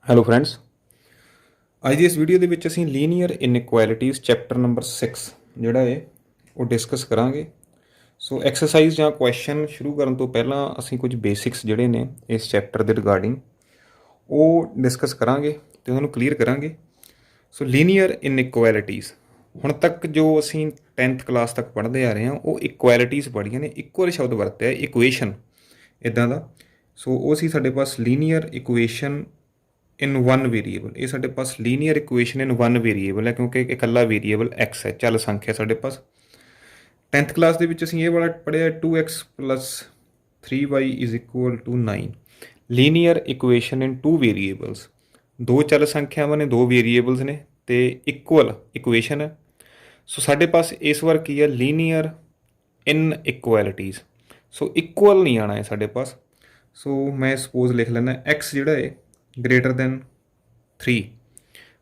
Hello friends, ਅੱਜ ਦੀ ਇਸ video ਦੇ ਵਿੱਚ ਅਸੀਂ ਲੀਨੀਅਰ ਇਨਇਕੁਐਲਿਟੀਜ਼ ਚੈਪਟਰ ਨੰਬਰ 6 ਜਿਹੜਾ ਹੈ ਉਹ ਡਿਸਕਸ ਕਰਾਂਗੇ। ਸੋ ਐਕਸਰਸਾਈਜ਼ ਜਾਂ ਕੁਐਸਚਨ ਸ਼ੁਰੂ ਕਰਨ ਤੋਂ ਪਹਿਲਾਂ ਅਸੀਂ ਕੁਝ ਬੇਸਿਕਸ ਜਿਹੜੇ ਨੇ ਇਸ ਚੈਪਟਰ ਦੇ ਰਿਗਾਰਡਿੰਗ ਉਹ ਡਿਸਕਸ ਕਰਾਂਗੇ ਅਤੇ ਉਹਨਾਂ ਨੂੰ ਕਲੀਅਰ ਕਰਾਂਗੇ। ਸੋ ਲੀਨੀਅਰ ਇਨਇਕੁਐਲਿਟੀਜ਼ ਹੁਣ ਤੱਕ ਜੋ ਅਸੀਂ 10th ਕਲਾਸ ਤੱਕ ਪੜ੍ਹਦੇ ਆ ਰਹੇ ਹਾਂ ਉਹ ਇਕੁਐਲਿਟੀਜ਼ ਪੜ੍ਹੀਆਂ ਨੇ। ਇਕੁਅਲ ਸ਼ਬਦ ਵਰਤਿਆ ਇਕੁਏਸ਼ਨ ਇੱਦਾਂ ਦਾ। ਸੋ ਉਹ ਸੀ ਸਾਡੇ ਪਾਸ linear equation in one variable. ਇਹ ਸਾਡੇ ਪਾਸ linear equation in one variable ਹੈ ਕਿਉਂਕਿ ਇਕੱਲਾ ਵੇਰੀਏਬਲ ਐਕਸ ਹੈ, ਚੱਲ ਸੰਖਿਆ ਸਾਡੇ ਪਾਸ। 10th ਕਲਾਸ ਦੇ ਵਿੱਚ ਅਸੀਂ ਇਹ ਵਾਲਾ ਪੜ੍ਹਿਆ 2x + 3y = 9। Linear equation in two variables, ਦੋ ਚੱਲ ਸੰਖਿਆਵਾਂ ਨੇ, ਦੋ ਵੇਰੀਏਬਲਸ ਨੇ ਅਤੇ ਇਕੁਅਲ ਇਕੁਏਸ਼ਨ ਹੈ। ਸੋ ਸਾਡੇ ਪਾਸ ਇਸ ਵਾਰ ਕੀ ਹੈ, ਲੀਨੀਅਰ ਇਨ ਇਕੁਐਲਿਟੀਜ਼। ਸੋ ਇਕੁਅਲ ਨਹੀਂ ਆਉਣਾ ਹੈ ਸਾਡੇ ਪਾਸ। ਸੋ ਮੈਂ ਸਪੋਜ਼ ਲਿਖ ਲੈਂਦਾ ਐਕਸ ਜਿਹੜਾ ਹੈ ਗ੍ਰੇਟਰ ਦੈਨ 3,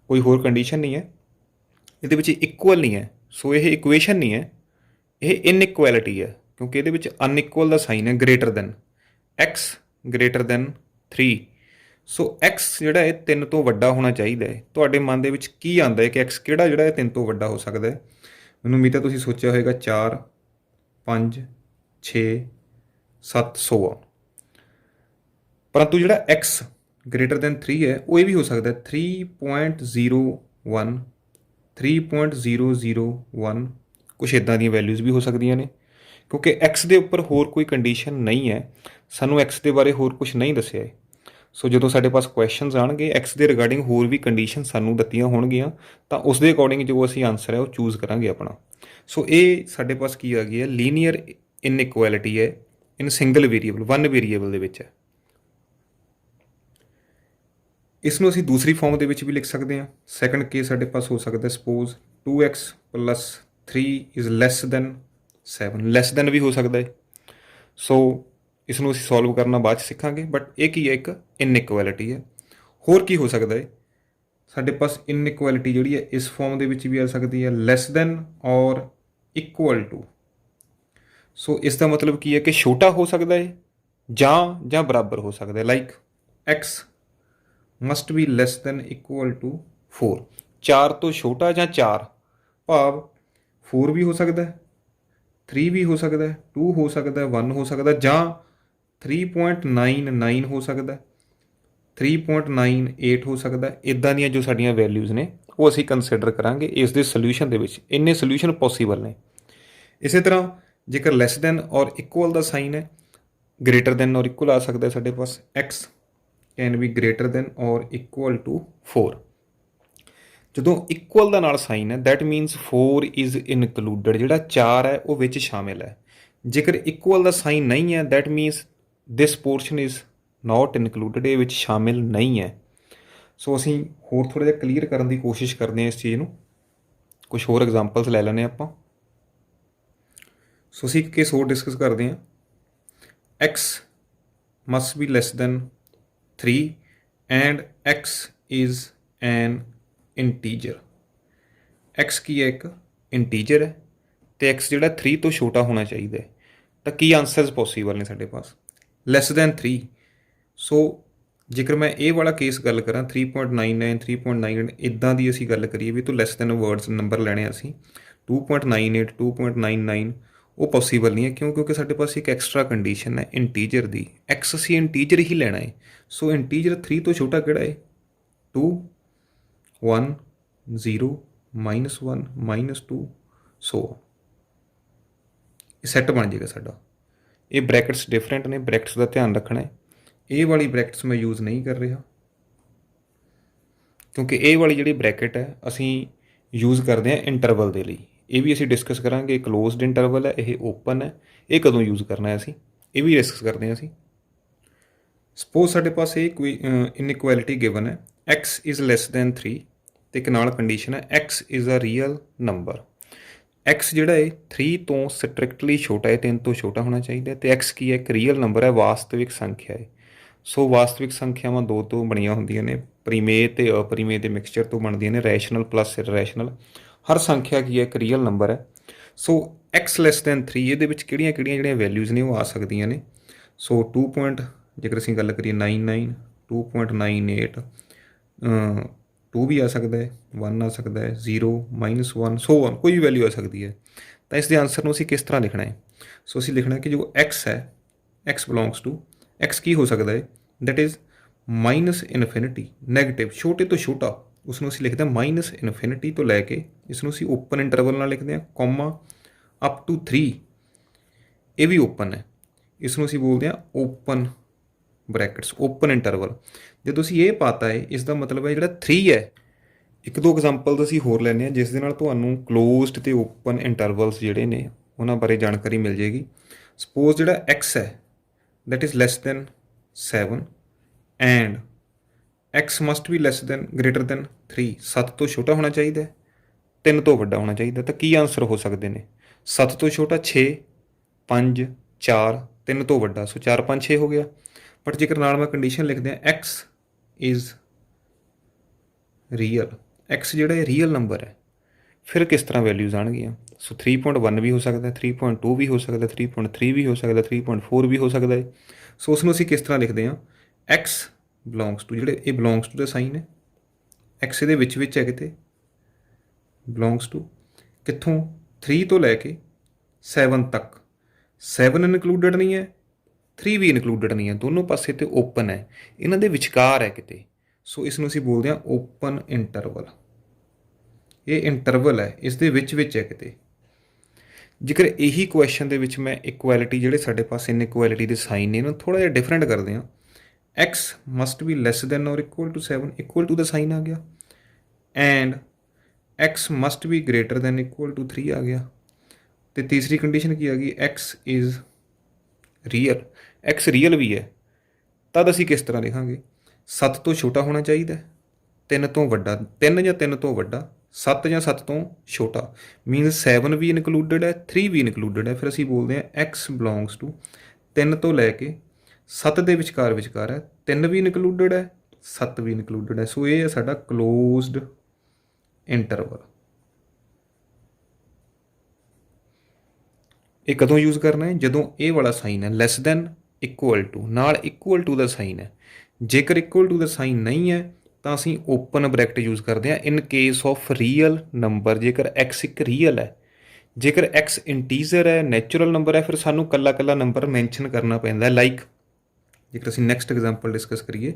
ਕੋਈ ਹੋਰ ਕੰਡੀਸ਼ਨ ਨਹੀਂ ਹੈ ਇਹਦੇ ਵਿੱਚ, ਇਕੁਅਲ ਨਹੀਂ ਹੈ। ਸੋ ਇਹ ਇਕੁਏਸ਼ਨ ਨਹੀਂ ਹੈ, ਇਹ ਇਨਇਕੁਐਲਿਟੀ ਹੈ ਕਿਉਂਕਿ ਇਹਦੇ ਵਿੱਚ ਅਨਇਕੁਅਲ ਦਾ ਸਾਈਨ ਹੈ, greater than x greater than 3। So x ਜਿਹੜਾ ਹੈ 3 ਤੋਂ ਵੱਡਾ ਹੋਣਾ ਚਾਹੀਦਾ ਹੈ। ਤੁਹਾਡੇ ਮਨ ਦੇ ਵਿੱਚ ਕੀ ਆਉਂਦਾ ਹੈ ਕਿ ਐਕਸ ਕਿਹੜਾ ਜਿਹੜਾ ਹੈ 3 ਤੋਂ ਵੱਡਾ ਹੋ ਸਕਦਾ ਹੈ? ਮੈਨੂੰ ਉਮੀਦ ਹੈ ਤੁਸੀਂ ਸੋਚਿਆ ਹੋਏਗਾ 4, 5, 6, 7, 100। ਪਰੰਤੂ ਜਿਹੜਾ ਐਕਸ ਗ੍ਰੇਟਰ ਦੈਨ 3 ਹੈ ਉਹ ਇਹ ਵੀ ਹੋ ਸਕਦਾ 3.01, 3.001, ਕੁਛ ਇੱਦਾਂ ਦੀਆਂ ਵੈਲਿਊਜ਼ ਵੀ ਹੋ ਸਕਦੀਆਂ ਨੇ ਕਿਉਂਕਿ ਐਕਸ ਦੇ ਉੱਪਰ ਹੋਰ ਕੋਈ ਕੰਡੀਸ਼ਨ ਨਹੀਂ ਹੈ। ਸਾਨੂੰ ਐਕਸ ਦੇ ਬਾਰੇ ਹੋਰ ਕੁਛ ਨਹੀਂ ਦੱਸਿਆ ਹੈ। ਸੋ ਜਦੋਂ ਸਾਡੇ ਪਾਸ ਕੁਐਸਚਨਸ ਆਉਣਗੇ ਐਕਸ ਦੇ ਰਿਗਾਰਡਿੰਗ ਹੋਰ ਵੀ ਕੰਡੀਸ਼ਨ ਸਾਨੂੰ ਦਿੱਤੀਆਂ ਹੋਣਗੀਆਂ ਤਾਂ ਉਸ ਦੇ ਅਕੋਰਡਿੰਗ ਜੋ ਅਸੀਂ ਆਨਸਰ ਹੈ ਉਹ ਚੂਜ਼ ਕਰਾਂਗੇ ਆਪਣਾ। ਸੋ ਇਹ ਸਾਡੇ ਪਾਸ ਕੀ ਆ ਗਈ ਹੈ, ਲੀਨੀਅਰ ਇਨਇਕੁਐਲਿਟੀ ਹੈ ਇਨ ਸਿੰਗਲ ਵੇਰੀਏਬਲ, ਵਨ ਵੇਰੀਏਬਲ ਦੇ ਵਿੱਚ ਹੈ। ਇਸ ਨੂੰ ਅਸੀਂ ਦੂਸਰੀ ਫਾਰਮ ਦੇ ਵਿੱਚ ਵੀ ਲਿਖ ਸਕਦੇ ਹਾਂ। ਸੈਕੰਡ ਕੇਸ ਸਾਡੇ ਪਾਸ ਹੋ ਸਕਦਾ suppose 2x + 3 << 7, less then we ਹੋ ਸਕਦਾ ਹੈ। ਸੋ ਇਸ ਨੂੰ ਅਸੀਂ ਸੋਲਵ ਕਰਨਾ ਬਾਅਦ 'ਚ ਸਿੱਖਾਂਗੇ, ਬਟ ਇਹ ਕੀ ਹੈ, ਇੱਕ ਇਨਇਕੁਐਲਿਟੀ ਹੈ। ਹੋਰ ਕੀ ਹੋ ਸਕਦਾ ਹੈ ਸਾਡੇ ਪਾਸ? ਇਨਇਕੁਐਲਿਟੀ ਜਿਹੜੀ ਹੈ ਇਸ ਫਾਰਮ ਦੇ ਵਿੱਚ ਵੀ ਆ ਸਕਦੀ ਹੈ, ਲੈਸ ਦੈਨ ਔਰ ਇਕੁਅਲ ਟੂ। ਸੋ ਇਸ ਦਾ ਮਤਲਬ ਕੀ ਹੈ ਕਿ ਛੋਟਾ ਹੋ ਸਕਦਾ ਹੈ ਜਾਂ ਬਰਾਬਰ ਹੋ ਸਕਦਾ ਹੈ। Like x must be less than equal to 4, 4 ਤੋਂ ਛੋਟਾ ਜਾਂ 4, ਭਾਵ 4 ਵੀ ਹੋ ਸਕਦਾ, 3 ਵੀ ਹੋ ਸਕਦਾ, 2 ਹੋ ਸਕਦਾ, 1 ਹੋ ਸਕਦਾ, ਜਾਂ 3.99 ਹੋ ਸਕਦਾ, 3.98 ਹੋ ਸਕਦਾ। ਇੱਦਾਂ ਦੀਆਂ ਜੋ ਸਾਡੀਆਂ ਵੈਲਿਊਜ਼ ਨੇ ਉਹ ਅਸੀਂ ਕੰਸੀਡਰ ਕਰਾਂਗੇ ਇਸ ਦੇ ਸੋਲਿਊਸ਼ਨ ਦੇ ਵਿੱਚ। ਇੰਨੇ ਸੋਲਿਊਸ਼ਨ ਪੋਸੀਬਲ ਨੇ। ਇਸੇ ਤਰ੍ਹਾਂ ਜੇਕਰ ਲੈਸ ਦੈਨ ਔਰ ਇਕੁਅਲ ਦਾ ਸਾਈਨ ਹੈ, ਗ੍ਰੇਟਰ ਦੈਨ ਔਰ ਇਕੁਅਲ ਆ ਸਕਦਾ ਸਾਡੇ ਪਾਸ, x can be greater than or equal to 4। ਜਦੋਂ ਇਕੁਅਲ ਦਾ ਨਾਲ ਸਾਈਨ ਹੈ ਦੈਟ ਮੀਨਸ 4 ਇਜ਼ ਇਨਕਲੂਡਡ, ਜਿਹੜਾ 4 ਹੈ ਉਹ ਵਿੱਚ ਸ਼ਾਮਿਲ ਹੈ। ਜੇਕਰ ਇਕੁਅਲ ਦਾ ਸਾਈਨ ਨਹੀਂ ਹੈ that means this portion is not included, ਇਹ ਵਿੱਚ ਸ਼ਾਮਿਲ ਨਹੀਂ ਹੈ। ਸੋ ਅਸੀਂ ਹੋਰ ਥੋੜ੍ਹਾ ਜਿਹਾ ਕਲੀਅਰ ਕਰਨ ਦੀ ਕੋਸ਼ਿਸ਼ ਕਰਦੇ ਹਾਂ ਇਸ ਚੀਜ਼ ਨੂੰ। ਕੁਛ ਹੋਰ ਐਗਜ਼ਾਮਪਲਸ ਲੈ ਲੈਂਦੇ ਆਪਾਂ। ਸੋ ਅਸੀਂ ਇੱਕ ਕੇਸ ਹੋਰ ਡਿਸਕਸ ਕਰਦੇ ਹਾਂ। X must be less than 3 and x is an integer। x ਕੀ ਹੈ, ਇੱਕ ਇੰਟੀਜਰ ਹੈ ਅਤੇ x ਜਿਹੜਾ 3 ਤੋਂ ਛੋਟਾ ਹੋਣਾ ਚਾਹੀਦਾ ਹੈ। ਤਾਂ ਕੀ ਆਨਸਰਸ ਪੋਸੀਬਲ ਨੇ ਸਾਡੇ ਪਾਸ? ਲੈਸ ਦੈਨ 3। ਸੋ ਜੇਕਰ ਮੈਂ ਇਹ ਵਾਲਾ ਕੇਸ ਗੱਲ ਕਰਾਂ 3.99, 3.98 ਇੱਦਾਂ ਦੀ ਅਸੀਂ ਗੱਲ ਕਰੀਏ ਵੀ ਤੋਂ ਲੈਸ ਦੈਨ ਵਰਡਸ ਨੰਬਰ ਲੈਣੇ ਅਸੀਂ 2.98, 2.99, ਉਹ ਪੋਸੀਬਲ ਨਹੀਂ ਹੈ। ਕਿਉਂਕਿ ਸਾਡੇ ਪਾਸ ਇੱਕ ਐਕਸਟਰਾ ਕੰਡੀਸ਼ਨ ਹੈ ਇੰਟੀਜਰ ਦੀ। ਐਕਸ ਅਸੀਂ ਇੰਟੀਜਰ ਹੀ ਲੈਣਾ ਹੈ। ਸੋ ਇੰਟੀਜਰ 3 ਤੋਂ ਛੋਟਾ ਕਿਹੜਾ ਹੈ? 2, 1, 0, -1, -2, ਸੋ ਇਹ ਸੈੱਟ ਬਣ ਜਾਏਗਾ ਸਾਡਾ। ਇਹ ਬ੍ਰੈਕਟਸ ਡਿਫਰੈਂਟ ਨੇ, ਬ੍ਰੈਕਟਸ ਦਾ ਧਿਆਨ ਰੱਖਣਾ ਹੈ। ਇਹ ਵਾਲੀ ਬ੍ਰੈਕਟਸ ਮੈਂ ਯੂਜ਼ ਨਹੀਂ ਕਰ ਰਿਹਾ ਕਿਉਂਕਿ ਇਹ ਵਾਲੀ ਜਿਹੜੀ ਬ੍ਰੈਕਟ ਹੈ ਅਸੀਂ ਯੂਜ਼ ਕਰਦੇ ਹਾਂ ਇੰਟਰਵਲ ਦੇ ਲਈ। ਇਹ ਵੀ ਅਸੀਂ ਡਿਸਕਸ ਕਰਾਂਗੇ। ਕਲੋਜ਼ਡ ਇੰਟਰਵਲ ਹੈ, ਇਹ ਓਪਨ ਹੈ, ਇਹ ਕਦੋਂ ਯੂਜ਼ ਕਰਨਾ ਹੈ ਅਸੀਂ ਇਹ ਵੀ ਡਿਸਕਸ ਕਰਦੇ ਹਾਂ ਅਸੀਂ। ਸਪੋਜ਼ ਸਾਡੇ ਪਾਸ ਇਹ ਕੋਈ ਇਨਇਕੁਐਲਿਟੀ ਗਿਵਨ ਹੈ, x ਇਜ਼ ਲੈਸ ਦੈਨ 3 ਅਤੇ ਇੱਕ ਨਾਲ ਕੰਡੀਸ਼ਨ ਹੈ x is a real number. x ਜਿਹੜਾ ਹੈ 3 ਤੋਂ ਸਟ੍ਰਿਕਟਲੀ ਛੋਟਾ ਹੈ, 3 ਤੋਂ ਛੋਟਾ ਹੋਣਾ ਚਾਹੀਦਾ ਅਤੇ x ਕੀ ਹੈ, ਇੱਕ ਰੀਅਲ ਨੰਬਰ ਹੈ, ਵਾਸਤਵਿਕ ਸੰਖਿਆ ਹੈ। ਸੋ ਵਾਸਤਵਿਕ ਸੰਖਿਆਵਾਂ ਦੋ ਤੋਂ ਬਣੀਆਂ ਹੁੰਦੀਆਂ ਨੇ, ਪਰਿਮੇਯ ਅਤੇ ਅਪਰਿਮੇਯ ਦੇ ਮਿਕਸਚਰ ਤੋਂ ਬਣਦੀਆਂ ਨੇ, ਰੈਸ਼ਨਲ ਪਲੱਸ ਇਰਰੈਸ਼ਨਲ। ਹਰ ਸੰਖਿਆ ਕੀ ਹੈ, ਇੱਕ ਰੀਅਲ ਨੰਬਰ ਹੈ। ਸੋ x ਲੈਸ ਦੈਨ 3 ਇਹਦੇ ਵਿੱਚ ਕਿਹੜੀਆਂ ਜਿਹੜੀਆਂ ਵੈਲਿਊਜ਼ ਨੇ ਉਹ ਆ ਸਕਦੀਆਂ ਨੇ। ਸੋ 2 ਪੁਆਇੰਟ ਜੇਕਰ ਅਸੀਂ ਗੱਲ ਕਰੀਏ 99, 2.98, 2 ਵੀ ਆ ਸਕਦਾ ਹੈ, 1 ਆ ਸਕਦਾ ਹੈ, 0 -1 ਸੋ ਔਨ, ਕੋਈ ਵੀ ਵੈਲਿਊ ਆ ਸਕਦੀ ਹੈ। ਤਾਂ ਇਸ ਦੇ ਆਨਸਰ ਨੂੰ ਅਸੀਂ ਕਿਸ ਤਰ੍ਹਾਂ ਲਿਖਣਾ ਹੈ? ਸੋ ਅਸੀਂ ਲਿਖਣਾ ਕਿ ਜੋ x ਹੈ, x ਬਿਲੋਂਗਸ ਟੂ, x ਕੀ ਹੋ ਸਕਦਾ ਹੈ? ਦੈਟ ਇਜ਼ -ਇਨਫਿਨਿਟੀ, ਨੈਗੇਟਿਵ, ਛੋਟੇ ਤੋਂ ਛੋਟਾ, ਉਸ ਨੂੰ ਅਸੀਂ ਲਿਖਦੇ ਹਾਂ -ਇਨਫਿਨਿਟੀ ਤੋਂ ਲੈ ਕੇ, ਇਸ ਨੂੰ ਅਸੀਂ ਓਪਨ ਇੰਟਰਵਲ ਨਾਲ ਲਿਖਦੇ ਹਾਂ, ਕੋਮਾ ਅਪ ਟੂ 3, ਇਹ ਵੀ ਓਪਨ ਹੈ, ਇਸ ਨੂੰ ਅਸੀਂ ਬੋਲਦੇ ਹਾਂ ਓਪਨ ਬ੍ਰੈਕਟਸ, ਓਪਨ ਇੰਟਰਵਲ। ਜੇ ਤੁਸੀਂ ਇਹ ਪਾਤਾ ਹੈ, ਇਸ ਦਾ ਮਤਲਬ ਹੈ ਜਿਹੜਾ 3 ਹੈ, ਇੱਕ ਦੋ ਐਗਜ਼ਾਮਪਲ ਅਸੀਂ ਹੋਰ ਲੈਂਦੇ ਹਾਂ ਜਿਸ ਦੇ ਨਾਲ ਤੁਹਾਨੂੰ ਕਲੋਜ਼ਡ ਅਤੇ ਓਪਨ ਇੰਟਰਵਲਸ ਜਿਹੜੇ ਨੇ ਉਹਨਾਂ ਬਾਰੇ ਜਾਣਕਾਰੀ ਮਿਲ ਜਾਏਗੀ। ਸਪੋਜ਼ ਜਿਹੜਾ x ਹੈ that is less than 7 and x must be less than greater than 3, 7 ਤੋਂ ਛੋਟਾ ਹੋਣਾ ਚਾਹੀਦਾ, 3 ਤੋਂ ਵੱਡਾ ਹੋਣਾ ਚਾਹੀਦਾ। ਤਾਂ ਕੀ ਆਨਸਰ ਹੋ ਸਕਦੇ ਨੇ? 7 ਤੋਂ ਛੋਟਾ 6, 5, 4, 3 ਤੋਂ ਵੱਡਾ, ਸੋ 4, 5, 6 ਹੋ ਗਿਆ। ਬਟ ਜੇਕਰ ਨਾਲ ਮੈਂ ਕੰਡੀਸ਼ਨ ਲਿਖਦੇ ਹਾਂ x ਇਜ਼ ਰੀਅਲ, x ਜਿਹੜਾ ਇਹ ਰੀਅਲ ਨੰਬਰ ਹੈ, ਫਿਰ ਕਿਸ ਤਰ੍ਹਾਂ ਵੈਲਿਊਜ਼ ਆਉਣਗੀਆਂ? ਸੋ 3.1 ਵੀ ਹੋ ਸਕਦਾ, 3.2 ਵੀ ਹੋ ਸਕਦਾ, 3.3 ਵੀ ਹੋ ਸਕਦਾ, 3.4 ਵੀ ਹੋ ਸਕਦਾ ਹੈ। ਸੋ ਉਸ ਨੂੰ ਅਸੀਂ ਕਿਸ ਤਰ੍ਹਾਂ ਲਿਖਦੇ ਹਾਂ? x ਬਿਲੋਂਗਸ ਟੂ, ਜਿਹੜੇ ਇਹ ਬਿਲੋਂਗਸ ਟੂ ਦਾ ਸਾਈਨ ਹੈ, x ਇਹਦੇ ਵਿੱਚ ਹੈ ਕਿਤੇ, ਬਿਲੋਂਗਸ ਟੂ ਕਿੱਥੋਂ? 3 ਤੋਂ ਲੈ ਕੇ 7 ਤੱਕ, 7 ਇਨਕਲੂਡਡ ਨਹੀਂ ਹੈ, 3 ਵੀ ਇਨਕਲੂਡਡ ਨਹੀਂ ਹੈ, ਦੋਨੋਂ ਪਾਸੇ ਤੇ ਓਪਨ ਹੈ, ਇਹਨਾਂ ਦੇ ਵਿਚਕਾਰ ਹੈ ਕਿਤੇ। ਸੋ ਇਸ ਨੂੰ ਅਸੀਂ ਬੋਲਦੇ ਹਾਂ ਓਪਨ ਇੰਟਰਵਲ, ਇਹ ਇੰਟਰਵਲ ਹੈ, ਇਸ ਦੇ ਵਿੱਚ ਹੈ ਕਿਤੇ। ਜੇਕਰ ਇਹੀ ਕੁਐਸਚਨ ਦੇ ਵਿੱਚ ਮੈਂ ਇਕੁਐਲਿਟੀ, ਜਿਹੜੇ ਸਾਡੇ ਪਾਸ ਇਨਇਕੁਐਲਿਟੀ ਦੇ ਸਾਈਨ ਨੇ, ਇਹਨਾਂ ਨੂੰ ਥੋੜ੍ਹਾ ਜਿਹਾ ਡਿਫਰੈਂਟ ਕਰਦੇ ਹਾਂ। x must be less than or equal to 7, equal to ਦਾ ਸਾਈਨ ਆ ਗਿਆ, and x must be greater than equal to 3 ਆ ਗਿਆ। ਅਤੇ ਤੀਸਰੀ ਕੰਡੀਸ਼ਨ ਕੀ ਆ ਗਈ? x is real, x real ਵੀ ਹੈ। ਤਦ ਅਸੀਂ ਕਿਸ ਤਰ੍ਹਾਂ ਲਿਖਾਂਗੇ? 7 ਤੋਂ ਛੋਟਾ ਹੋਣਾ ਚਾਹੀਦਾ, 3 ਤੋਂ ਵੱਡਾ, 3 ਜਾਂ 3 ਤੋਂ ਵੱਡਾ, 7 ਜਾਂ 7 ਤੋਂ ਛੋਟਾ, ਮੀਨਸ 7 ਵੀ ਇਨਕਲੂਡਡ ਹੈ, 3 ਵੀ ਇਨਕਲੂਡਡ ਹੈ। ਫਿਰ ਅਸੀਂ ਬੋਲਦੇ ਹਾਂ x ਬਿਲੋਂਗਸ ਟੂ 3 ਤੋਂ ਲੈ ਕੇ 7 ਦੇ ਵਿਚਕਾਰ ਹੈ, 3 ਵੀ ਇਨਕਲੂਡਡ ਹੈ, 7 ਵੀ ਇਨਕਲੂਡਡ ਹੈ। ਸੋ ਇਹ ਹੈ ਸਾਡਾ ਕਲੋਜ਼ਡ ਇੰਟਰਵਲ। ਇਹ ਕਦੋਂ ਯੂਜ਼ ਕਰਨਾ ਹੈ? ਜਦੋਂ ਇਹ ਵਾਲਾ ਸਾਈਨ ਹੈ ਲੈਸ ਦੈਨ ਇਕੁਅਲ ਟੂ, ਨਾਲ ਇਕੁਅਲ ਟੂ ਦਾ ਸਾਈਨ ਹੈ। ਜੇਕਰ ਇਕੁਅਲ ਟੂ ਦਾ ਸਾਈਨ ਨਹੀਂ ਹੈ ਤਾਂ ਅਸੀਂ ਓਪਨ ਬ੍ਰੈਕਟ ਯੂਜ਼ ਕਰਦੇ ਹਾਂ in case of real number. ਜੇਕਰ x ਇੱਕ ਰੀਅਲ ਹੈ, ਜੇਕਰ x ਇੰਟੀਜ਼ਰ ਹੈ, ਨੈਚੁਰਲ ਨੰਬਰ ਹੈ, ਫਿਰ ਸਾਨੂੰ ਕੱਲਾ ਕੱਲਾ ਨੰਬਰ ਮੈਂਸ਼ਨ ਕਰਨਾ ਪੈਂਦਾ। ਲਾਈਕ ਜੇਕਰ ਅਸੀਂ ਨੈਕਸਟ ਐਗਜ਼ਾਮਪਲ ਡਿਸਕਸ ਕਰੀਏ,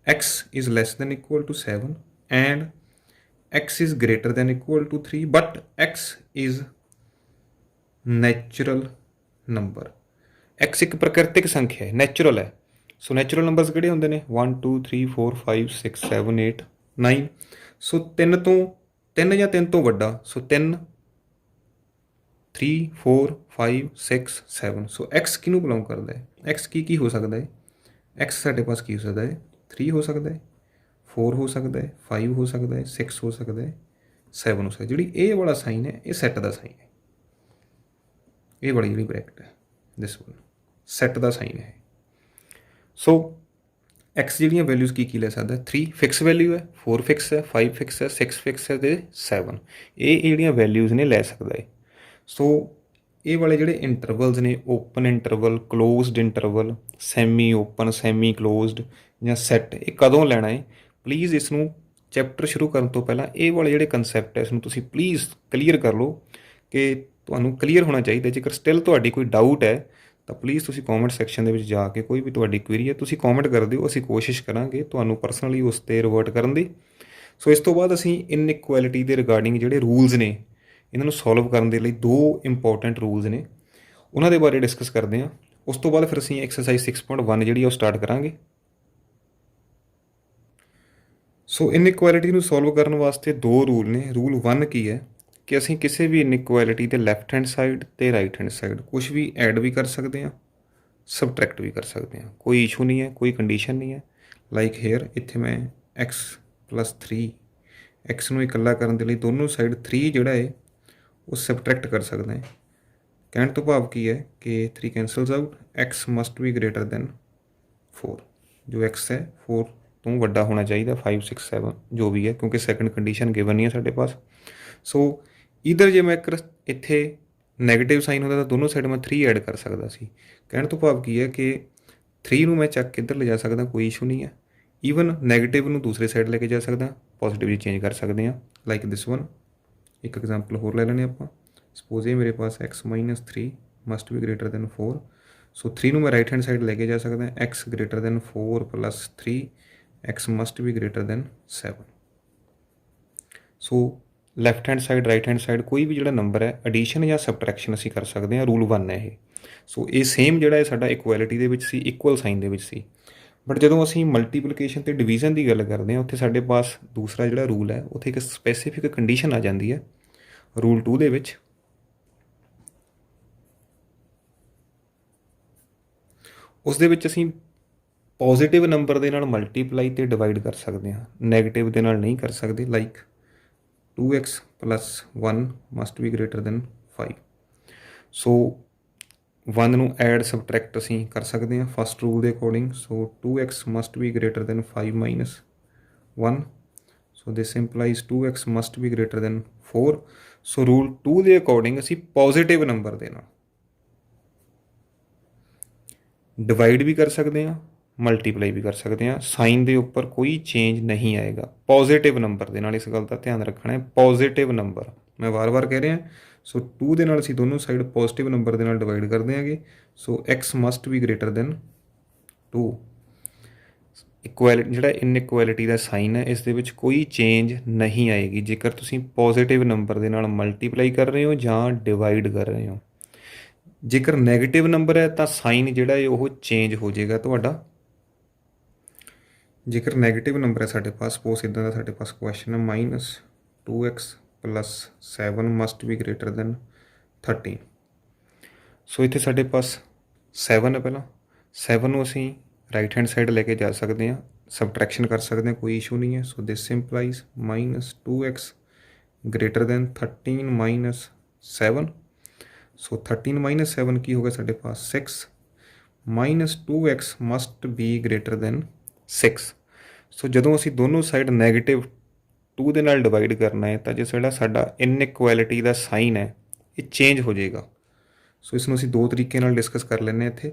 x is less than equal to 7 and x is greater than equal to 3 but x is natural number. x ਇੱਕ ਪ੍ਰਕਿਰਤਿਕ ਸੰਖਿਆ ਹੈ, ਨੈਚੁਰਲ ਹੈ। ਸੋ ਨੈਚੁਰਲ ਨੰਬਰਸ ਕਿਹੜੇ ਹੁੰਦੇ ਨੇ? 1 2 3 4 5 6 7 8 9। ਸੋ 3 ਜਾਂ 3 ਤੋਂ ਵੱਡਾ, ਸੋ 3, 3 4 5 6 7। ਸੋ x ਕਿਹਨੂੰ ਬਿਲੋਂਗ ਕਰਦਾ ਹੈ? x ਕੀ ਹੋ ਸਕਦਾ ਹੈ? x ਸਾਡੇ ਪਾਸ ਕੀ ਹੋ ਸਕਦਾ ਹੈ? 3 ਹੋ ਸਕਦਾ ਹੈ, 4 ਹੋ ਸਕਦਾ ਹੈ, 5 ਹੋ ਸਕਦਾ ਹੈ, 6 ਹੋ ਸਕਦਾ ਹੈ, 7 ਹੋ ਸਕਦਾ। ਜਿਹੜੀ ਇਹ ਵਾਲਾ ਸਾਈਨ ਹੈ, ਇਹ ਸੈੱਟ ਦਾ ਸਾਈਨ ਹੈ। ਇਹ ਵਾਲੀ ਜਿਹੜੀ ਬ੍ਰੈਕਟ ਹੈ, this one set the sign ਹੈ। ਸੋ x ਜਿਹੜੀਆਂ ਵੈਲਿਊਜ਼ ਕੀ ਲੈ ਸਕਦਾ? 3 ਫਿਕਸ ਵੈਲਿਊ ਹੈ, 4 ਫਿਕਸ ਹੈ, 5 ਫਿਕਸ ਹੈ, 6 ਫਿਕਸ ਹੈ ਅਤੇ 7, ਇਹ ਜਿਹੜੀਆਂ ਵੈਲਿਊਜ਼ ਨੇ ਲੈ ਸਕਦਾ ਹੈ। ਸੋ ਇਹ ਵਾਲੇ ਜਿਹੜੇ ਇੰਟਰਵਲਸ ਨੇ, open interval, closed interval, semi open, semi closed ਜਾਂ ਸੈੱਟ, ਇਹ ਕਦੋਂ ਲੈਣਾ ਹੈ? ਪਲੀਜ਼ ਇਸ ਨੂੰ ਚੈਪਟਰ ਸ਼ੁਰੂ ਕਰਨ ਤੋਂ ਪਹਿਲਾਂ ਇਹ ਵਾਲੇ ਜਿਹੜੇ ਕੰਸੈਪਟ ਹੈ, ਇਸ ਨੂੰ ਤੁਸੀਂ ਪਲੀਜ਼ ਕਲੀਅਰ ਕਰ ਲਓ ਕਿ ਤੁਹਾਨੂੰ ਕਲੀਅਰ ਹੋਣਾ ਚਾਹੀਦਾ। ਜੇਕਰ ਸਟਿਲ ਤੁਹਾਡੀ ਕੋਈ ਡਾਊਟ ਹੈ ਤਾਂ ਪਲੀਜ਼ ਤੁਸੀਂ ਕੌਮੈਂਟ ਸੈਕਸ਼ਨ ਦੇ ਵਿੱਚ ਜਾ ਕੇ, ਕੋਈ ਵੀ ਤੁਹਾਡੀ ਕੁਐਰੀ ਹੈ ਤੁਸੀਂ ਕੌਮੈਂਟ ਕਰ ਦਿਓ, ਅਸੀਂ ਕੋਸ਼ਿਸ਼ ਕਰਾਂਗੇ ਤੁਹਾਨੂੰ ਪਰਸਨਲੀ ਉਸ 'ਤੇ ਰਿਵਰਟ ਕਰਨ ਦੀ। ਸੋ ਇਸ ਤੋਂ ਬਾਅਦ ਅਸੀਂ ਇਨਇਕੁਐਲਿਟੀ ਦੇ ਰਿਗਾਰਡਿੰਗ ਜਿਹੜੇ ਰੂਲਸ ਨੇ, ਇਹਨਾਂ ਨੂੰ ਸੋਲਵ ਕਰਨ ਦੇ ਲਈ 2 ਇੰਪੋਰਟੈਂਟ ਰੂਲਸ ਨੇ, ਉਹਨਾਂ ਦੇ ਬਾਰੇ ਡਿਸਕਸ ਕਰਦੇ ਹਾਂ। ਉਸ ਤੋਂ ਬਾਅਦ ਫਿਰ ਅਸੀਂ ਐਕਸਰਸਾਈਜ਼ 6.1 ਜਿਹੜੀ ਆ ਉਹ ਸਟਾਰਟ ਕਰਾਂਗੇ। ਸੋ ਇਨਇਕੁਐਲਿਟੀ ਨੂੰ ਸੋਲਵ ਕਰਨ ਵਾਸਤੇ 2 ਰੂਲ ਨੇ। ਰੂਲ 1 ਕੀ ਹੈ ਕਿ ਅਸੀਂ ਕਿਸੇ ਵੀ ਇਨਇਕੁਐਲਿਟੀ ਦੇ ਲੈਫਟ ਹੈਂਡ ਸਾਈਡ ਅਤੇ ਰਾਈਟ ਹੈਂਡ ਸਾਈਡ ਕੁਛ ਵੀ ਐਡ ਵੀ ਕਰ ਸਕਦੇ ਹਾਂ, ਸਬਟਰੈਕਟ ਵੀ ਕਰ ਸਕਦੇ ਹਾਂ, ਕੋਈ ਇਸ਼ੂ ਨਹੀਂ ਹੈ, ਕੋਈ ਕੰਡੀਸ਼ਨ ਨਹੀਂ ਹੈ। ਲਾਈਕ ਹੇਅਰ, ਇੱਥੇ ਮੈਂ x+3, x ਨੂੰ ਇਕੱਲਾ ਕਰਨ ਦੇ ਲਈ ਦੋਨੋਂ ਸਾਈਡ 3 ਜਿਹੜਾ ਹੈ ਉਹ ਸਬਟਰੈਕਟ ਕਰ ਸਕਦਾ ਹੈ। ਕਹਿਣ ਤੋਂ ਭਾਵ ਕੀ ਹੈ ਕਿ 3 ਕੈਂਸਲਸ ਆਊਟ, x ਮਸਟ ਵੀ ਗ੍ਰੇਟਰ ਦੈਨ 4, ਜੋ x ਹੈ 4 ਤੋਂ ਵੱਡਾ ਹੋਣਾ ਚਾਹੀਦਾ, 5 6 7 ਜੋ ਵੀ ਹੈ, ਕਿਉਂਕਿ ਸੈਕੰਡ ਕੰਡੀਸ਼ਨ ਗਿਵਨ ਨਹੀਂ ਹੈ ਸਾਡੇ ਪਾਸ। ਸੋ ਈਧਰ ਜੇ ਮੈਂ ਇੱਥੇ ਨੈਗੇਟਿਵ ਸਾਈਨ ਹੁੰਦਾ ਤਾਂ ਦੋਨੋਂ ਸਾਈਡ ਮੈਂ 3 ਐਡ ਕਰ ਸਕਦਾ ਸੀ। ਕਹਿਣ ਤੋਂ ਭਾਵ ਕੀ ਹੈ ਕਿ 3 ਨੂੰ ਮੈਂ ਚੱਕ ਕੇ ਇੱਧਰ ਲਿਜਾ ਸਕਦਾ, ਕੋਈ ਇਸ਼ੂ ਨਹੀਂ ਹੈ। ਈਵਨ ਨੈਗੇਟਿਵ ਨੂੰ ਦੂਸਰੇ ਸਾਈਡ ਲੈ ਕੇ ਜਾ ਸਕਦਾ, ਪੋਜ਼ੀਟਿਵ 'ਚ ਚੇਂਜ ਕਰ ਸਕਦੇ ਹਾਂ, ਲਾਈਕ ਦਿਸ ਵਨ। ਇੱਕ ਐਗਜ਼ਾਮਪਲ ਹੋਰ ਲੈ ਲੈਂਦੇ ਆਪਾਂ। ਸਪੋਜ਼ ਇਹ ਮੇਰੇ ਪਾਸ x-3 must be greater then 4। ਸੋ 3 ਨੂੰ ਮੈਂ ਰਾਈਟ ਹੈਂਡ ਸਾਈਡ ਲੈ ਕੇ ਜਾ ਸਕਦਾ, x greater then 4 + 3, x must be greater then 7। So left hand side, right hand side ਕੋਈ ਵੀ ਜਿਹੜਾ ਨੰਬਰ ਹੈ ਐਡੀਸ਼ਨ ਜਾਂ ਸਬਟਰੈਕਸ਼ਨ ਅਸੀਂ ਕਰ ਸਕਦੇ ਹਾਂ। ਰੂਲ 1 ਹੈ ਇਹ। ਸੋ ਇਹ ਸੇਮ ਜਿਹੜਾ ਹੈ ਸਾਡਾ ਇਕੁਐਲਿਟੀ ਦੇ ਵਿੱਚ ਸੀ, ਇਕੁਅਲ ਸਾਈਨ ਦੇ ਵਿੱਚ ਸੀ। ਬਟ ਜਦੋਂ ਅਸੀਂ ਮਲਟੀਪਲੀਕੇਸ਼ਨ ਅਤੇ ਡਿਵੀਜ਼ਨ ਦੀ ਗੱਲ ਕਰਦੇ ਹਾਂ, ਉੱਥੇ ਸਾਡੇ ਪਾਸ ਦੂਸਰਾ ਜਿਹੜਾ ਰੂਲ ਹੈ, ਉੱਥੇ ਇੱਕ ਸਪੈਸੀਫਿਕ ਕੰਡੀਸ਼ਨ ਆ ਜਾਂਦੀ ਹੈ ਰੂਲ 2 ਦੇ ਵਿੱਚ। ਉਸ ਦੇ ਵਿੱਚ ਅਸੀਂ ਪੋਜ਼ੀਟਿਵ ਨੰਬਰ ਦੇ ਨਾਲ ਮਲਟੀਪਲਾਈ ਅਤੇ ਡਿਵਾਈਡ ਕਰ ਸਕਦੇ ਹਾਂ, ਨੈਗੇਟਿਵ ਦੇ ਨਾਲ ਨਹੀਂ ਕਰ ਸਕਦੇ। Like 2x + 1 must be greater then 5। ਸੋ 1 ਨੂੰ ਐਡ ਸਬਟਰੈਕਟ ਅਸੀਂ ਕਰ ਸਕਦੇ ਹਾਂ ਫਸਟ ਰੂਲ ਦੇ according. So 2x must be greater then 5 - 1। So this employees 2x must be greater then 4। So rule 2 ਦੇ ਅਕੋਰਡਿੰਗ ਅਸੀਂ ਪੋਜ਼ੀਟਿਵ ਨੰਬਰ ਦੇ ਨਾਲ ਡਿਵਾਈਡ ਵੀ ਕਰ ਸਕਦੇ ਹਾਂ, ਮਲਟੀਪਲਾਈ ਵੀ ਕਰ ਸਕਦੇ ਹਾਂ। ਸਾਈਨ ਦੇ ਉੱਪਰ ਕੋਈ ਚੇਂਜ ਨਹੀਂ ਆਏਗਾ ਪੋਜ਼ੀਟਿਵ ਨੰਬਰ ਦੇ ਨਾਲ। ਇਸ ਗੱਲ ਦਾ ਧਿਆਨ ਰੱਖਣਾ ਹੈ, ਪੋਜ਼ੀਟਿਵ ਨੰਬਰ, ਮੈਂ ਵਾਰ-ਵਾਰ ਕਹਿ ਰਿਹਾ। ਸੋ 2 ਦੇ ਨਾਲ ਅਸੀਂ ਦੋਨੋਂ ਸਾਈਡ ਪੋਜ਼ੀਟਿਵ ਨੰਬਰ ਦੇ ਨਾਲ ਡਿਵਾਈਡ ਕਰਦੇ ਹਾਂਗੇ। ਸੋ x must be greater then 2। ਜਿਹੜਾ ਇਨਇਕੁਐਲਿਟੀ ਦਾ ਸਾਈਨ ਹੈ, ਇਸ ਦੇ ਵਿੱਚ ਕੋਈ ਚੇਂਜ ਨਹੀਂ ਆਏਗੀ ਜੇਕਰ ਤੁਸੀਂ ਪੋਜ਼ੀਟਿਵ ਨੰਬਰ ਦੇ ਨਾਲ ਮਲਟੀਪਲਾਈ ਕਰ ਰਹੇ ਹੋ ਜਾਂ ਡਿਵਾਈਡ ਕਰ ਰਹੇ ਹੋ। ਜੇਕਰ ਨੈਗੇਟਿਵ ਨੰਬਰ ਹੈ ਤਾਂ ਸਾਈਨ ਜਿਹੜਾ ਹੈ ਉਹ ਚੇਂਜ ਹੋ ਜਾਏਗਾ ਤੁਹਾਡਾ। ਜੇਕਰ ਨੈਗੇਟਿਵ ਨੰਬਰ ਹੈ ਸਾਡੇ ਪਾਸ, ਸਪੋਜ਼ ਇੱਦਾਂ ਦਾ ਸਾਡੇ ਪਾਸ ਕੁਐਸਚਨ ਹੈ -2x + 7 must be greater then 13। ਸੋ ਇੱਥੇ ਸਾਡੇ ਪਾਸ 7 ਹੈ। ਪਹਿਲਾਂ 7 ਨੂੰ ਅਸੀਂ ਰਾਈਟ ਹੈਂਡ ਸਾਈਡ ਲੈ ਕੇ ਜਾ ਸਕਦੇ ਹਾਂ, ਸਬਟਰੈਕਸ਼ਨ ਕਰ ਸਕਦੇ ਹਾਂ, ਕੋਈ ਇਸ਼ੂ ਨਹੀਂ ਹੈ। ਸੋ this employees -2x greater then 13 - 7। ਸੋ 13 - 7 ਕੀ ਹੋ ਗਿਆ ਸਾਡੇ ਪਾਸ 6 -2x must be greater then 6। ਸੋ ਜਦੋਂ ਅਸੀਂ ਦੋਨੋਂ ਸਾਈਡ ਨੈਗੇਟਿਵ 2 ਦੇ ਨਾਲ ਡਿਵਾਈਡ ਕਰਨਾ ਹੈ ਤਾਂ ਜਿਹੜਾ ਸਾਡਾ ਇਨਇਕੁਐਲਿਟੀ ਦਾ ਸਾਈਨ ਹੈ ਇਹ ਚੇਂਜ ਹੋ ਜਾਏਗਾ। ਸੋ ਇਸ ਨੂੰ ਅਸੀਂ ਦੋ ਤਰੀਕੇ ਨਾਲ ਡਿਸਕਸ ਕਰ ਲੈਂਦੇ ਹਾਂ ਇੱਥੇ।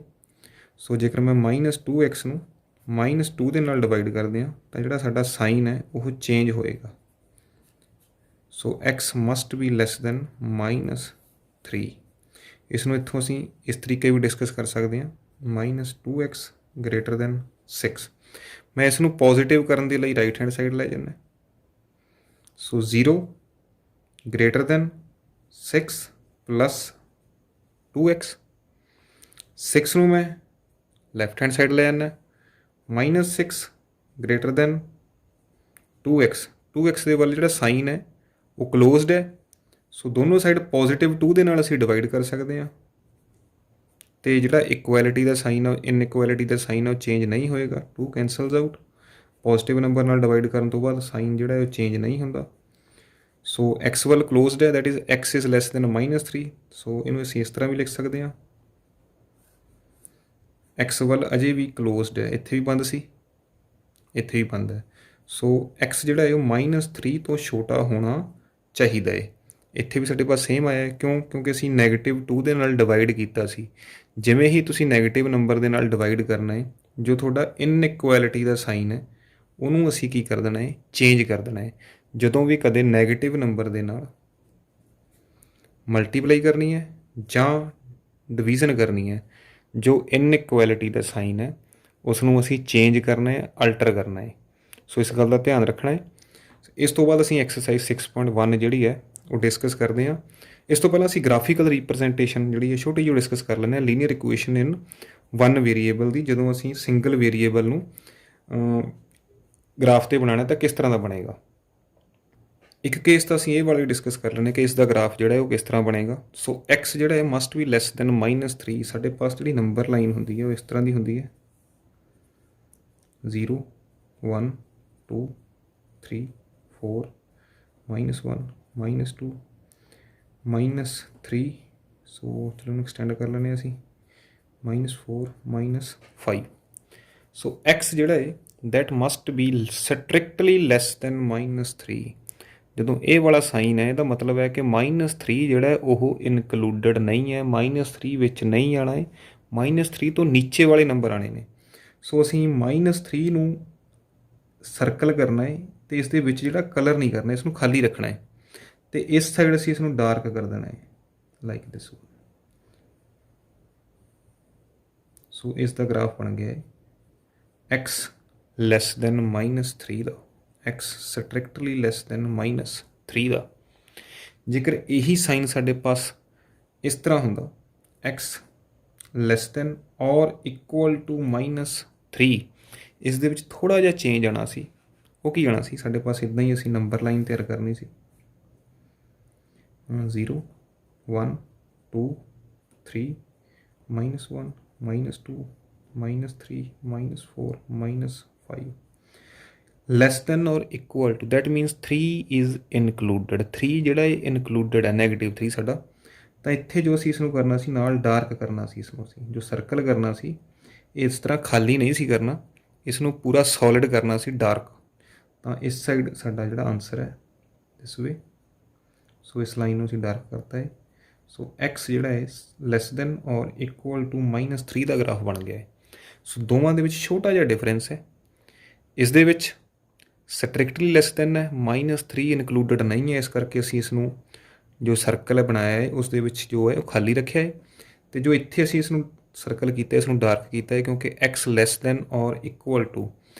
ਸੋ ਜੇਕਰ ਮੈਂ -2x ਨੂੰ -2 ਦੇ ਨਾਲ ਡਿਵਾਈਡ ਕਰਦੇ ਹਾਂ ਤਾਂ ਜਿਹੜਾ ਸਾਡਾ ਸਾਈਨ ਹੈ ਉਹ ਚੇਂਜ ਹੋਏਗਾ। ਸੋ x must be less than -3। ਇਸ ਨੂੰ ਇੱਥੋਂ ਅਸੀਂ ਇਸ ਤਰੀਕੇ ਵੀ ਡਿਸਕਸ ਕਰ ਸਕਦੇ ਹਾਂ, -2x ਗ੍ਰੇਟਰ ਦੈਨ 6। ਮੈਂ ਇਸ ਨੂੰ ਪੋਜ਼ੀਟਿਵ ਕਰਨ ਦੇ ਲਈ ਰਾਈਟ ਹੈਂਡ ਸਾਈਡ ਲੈ ਜਾਂਦਾ। ਸੋ 0 ਗ੍ਰੇਟਰ ਦੈਨ 6 + 2x। 6 ਨੂੰ ਮੈਂ ਲੈਫਟ ਹੈਂਡ ਸਾਈਡ ਲੈ ਜਾਂਦਾ, -6 ਗ੍ਰੇਟਰ ਦੈਨ 2x। 2x ਦੇ ਵੱਲ ਜਿਹੜਾ ਸਾਈਨ ਹੈ ਉਹ ਕਲੋਜ਼ਡ ਹੈ। ਸੋ ਦੋਨੋਂ ਸਾਈਡ ਪੋਜ਼ੀਟਿਵ 2 ਦੇ ਨਾਲ ਅਸੀਂ ਡਿਵਾਈਡ ਕਰ ਸਕਦੇ ਹਾਂ ਅਤੇ ਜਿਹੜਾ ਇਕੁਐਲਿਟੀ ਦਾ ਸਾਈਨ ਆ, ਇਨਇਕੁਐਲਿਟੀ ਦਾ ਸਾਈਨ ਆ ਉਹ ਚੇਂਜ ਨਹੀਂ ਹੋਏਗਾ। 2 ਕੈਂਸਲਸ ਆਊਟ। ਪੋਜ਼ੀਟਿਵ ਨੰਬਰ ਨਾਲ ਡਿਵਾਈਡ ਕਰਨ ਤੋਂ ਬਾਅਦ ਸਾਈਨ ਜਿਹੜਾ ਉਹ ਚੇਂਜ ਨਹੀਂ ਹੁੰਦਾ। ਸੋ x ਵੱਲ ਕਲੋਜ਼ਡ ਹੈ, that is x is less than -3। ਸੋ ਇਹਨੂੰ ਅਸੀਂ ਇਸ ਤਰ੍ਹਾਂ ਵੀ ਲਿਖ ਸਕਦੇ ਹਾਂ, x ਵੱਲ ਅਜੇ ਵੀ ਕਲੋਜ਼ਡ ਹੈ। ਇੱਥੇ ਵੀ ਬੰਦ ਸੀ, ਇੱਥੇ ਵੀ ਬੰਦ ਹੈ। ਸੋ x ਜਿਹੜਾ ਹੈ ਉਹ -3 ਤੋਂ ਛੋਟਾ ਹੋਣਾ ਚਾਹੀਦਾ ਹੈ। ਇੱਥੇ ਵੀ ਸਾਡੇ ਪਾਸ ਸੇਮ ਆਇਆ। ਕਿਉਂਕਿ ਅਸੀਂ ਨੈਗੇਟਿਵ 2 ਦੇ ਨਾਲ ਡਿਵਾਈਡ ਕੀਤਾ ਸੀ। ਜਿਵੇਂ ਹੀ ਤੁਸੀਂ ਨੈਗੇਟਿਵ ਨੰਬਰ ਦੇ ਨਾਲ ਡਿਵਾਈਡ ਕਰਨਾ ਹੈ, ਜੋ ਤੁਹਾਡਾ ਇਨਇਕੁਐਲਿਟੀ ਦਾ ਸਾਈਨ ਹੈ ਉਹਨੂੰ ਅਸੀਂ ਕੀ ਕਰ ਦੇਣਾ ਹੈ, ਚੇਂਜ ਕਰ ਦੇਣਾ ਹੈ। ਜਦੋਂ ਵੀ ਕਦੇ ਨੈਗੇਟਿਵ ਨੰਬਰ ਦੇ ਨਾਲ ਮਲਟੀਪਲਾਈ ਕਰਨੀ ਹੈ ਜਾਂ ਡਿਵੀਜ਼ਨ ਕਰਨੀ ਹੈ, ਜੋ ਇਨਇਕੁਐਲਿਟੀ ਦਾ ਸਾਈਨ ਹੈ ਉਸ ਨੂੰ ਅਸੀਂ ਚੇਂਜ ਕਰਨਾ ਹੈ, ਅਲਟਰ ਕਰਨਾ ਹੈ। ਸੋ ਇਸ ਗੱਲ ਦਾ ਧਿਆਨ ਰੱਖਣਾ ਹੈ। ਇਸ ਤੋਂ ਬਾਅਦ ਅਸੀਂ ਐਕਸਰਸਾਈਜ਼ 6.1 ਜਿਹੜੀ ਹੈ ਉਹ ਡਿਸਕਸ ਕਰਦੇ ਹਾਂ। ਇਸ ਤੋਂ ਪਹਿਲਾਂ ਅਸੀਂ ਗ੍ਰਾਫੀਕਲ ਰਿਪਰਜੈਂਟੇਸ਼ਨ ਜਿਹੜੀ ਹੈ ਛੋਟੀ ਜਿਹੀ ਡਿਸਕਸ ਕਰ ਲੈਂਦੇ ਹਾਂ, ਲੀਨੀਅਰ ਇਕੁਏਸ਼ਨ ਇਨ 1 ਵੇਰੀਏਬਲ ਦੀ। ਜਦੋਂ ਅਸੀਂ ਸਿੰਗਲ ਵੇਰੀਏਬਲ ਨੂੰ ਗ੍ਰਾਫ 'ਤੇ ਬਣਾਉਣਾ ਤਾਂ ਕਿਸ ਤਰ੍ਹਾਂ ਦਾ ਬਣੇਗਾ। ਇੱਕ ਕੇਸ ਤਾਂ ਅਸੀਂ ਇਹ ਵਾਲੀ ਡਿਸਕਸ ਕਰ ਲੈਂਦੇ ਕਿ ਇਸ ਦਾ ਗ੍ਰਾਫ ਜਿਹੜਾ ਹੈ ਉਹ ਕਿਸ ਤਰ੍ਹਾਂ ਬਣੇਗਾ। ਸੋ x ਜਿਹੜਾ ਹੈ ਮਸਟ ਵੀ ਲੈਸ ਦੈਨ -3। ਸਾਡੇ ਪਾਸ ਜਿਹੜੀ ਨੰਬਰ ਲਾਈਨ ਹੁੰਦੀ ਹੈ ਉਹ ਇਸ ਤਰ੍ਹਾਂ ਦੀ ਹੁੰਦੀ ਹੈ, 0 1 2 3 4 -1 -2 -3। ਸੋ ਚਲੋ ਇਹਨੂੰ ਐਕਸਟੈਂਡ ਕਰ ਲੈਂਦੇ ਹਾਂ ਅਸੀਂ, -4 -5। ਸੋ x ਜਿਹੜਾ ਹੈ that must B strictly less than -3। ਜਦੋਂ ਇਹ ਵਾਲਾ ਸਾਈਨ ਹੈ ਇਹਦਾ ਮਤਲਬ ਹੈ ਕਿ -3 ਜਿਹੜਾ ਉਹ ਇਨਕਲੂਡਡ ਨਹੀਂ ਹੈ, -3 ਵਿੱਚ ਨਹੀਂ ਆਉਣਾ ਹੈ। -3 ਤੋਂ ਨੀਚੇ ਵਾਲੇ ਨੰਬਰ ਆਉਣੇ ਨੇ। ਸੋ ਅਸੀਂ -3 ਨੂੰ ਸਰਕਲ ਕਰਨਾ ਹੈ ਤੇ ਇਸ ਦੇ ਵਿੱਚ ਜਿਹੜਾ ਕਲਰ ਨਹੀਂ ਕਰਨਾ, ਇਸ ਨੂੰ ਖਾਲੀ ਰੱਖਣਾ ਹੈ ਤੇ ਇਸ ਸਾਈਡ ਅਸੀਂ ਇਸ ਨੂੰ ਡਾਰਕ ਕਰ ਦੇਣਾ ਹੈ ਲਾਈਕ ਦਿਸ। ਸੋ ਇਸ ਦਾ ਗ੍ਰਾਫ ਬਣ ਗਿਆ ਹੈ x ਲੈਸ ਦੈਨ -3 ਦਾ, x ਸਟ੍ਰਿਕਟਲੀ ਲੈਸ ਦੈਨ -3 ਦਾ। ਜੇਕਰ ਇਹੀ ਸਾਈਨ ਸਾਡੇ ਪਾਸ ਇਸ ਤਰ੍ਹਾਂ ਹੁੰਦਾ x less than or equal to -3, ਇਸ ਦੇ ਵਿੱਚ ਥੋੜ੍ਹਾ ਜਿਹਾ ਚੇਂਜ ਆਉਣਾ ਸੀ। ਉਹ ਕੀ ਆਉਣਾ ਸੀ, ਸਾਡੇ ਪਾਸ ਇੱਦਾਂ ਹੀ ਅਸੀਂ ਨੰਬਰ ਲਾਈਨ ਤਿਆਰ ਕਰਨੀ ਸੀ 0 1 2 3 -1 -2 -3 -4 -5 less than or equal to, that means 3 is included. 3 ਜਿਹੜਾ ਇਹ ਇਨਕਲੂਡਡ ਹੈ, -3 ਸਾਡਾ। ਤਾਂ ਇੱਥੇ ਜੋ ਅਸੀਂ ਇਸ ਨੂੰ ਕਰਨਾ ਸੀ ਨਾਲ ਡਾਰਕ ਕਰਨਾ ਸੀ, ਇਸ ਨੂੰ ਅਸੀਂ ਜੋ ਸਰਕਲ ਕਰਨਾ ਸੀ ਇਸ ਤਰ੍ਹਾਂ ਖਾਲੀ ਨਹੀਂ ਸੀ ਕਰਨਾ, ਇਸ ਨੂੰ ਪੂਰਾ ਸੋਲਿਡ ਕਰਨਾ ਸੀ ਡਾਰਕ। ਤਾਂ ਇਸ ਸਾਈਡ ਸਾਡਾ ਜਿਹੜਾ ਆਨਸਰ ਹੈ ਦਿਸ ਵੇ। ਸੋ ਇਸ ਲਾਈਨ ਨੂੰ ਅਸੀਂ ਡਾਰਕ ਕਰਤਾ ਹੈ। ਸੋ x ਜਿਹੜਾ ਹੈ ਲੈਸ than or equal to -3 the graph ਬਣ ਗਿਆ ਹੈ। ਸੋ ਦੋਵਾਂ ਦੇ ਵਿੱਚ ਛੋਟਾ ਜਿਹਾ ਡਿਫਰੈਂਸ ਹੈ। ਇਸ ਦੇ ਵਿੱਚ ਸਟ੍ਰਿਕਟਲੀ ਲੈਸ ਦੈਨ ਹੈ, -3 ਇਨਕਲੂਡਡ ਨਹੀਂ ਹੈ, ਇਸ ਕਰਕੇ ਅਸੀਂ ਇਸ ਨੂੰ ਜੋ ਸਰਕਲ ਬਣਾਇਆ ਹੈ ਉਸ ਦੇ ਵਿੱਚ ਜੋ ਹੈ ਉਹ ਖਾਲੀ ਰੱਖਿਆ ਹੈ। ਅਤੇ ਜੋ ਇੱਥੇ ਅਸੀਂ ਇਸ ਨੂੰ ਸਰਕਲ ਕੀਤਾ, ਇਸ ਨੂੰ ਡਾਰਕ ਕੀਤਾ ਹੈ ਕਿਉਂਕਿ x less than or equal to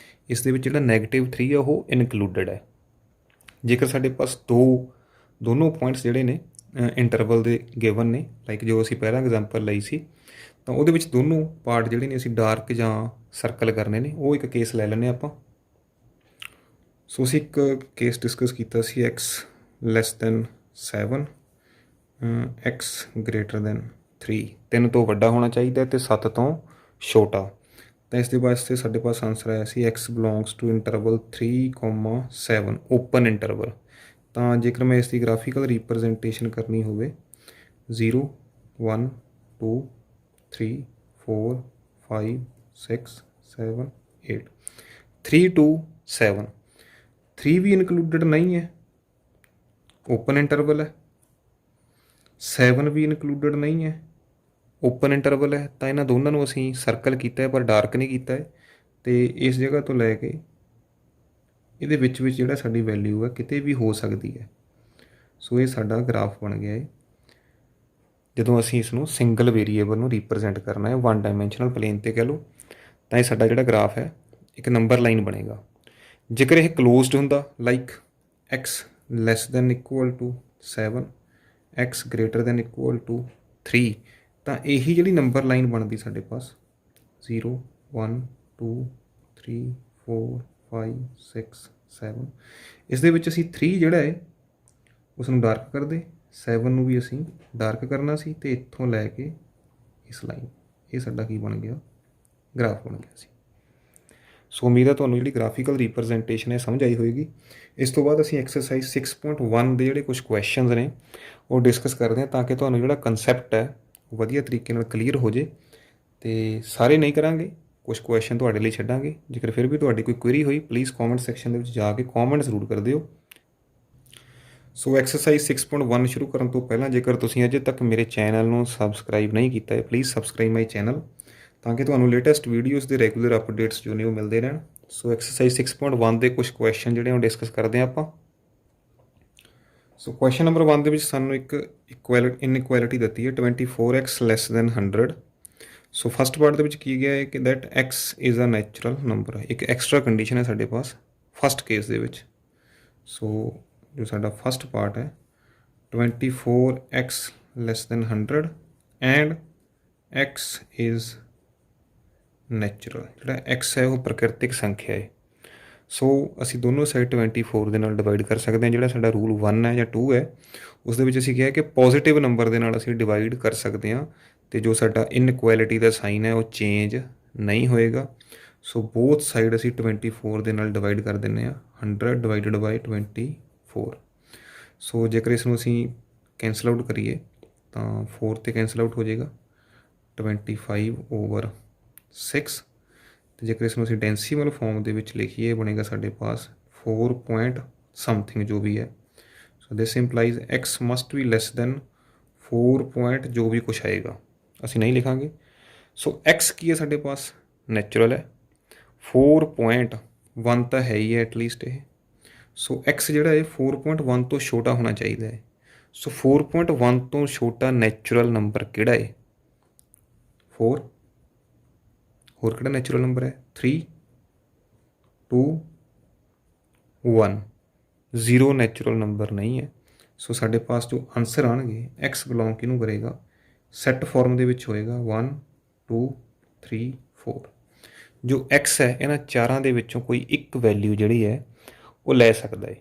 ਇਸ ਦੇ ਵਿੱਚ ਜਿਹੜਾ -3 ਹੈ ਉਹ ਇਨਕਲੂਡਡ ਹੈ। ਜੇਕਰ ਸਾਡੇ ਪਾਸ ਦੋਨੋਂ ਪੁਆਇੰਟਸ ਜਿਹੜੇ ਨੇ ਇੰਟਰਵਲ ਦੇ ਗਿਵਨ ਨੇ, ਲਾਈਕ ਜੋ ਅਸੀਂ ਪਹਿਲਾਂ ਐਗਜ਼ਾਮਪਲ ਲਈ ਸੀ, ਤਾਂ ਉਹਦੇ ਵਿੱਚ ਦੋਨੋਂ ਪਾਰਟ ਜਿਹੜੇ ਨੇ ਅਸੀਂ ਡਾਰਕ ਜਾਂ ਸਰਕਲ ਕਰਨੇ ਨੇ। ਉਹ ਇੱਕ ਕੇਸ ਲੈ ਲੈਂਦੇ ਆਪਾਂ। ਸੋ ਅਸੀਂ ਇੱਕ ਕੇਸ ਡਿਸਕਸ ਕੀਤਾ ਸੀ x less than 7 x greater than 3, 3 ਤੋਂ ਵੱਡਾ ਹੋਣਾ ਚਾਹੀਦਾ ਅਤੇ 7 ਤੋਂ ਛੋਟਾ। ਤਾਂ ਇਸ ਦੇ ਵਾਸਤੇ ਸਾਡੇ ਪਾਸ ਆਨਸਰ ਆਇਆ ਸੀ x belongs to interval 3,7 open interval. ਤਾਂ ਜੇਕਰ ਮੈਂ ਇਸ ਦੀ ਗ੍ਰਾਫੀਕਲ ਰਿਪਰਜੈਂਟੇਸ਼ਨ ਕਰਨੀ ਹੋਵੇ 0 1 2 3 4 5 6 7 8 3 2 7, 3 ਵੀ ਇਨਕਲੂਡਡ ਨਹੀਂ ਹੈ, ਓਪਨ ਇੰਟਰਵਲ ਹੈ। 7 ਵੀ ਇਨਕਲੂਡਡ ਨਹੀਂ ਹੈ, ਓਪਨ ਇੰਟਰਵਲ ਹੈ। ਤਾਂ ਇਹਨਾਂ ਦੋਨਾਂ ਨੂੰ ਅਸੀਂ ਸਰਕਲ ਕੀਤਾ ਹੈ ਪਰ ਡਾਰਕ ਨਹੀਂ ਕੀਤਾ ਹੈ। ਅਤੇ ਇਸ ਜਗ੍ਹਾ ਤੋਂ ਲੈ ਕੇ ਇਹਦੇ ਵਿੱਚ ਜਿਹੜਾ ਸਾਡੀ ਵੈਲਿਊ ਹੈ ਕਿਤੇ ਵੀ ਹੋ ਸਕਦੀ ਹੈ। ਸੋ ਇਹ ਸਾਡਾ ਗ੍ਰਾਫ ਬਣ ਗਿਆ ਹੈ ਜਦੋਂ ਅਸੀਂ ਇਸ ਨੂੰ ਸਿੰਗਲ ਵੇਰੀਏਬਲ ਨੂੰ ਰਿਪਰਜੈਂਟ ਕਰਨਾ ਹੈ 1 ਡਾਇਮੈਂਸ਼ਨਲ ਪਲੇਨ 'ਤੇ ਕਹਿ ਲਓ। ਤਾਂ ਇਹ ਸਾਡਾ ਜਿਹੜਾ ਗ੍ਰਾਫ ਹੈ ਇੱਕ ਨੰਬਰ ਲਾਈਨ ਬਣੇਗਾ। ਜੇਕਰ ਇਹ ਕਲੋਜ਼ਡ ਹੁੰਦਾ like x less than equal to 7 x greater than equal to 3, ਤਾਂ ਇਹੀ ਜਿਹੜੀ ਨੰਬਰ ਲਾਈਨ ਬਣਦੀ ਸਾਡੇ ਪਾਸ 0 1 2 3 4 5 6 7, ਇਸ ਦੇ ਵਿੱਚ ਅਸੀਂ 3 ਜਿਹੜਾ ਹੈ ਉਸ ਨੂੰ ਡਾਰਕ ਕਰਦੇ, 7 ਨੂੰ ਵੀ ਅਸੀਂ ਡਾਰਕ ਕਰਨਾ ਸੀ ਅਤੇ ਇੱਥੋਂ ਲੈ ਕੇ ਇਸ ਲਾਈਨ, ਇਹ ਸਾਡਾ ਕੀ ਬਣ ਗਿਆ, ਗ੍ਰਾਫ ਬਣ ਗਿਆ ਸੀ। ਸੋ ਉਮੀਦ ਹੈ ਤੁਹਾਨੂੰ ਜਿਹੜੀ ਗ੍ਰਾਫੀਕਲ ਰਿਪਰਜੈਂਟੇਸ਼ਨ ਹੈ ਸਮਝ ਆਈ ਹੋਏਗੀ। ਇਸ ਤੋਂ ਬਾਅਦ ਅਸੀਂ ਐਕਸਰਸਾਈਜ਼ 6.1 ਦੇ ਜਿਹੜੇ ਕੁਝ ਕੁਐਸਚਨਸ ਨੇ ਉਹ ਡਿਸਕਸ ਕਰਦੇ ਹਾਂ ਤਾਂ ਕਿ ਤੁਹਾਨੂੰ ਜਿਹੜਾ ਕੰਸੈਪਟ ਹੈ ਉਹ ਵਧੀਆ ਤਰੀਕੇ ਨਾਲ ਕਲੀਅਰ ਹੋ ਜੇ। ਅਤੇ ਸਾਰੇ ਨਹੀਂ ਕਰਾਂਗੇ, ਕੁਝ ਕੁਐਸਚਨ ਤੁਹਾਡੇ ਲਈ ਛੱਡਾਂਗੇ। ਜੇਕਰ ਫਿਰ ਵੀ ਤੁਹਾਡੀ ਕੋਈ ਕੁਇਰੀ ਹੋਈ ਪਲੀਜ਼ ਕੌਮੈਂਟ ਸੈਕਸ਼ਨ ਦੇ ਵਿੱਚ ਜਾ ਕੇ ਕੌਮੈਂਟ ਜ਼ਰੂਰ ਕਰ ਦਿਓ। ਸੋ ਐਕਸਰਸਾਈਜ਼ 6.1 ਸ਼ੁਰੂ ਕਰਨ ਤੋਂ ਪਹਿਲਾਂ ਜੇਕਰ ਤੁਸੀਂ ਅਜੇ ਤੱਕ ਮੇਰੇ ਚੈਨਲ ਨੂੰ ਸਬਸਕ੍ਰਾਈਬ ਨਹੀਂ ਕੀਤਾ ਹੈ ਪਲੀਜ਼ ਸਬਸਕ੍ਰਾਈਬ ਮਾਈ ਚੈਨਲ ਤਾਂ ਕਿ ਤੁਹਾਨੂੰ ਲੇਟੈਸਟ ਵੀਡੀਓਜ਼ ਦੇ ਰੈਗੂਲਰ ਅਪਡੇਟਸ ਜੋ ਨੇ ਉਹ ਮਿਲਦੇ ਰਹਿਣ। ਸੋ ਐਕਸਰਸਾਈਜ਼ 6.1 ਦੇ ਕੁਝ ਕੁਐਸਚਨ ਜਿਹੜੇ ਉਹ ਡਿਸਕਸ ਕਰਦੇ ਹਾਂ ਆਪਾਂ। ਸੋ ਕੁਐਸਚਨ ਨੰਬਰ 1 ਦੇ ਵਿੱਚ ਸਾਨੂੰ ਇੱਕ ਇਨਇਕੁਐਲਿਟੀ ਦਿੱਤੀ ਹੈ 24x less than 100। So first part ਦੇ ਵਿੱਚ ਕੀ ਗਿਆ ਹੈ ਕਿ that x is a natural number ਹੈ। ਇੱਕ ਐਕਸਟਰਾ ਕੰਡੀਸ਼ਨ ਹੈ ਸਾਡੇ ਪਾਸ ਫਸਟ ਕੇਸ ਦੇ ਵਿੱਚ। ਸੋ ਜੋ ਸਾਡਾ ਫਸਟ ਪਾਰਟ ਹੈ 24x less than 100 and x is natural. ਜਿਹੜਾ x ਹੈ ਉਹ ਪ੍ਰਕਿਰਤਿਕ ਸੰਖਿਆ ਹੈ। ਸੋ ਅਸੀਂ ਦੋਨੋਂ ਸਾਈਡ 24 ਦੇ ਨਾਲ ਡਿਵਾਈਡ ਕਰ ਸਕਦੇ ਹਾਂ। ਜਿਹੜਾ ਸਾਡਾ ਰੂਲ 1 ਹੈ ਜਾਂ 2 ਹੈ ਉਸ ਦੇ ਵਿੱਚ ਅਸੀਂ ਕਿਹਾ ਕਿ ਪੋਜ਼ੀਟਿਵ ਨੰਬਰ ਦੇ ਨਾਲ ਅਸੀਂ ਡਿਵਾਈਡ ਕਰ ਸਕਦੇ ਹਾਂ ਅਤੇ ਜੋ ਸਾਡਾ ਇਨਇਕੁਐਲਿਟੀ ਦਾ ਸਾਈਨ ਹੈ ਉਹ ਚੇਂਜ ਨਹੀਂ ਹੋਏਗਾ। ਸੋ ਬੋਥ ਸਾਈਡ ਅਸੀਂ 24 ਦੇ ਨਾਲ ਡਿਵਾਈਡ ਕਰ ਦਿੰਦੇ ਹਾਂ 100 ਡਿਵਾਈਡਡ ਬਾਈ 24। ਸੋ ਜੇਕਰ ਇਸ ਨੂੰ ਅਸੀਂ ਕੈਂਸਲ ਆਊਟ ਕਰੀਏ ਤਾਂ 4 ਤੇ ਕੈਂਸਲ ਆਊਟ ਹੋ ਜਾਏਗਾ 25/6। ਅਤੇ ਜੇਕਰ ਇਸ ਨੂੰ ਅਸੀਂ ਡੈਂਸੀਮਲ ਫੋਰਮ ਦੇ ਵਿੱਚ ਲਿਖੀਏ ਬਣੇਗਾ ਸਾਡੇ ਪਾਸ 4 ਪੁਆਇੰਟ ਸਮਥਿੰਗ ਜੋ ਵੀ ਹੈ। ਸੋ this implies x must be less then 4 point ਜੋ ਵੀ ਕੁਛ ਆਏਗਾ ਅਸੀਂ ਨਹੀਂ ਲਿਖਾਂਗੇ। ਸੋ x ਕੀ ਹੈ ਸਾਡੇ ਪਾਸ ਨੈਚੁਰਲ ਹੈ 4 ਪੁਆਇੰਟ 1 ਤਾਂ ਹੈ ਹੀ ਹੈ ਐਟਲੀਸਟ ਇਹ। ਸੋ x ਜਿਹੜਾ ਹੈ 4.1 ਤੋਂ ਛੋਟਾ ਹੋਣਾ ਚਾਹੀਦਾ ਹੈ। ਸੋ 4.1 ਤੋਂ ਛੋਟਾ ਨੈਚੁਰਲ ਨੰਬਰ ਕਿਹੜਾ ਹੈ? 4। ਹੋਰ ਕਿਹੜਾ ਨੈਚੁਰਲ ਨੰਬਰ ਹੈ? 3 2 1। 0 ਨੈਚੁਰਲ ਨੰਬਰ ਨਹੀਂ ਹੈ। ਸੋ ਸਾਡੇ ਪਾਸ ਜੋ ਆਨਸਰ ਆਉਣਗੇ, x ਬਿਲੋਂਗ ਕਿਹਨੂੰ ਕਰੇਗਾ? ਸੈੱਟ ਫਾਰਮ ਦੇ ਵਿੱਚ ਹੋਏਗਾ 1 2 3 4। ਜੋ x ਹੈ ਇਹਨਾਂ ਚਾਰਾਂ ਦੇ ਵਿੱਚੋਂ ਕੋਈ ਇੱਕ ਵੈਲਿਊ ਜਿਹੜੀ ਹੈ ਉਹ ਲੈ ਸਕਦਾ ਹੈ।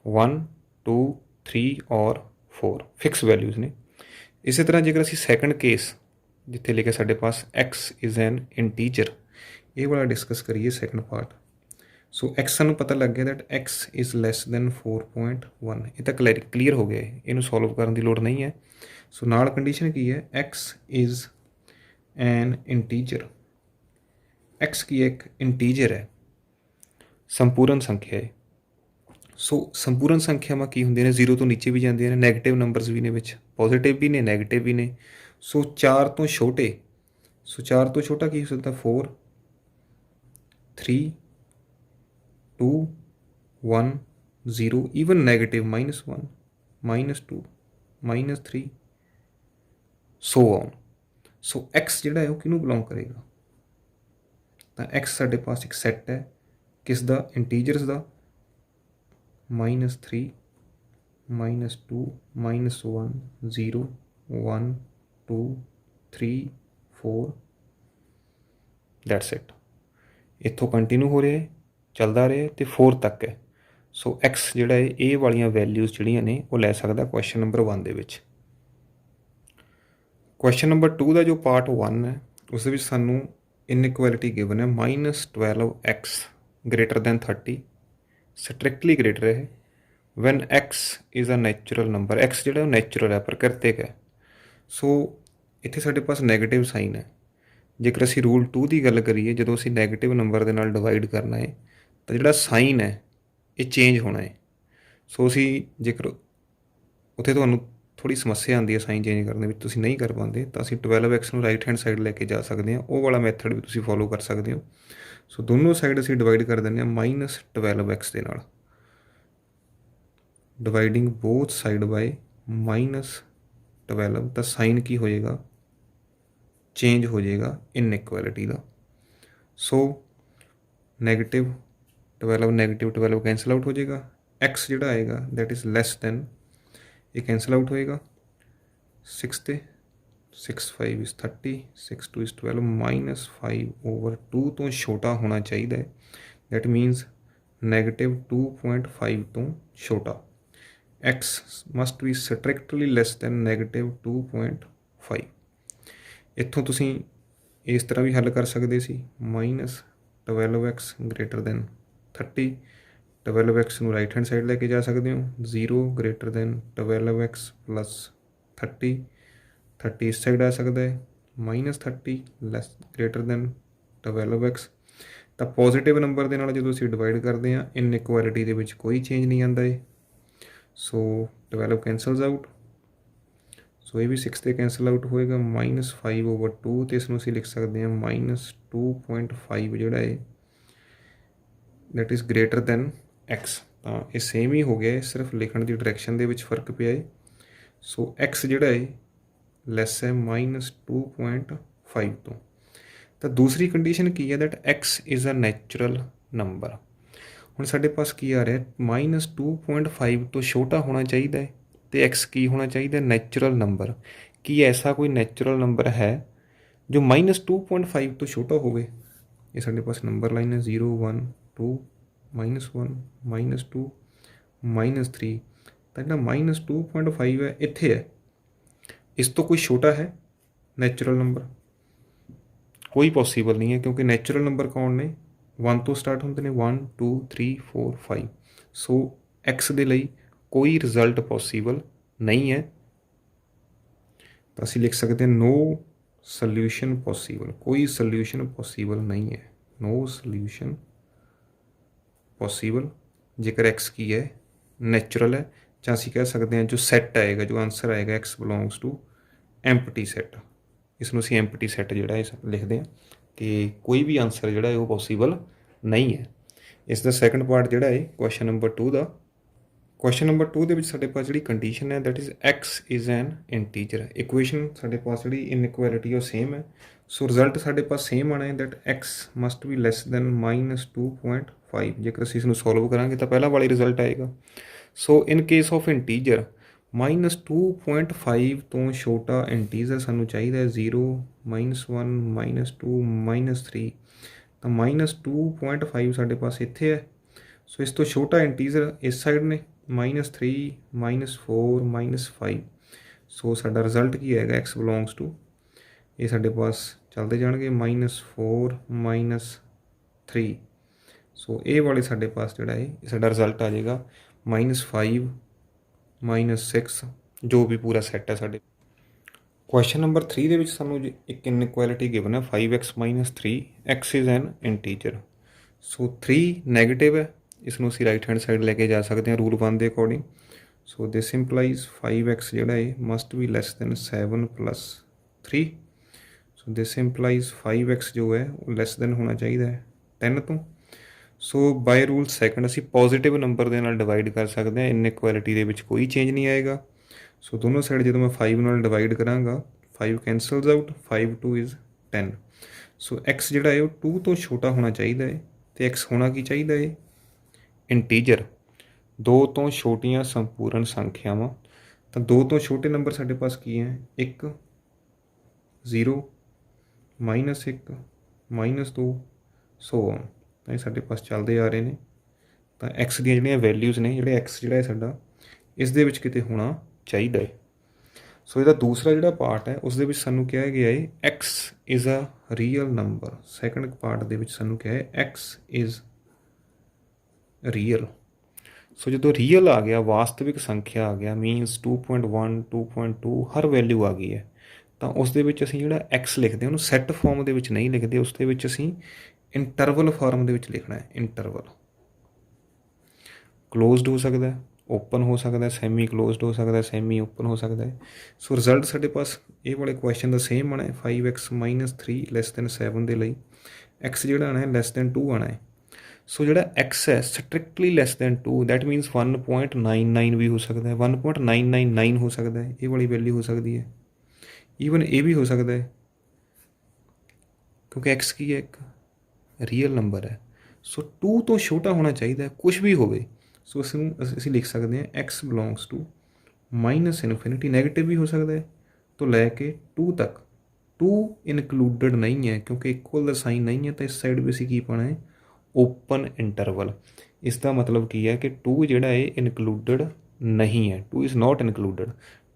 1 2 3 ਔਰ 4 ਫਿਕਸ ਵੈਲਿਊਜ਼ ਨੇ। ਇਸੇ ਤਰ੍ਹਾਂ ਜੇਕਰ ਅਸੀਂ ਸੈਕੰਡ ਕੇਸ ਜਿੱਥੇ ਲਿਖਿਆ ਸਾਡੇ ਪਾਸ x ਇਜ਼ ਐਨ ਇੰਟੀਜਰ, ਇਹ ਵਾਲਾ ਡਿਸਕਸ ਕਰੀਏ ਸੈਕੰਡ ਪਾਰਟ। ਸੋ x ਸਾਨੂੰ ਪਤਾ ਲੱਗ ਗਿਆ that x is less then 4.1। ਇਹ ਤਾਂ ਕਲੀਅਰ ਹੋ ਗਿਆ, ਇਹਨੂੰ ਸੋਲਵ ਕਰਨ ਦੀ ਲੋੜ ਨਹੀਂ ਹੈ। ਸੋ ਨਾਲ ਕੰਡੀਸ਼ਨ ਕੀ ਹੈ? x is an integer. x ਕੀ ਇੱਕ ਇੰਟੀਜਰ ਹੈ, ਸੰਪੂਰਨ ਸੰਖਿਆ ਹੈ। ਸੋ ਸੰਪੂਰਨ ਸੰਖਿਆਵਾਂ ਕੀ ਹੁੰਦੀਆਂ ਨੇ? 0 ਤੋਂ ਨੀਚੇ ਵੀ ਜਾਂਦੀਆਂ ਨੇ, ਨੈਗੇਟਿਵ ਨੰਬਰਸ ਵੀ ਨੇ ਵਿੱਚ, ਪੋਜ਼ੀਟਿਵ ਵੀ ਨੇ ਨੈਗੇਟਿਵ ਵੀ ਨੇ। ਸੋ 4 ਤੋਂ ਛੋਟੇ, ਸੋ 4 ਤੋਂ ਛੋਟਾ ਕੀ ਹੋ ਸਕਦਾ? 4 3 2 1 0, even negative -1 -2 -3 so on. So x ਜਿਹੜਾ ਹੈ ਉਹ ਕਿਹਨੂੰ ਬਿਲੋਂਗ ਕਰੇਗਾ? ਤਾਂ x ਸਾਡੇ ਪਾਸ ਇੱਕ ਸੈੱਟ ਹੈ, ਕਿਸ ਦਾ? ਇੰਟੀਜਰਸ ਦਾ। -3 -2 -1 0 1 2 3 4 ਦੈਟਸ ਇਟ। ਇੱਥੋਂ ਕੰਟੀਨਿਊ ਹੋ ਰਿਹਾ, ਚੱਲਦਾ ਰਿਹਾ ਅਤੇ 4 ਤੱਕ ਹੈ। ਸੋ x ਜਿਹੜਾ ਹੈ ਇਹ ਵਾਲੀਆਂ ਵੈਲਿਊਜ਼ ਜਿਹੜੀਆਂ ਨੇ ਉਹ ਲੈ ਸਕਦਾ ਕੁਐਸਚਨ ਨੰਬਰ 1 ਦੇ ਵਿੱਚ। ਕੁਐਸਚਨ ਨੰਬਰ 2 ਦਾ ਜੋ ਪਾਰਟ 1 ਹੈ ਉਸ ਦੇ ਵਿੱਚ ਸਾਨੂੰ ਇਨਇਕੁਐਲਿਟੀ ਗਿਵਨ ਹੈ -12x greater than 30, strictly greater ਹੈ when x is a natural number. x ਜਿਹੜਾ ਉਹ ਨੈਚੁਰਲ ਹੈ, ਪ੍ਰਕਿਰਤਿਕ ਹੈ। ਸੋ ਇੱਥੇ ਸਾਡੇ ਪਾਸ ਨੈਗੇਟਿਵ ਸਾਈਨ ਹੈ। ਜੇਕਰ ਅਸੀਂ ਰੂਲ 2 ਦੀ ਗੱਲ ਕਰੀਏ, ਜਦੋਂ ਅਸੀਂ ਨੈਗੇਟਿਵ ਨੰਬਰ ਦੇ ਨਾਲ ਡਿਵਾਈਡ ਕਰਨਾ ਹੈ ਤਾਂ ਜਿਹੜਾ ਸਾਈਨ ਹੈ ਇਹ ਚੇਂਜ ਹੋਣਾ ਹੈ। ਸੋ ਅਸੀਂ ਜੇਕਰ ਉੱਥੇ ਤੁਹਾਨੂੰ ਥੋੜ੍ਹੀ ਸਮੱਸਿਆ ਆਉਂਦੀ ਹੈ ਸਾਈਨ ਚੇਂਜ ਕਰਨ ਦੇ ਵਿੱਚ, ਤੁਸੀਂ ਨਹੀਂ ਕਰ ਪਾਉਂਦੇ, ਤਾਂ ਅਸੀਂ 12x ਨੂੰ ਰਾਈਟ ਹੈਂਡ ਸਾਈਡ ਲੈ ਕੇ ਜਾ ਸਕਦੇ ਹਾਂ। ਉਹ ਵਾਲਾ ਮੈਥਡ ਵੀ ਤੁਸੀਂ ਫੋਲੋ ਕਰ ਸਕਦੇ ਹੋ। ਸੋ ਦੋਨੋਂ ਸਾਈਡ ਅਸੀਂ ਡਿਵਾਈਡ ਕਰ ਦਿੰਦੇ ਹਾਂ -12x ਦੇ ਨਾਲ। ਡਿਵਾਈਡਿੰਗ ਬੋਥ ਸਾਈਡ ਬਾਏ -12, ਤਾਂ ਸਾਈਨ ਕੀ ਹੋ ਜਾਏਗਾ? ਚੇਂਜ ਹੋ ਜਾਏਗਾ ਇਨਇਕੁਐਲਿਟੀ ਦਾ। ਸੋ -12 -12 ਕੈਂਸਲ ਆਊਟ ਹੋ ਜਾਏਗਾ। x ਜਿਹੜਾ ਆਏਗਾ ਦੈਟ ਇਜ਼ ਲੈਸ ਦੈਨ, ਇਹ ਕੈਂਸਲ ਆਊਟ ਹੋਏਗਾ। 6 ਤੇ 6 5 is 30, 6 2 is 12, -5/2 ਤੋਂ ਛੋਟਾ ਹੋਣਾ ਚਾਹੀਦਾ ਹੈ। ਦੈਟ ਮੀਨਸ -2.5 ਤੋਂ ਛੋਟਾ। x must B strictly less then -2.5। ਇੱਥੋਂ ਤੁਸੀਂ ਇਸ ਤਰ੍ਹਾਂ ਵੀ ਹੱਲ ਕਰ ਸਕਦੇ ਸੀ, -12x ਗ੍ਰੇਟਰ ਦੈਨ 30, 12x ਨੂੰ ਰਾਈਟ ਹੈਂਡ ਸਾਈਡ ਲੈ ਕੇ ਜਾ ਸਕਦੇ ਹੋ। 0 ਗ੍ਰੇਟਰ ਦੈਨ 12x ਪਲੱਸ 30, 30 ਇਸ ਸਾਈਡ ਆ ਸਕਦਾ ਹੈ। -30 ਲੈਸ ਗ੍ਰੇਟਰ ਦੈਨ 12x। ਤਾਂ ਪੋਜ਼ੀਟਿਵ ਨੰਬਰ ਦੇ ਨਾਲ ਜਦੋਂ ਅਸੀਂ ਡਿਵਾਈਡ ਕਰਦੇ ਹਾਂ ਇਨਇਕੁਐਲਿਟੀ ਦੇ ਵਿੱਚ ਕੋਈ ਚੇਂਜ ਨਹੀਂ ਆਉਂਦਾ ਹੈ। ਸੋ 12 ਕੈਂਸਲਸ ਆਊਟ। ਸੋ ਇਹ ਵੀ 6 ਤੇ ਕੈਂਸਲ ਆਊਟ ਹੋਏਗਾ। -5/2 ਅਤੇ ਇਸ ਨੂੰ ਅਸੀਂ ਲਿਖ ਸਕਦੇ ਹਾਂ -2.5 ਜਿਹੜਾ ਹੈ that is greater then x। ਤਾਂ ਇਹ ਸੇਮ ਹੀ ਹੋ ਗਿਆ ਹੈ, ਸਿਰਫ ਲਿਖਣ ਦੀ ਡਾਇਰੈਕਸ਼ਨ ਦੇ ਵਿੱਚ ਫਰਕ ਪਿਆ ਹੈ। ਸੋ x ਜਿਹੜਾ ਹੈ ਲੈਸ ਹੈ -2.5 ਤੋਂ। ਤਾਂ ਦੂਸਰੀ ਕੰਡੀਸ਼ਨ ਕੀ ਹੈ? That x is a natural number. ਹੁਣ ਸਾਡੇ ਪਾਸ ਕੀ ਆ ਰਿਹਾ? -2.5 ਤੋਂ ਛੋਟਾ ਹੋਣਾ ਚਾਹੀਦਾ ਹੈ ਅਤੇ x ਕੀ ਹੋਣਾ ਚਾਹੀਦਾ? Natural number. ਕੀ ਐਸਾ ਕੋਈ ਨੈਚੁਰਲ ਨੰਬਰ ਹੈ ਜੋ -2.5 ਤੋਂ ਛੋਟਾ ਹੋਵੇ? ਇਹ ਸਾਡੇ ਪਾਸ ਨੰਬਰ ਲਾਈਨ ਹੈ 0 1 2 -1 -2 -3। ਤਾਂ ਜਿਹੜਾ -2.5 ਹੈ ਇੱਥੇ ਹੈ, ਇਸ ਤੋਂ ਕੋਈ ਛੋਟਾ ਹੈ ਨੈਚੁਰਲ ਨੰਬਰ? ਕੋਈ ਪੋਸੀਬਲ ਨਹੀਂ ਹੈ, ਕਿਉਂਕਿ ਨੈਚੁਰਲ ਨੰਬਰ ਕੌਣ ਨੇ? 1 ਤੋਂ ਸਟਾਰਟ ਹੁੰਦੇ ਨੇ, 1 2 3 4 5। ਸੋ x ਦੇ ਲਈ ਕੋਈ ਰਿਜ਼ਲਟ ਪੋਸੀਬਲ ਨਹੀਂ ਹੈ। ਤਾਂ ਅਸੀਂ ਲਿਖ ਸਕਦੇ ਹਾਂ ਨੋ ਸੋਲਿਊਸ਼ਨ ਪੋਸੀਬਲ। ਕੋਈ ਸੋਲਿਊਸ਼ਨ ਪੋਸੀਬਲ ਨਹੀਂ ਹੈ, ਨੋ ਸੋਲਿਊਸ਼ਨ ਪੋਸੀਬਲ ਜੇਕਰ x ਕੀ ਹੈ? ਨੈਚੁਰਲ ਹੈ। ਜਾਂ ਅਸੀਂ ਕਹਿ ਸਕਦੇ ਹਾਂ ਜੋ ਸੈੱਟ ਆਏਗਾ, ਜੋ ਆਨਸਰ ਆਏਗਾ x belongs to empty set. ਇਸ ਨੂੰ ਅਸੀਂ ਐਮਪਟੀ ਸੈੱਟ ਜਿਹੜਾ ਇਹ ਲਿਖਦੇ ਹਾਂ ਕਿ ਕੋਈ ਵੀ ਆਨਸਰ ਜਿਹੜਾ ਹੈ ਉਹ ਪੋਸੀਬਲ ਨਹੀਂ ਹੈ। ਇਸ ਦਾ ਸੈਕੰਡ ਪਾਰਟ ਜਿਹੜਾ ਹੈ ਕੁਐਸਚਨ ਨੰਬਰ 2 ਦਾ। ਕੁਐਸਚਨ ਨੰਬਰ 2 ਦੇ ਵਿੱਚ ਸਾਡੇ ਪਾਸ ਜਿਹੜੀ ਕੰਡੀਸ਼ਨ ਹੈ that is x is an integer. Equation ਸਾਡੇ ਪਾਸ ਜਿਹੜੀ ਇਨਇਕੁਐਲਿਟੀ ਉਹ ਸੇਮ ਹੈ। ਸੋ ਰਿਜ਼ਲਟ ਸਾਡੇ ਪਾਸ ਸੇਮ ਆਣਾ ਹੈ that x must be less then -2.5। ਜੇਕਰ ਅਸੀਂ ਇਸਨੂੰ ਸੋਲਵ ਕਰਾਂਗੇ ਤਾਂ ਪਹਿਲਾਂ ਵਾਲੀ ਰਿਜ਼ਲਟ ਆਏਗਾ। ਸੋ ਇਨ ਕੇਸ ਆਫ ਇੰਟੀਜਰ -2.5 ਤੋਂ ਛੋਟਾ ਇੰਟੀਜਰ ਸਾਨੂੰ ਚਾਹੀਦਾ ਹੈ 0, -1, -2, -3। ਤਾਂ -2.5 ਸਾਡੇ ਪਾਸ ਇੱਥੇ ਹੈ। ਸੋ ਇਸ ਤੋਂ ਛੋਟਾ ਇੰਟੀਜਰ ਇਸ ਸਾਈਡ ਨੇ -3, -4, -5। ਸੋ ਸਾਡਾ ਰਿਜ਼ਲਟ ਕੀ ਆਏਗਾ x ਬਿਲੋਂਗਸ ਟੂ, ਇਹ ਸਾਡੇ ਪਾਸ ਚੱਲਦੇ ਜਾਣਗੇ -4, -3। ਸੋ ਇਹ ਵਾਲੇ ਸਾਡੇ ਪਾਸ ਜਿਹੜਾ ਹੈ ਸਾਡਾ ਰਿਜ਼ਲਟ ਆ ਜਾਏਗਾ -5, -6, ਜੋ ਵੀ ਪੂਰਾ ਸੈੱਟ ਹੈ ਸਾਡੇ। ਕੁਐਸਚਨ ਨੰਬਰ 3 ਦੇ ਵਿੱਚ ਸਾਨੂੰ ਇੱਕ ਇਨਇਕੁਐਲਿਟੀ ਗਿਵਨ ਹੈ 5x - 3, x is an integer. So 3 negative ਹੈ, ਇਸ ਨੂੰ ਅਸੀਂ ਰਾਈਟ ਹੈਂਡ ਸਾਈਡ ਲੈ ਕੇ ਜਾ ਸਕਦੇ ਹਾਂ ਰੂਲ 1 ਦੇ according. So this employees 5x ਜਿਹੜਾ ਹੈ must be less than 7 + 3। So this employees 5x ਜੋ ਹੈ ਉਹ ਲੈਸ ਦੈਨ ਹੋਣਾ ਚਾਹੀਦਾ ਹੈ 10 ਤੋਂ। ਸੋ ਬਾਏ ਰੂਲ ਸੈਕੰਡ ਅਸੀਂ ਪੋਜ਼ੀਟਿਵ ਨੰਬਰ ਦੇ ਨਾਲ ਡਿਵਾਈਡ ਕਰ ਸਕਦੇ ਹਾਂ, ਇਨਇਕੁਐਲਿਟੀ ਦੇ ਵਿੱਚ ਕੋਈ ਚੇਂਜ ਨਹੀਂ ਆਏਗਾ। ਸੋ ਦੋਨੋਂ ਸਾਈਡ ਜਦੋਂ ਮੈਂ 5 ਨਾਲ ਡਿਵਾਈਡ ਕਰਾਂਗਾ 5 ਕੈਂਸਲਸ ਆਊਟ, 5 2 ਇਜ਼ 10। ਸੋ x ਜਿਹੜਾ ਹੈ ਉਹ 2 ਤੋਂ ਛੋਟਾ ਹੋਣਾ ਚਾਹੀਦਾ ਹੈ ਅਤੇ x ਹੋਣਾ ਕੀ ਚਾਹੀਦਾ ਹੈ ਇੰਟੀਜਰ। 2 ਤੋਂ ਛੋਟੀਆਂ ਸੰਪੂਰਨ ਸੰਖਿਆਵਾਂ, ਤਾਂ 2 ਤੋਂ ਛੋਟੇ ਨੰਬਰ ਸਾਡੇ ਪਾਸ ਕੀ ਹੈ 1, 0, -1, -2, ਸੋ ਔਨ। ਤਾਂ ਇਹ ਸਾਡੇ ਪਾਸ ਚੱਲਦੇ ਆ ਰਹੇ ਨੇ। ਤਾਂ x ਦੀਆਂ ਜਿਹੜੀਆਂ ਵੈਲਿਊਜ਼ ਨੇ, ਜਿਹੜੇ x ਜਿਹੜਾ ਹੈ ਸਾਡਾ ਇਸ ਦੇ ਵਿੱਚ ਕਿਤੇ ਹੋਣਾ ਚਾਹੀਦਾ ਹੈ। ਸੋ ਇਹਦਾ ਦੂਸਰਾ ਜਿਹੜਾ ਪਾਰਟ ਹੈ ਉਸ ਦੇ ਵਿੱਚ ਸਾਨੂੰ ਕਿਹਾ ਗਿਆ ਹੈ x is a real number. Second part ਦੇ ਵਿੱਚ ਸਾਨੂੰ ਕਿਹਾ ਹੈ x ਇਜ਼ ਰੀਅਲ। ਸੋ ਜਦੋਂ ਰੀਅਲ ਆ ਗਿਆ, ਵਾਸਤਵਿਕ ਸੰਖਿਆ ਆ ਗਿਆ, ਮੀਨਸ 2.1, 2.2 ਹਰ ਵੈਲਿਊ ਆ ਗਈ ਹੈ, ਤਾਂ ਉਸ ਦੇ ਵਿੱਚ ਅਸੀਂ ਜਿਹੜਾ x ਲਿਖਦੇ ਹਾਂ ਉਹਨੂੰ ਸੈੱਟ ਫਾਰਮ ਦੇ ਵਿੱਚ ਨਹੀਂ ਲਿਖਦੇ, ਉਸ ਦੇ ਵਿੱਚ ਅਸੀਂ ਇੰਟਰਵਲ ਫਾਰਮ ਦੇ ਵਿੱਚ ਲਿਖਣਾ ਹੈ। ਇੰਟਰਵਲ ਕਲੋਜ਼ਡ ਹੋ ਸਕਦਾ, ਓਪਨ ਹੋ ਸਕਦਾ, ਸੈਮੀ ਕਲੋਜ਼ਡ ਹੋ ਸਕਦਾ, ਸੈਮੀ ਓਪਨ ਹੋ ਸਕਦਾ ਹੈ। ਸੋ ਰਿਜ਼ਲਟ ਸਾਡੇ ਪਾਸ ਇਹ ਵਾਲੇ ਕੁਐਸਚਨ ਦਾ ਸੇਮ ਆਉਣਾ ਹੈ 5x - 3 ਲੈਸ ਦੈਨ 7 ਦੇ ਲਈ x ਜਿਹੜਾ ਆਉਣਾ ਹੈ ਲੈਸ ਦੈਨ 2 ਆਉਣਾ ਹੈ। ਸੋ ਜਿਹੜਾ x ਹੈ strictly less then 2, that means 1.99 ਵੀ ਹੋ ਸਕਦਾ ਹੈ, 1.999 ਹੋ ਸਕਦਾ ਹੈ, ਇਹ ਵਾਲੀ ਵੈਲਿਊ ਹੋ ਸਕਦੀ ਹੈ। ਈਵਨ ਇਹ ਵੀ ਹੋ ਸਕਦਾ ਹੈ ਕਿਉਂਕਿ x ਕੀ ਹੈ, ਇੱਕ ਰੀਅਲ ਨੰਬਰ ਹੈ। ਸੋ 2 ਤੋਂ ਛੋਟਾ ਹੋਣਾ ਚਾਹੀਦਾ ਹੈ, ਕੁਛ ਵੀ ਹੋਵੇ। ਸੋ ਅਸੀਂ ਲਿਖ ਸਕਦੇ ਹਾਂ x ਬਿਲੋਂਗਸ ਟੂ -∞, ਨੈਗੇਟਿਵ ਵੀ ਹੋ ਸਕਦਾ ਹੈ ਤੋਂ ਲੈ ਕੇ 2 ਤੱਕ। 2 ਇਨਕਲੂਡਡ ਨਹੀਂ ਹੈ ਕਿਉਂਕਿ ਇਕੁਅਲ ਦਾ ਸਾਈਨ ਨਹੀਂ ਹੈ, ਤਾਂ ਇਸ ਸਾਈਡ ਵੀ ਅਸੀਂ ਕੀ ਪਾਉਣਾ ਹੈ ਓਪਨ ਇੰਟਰਵਲ। ਇਸ ਦਾ ਮਤਲਬ ਕੀ ਹੈ ਕਿ 2 ਜਿਹੜਾ ਹੈ ਇਨਕਲੂਡਡ ਨਹੀਂ ਹੈ, 2 ਇਜ਼ ਨਾਟ ਇਨਕਲੂਡਡ,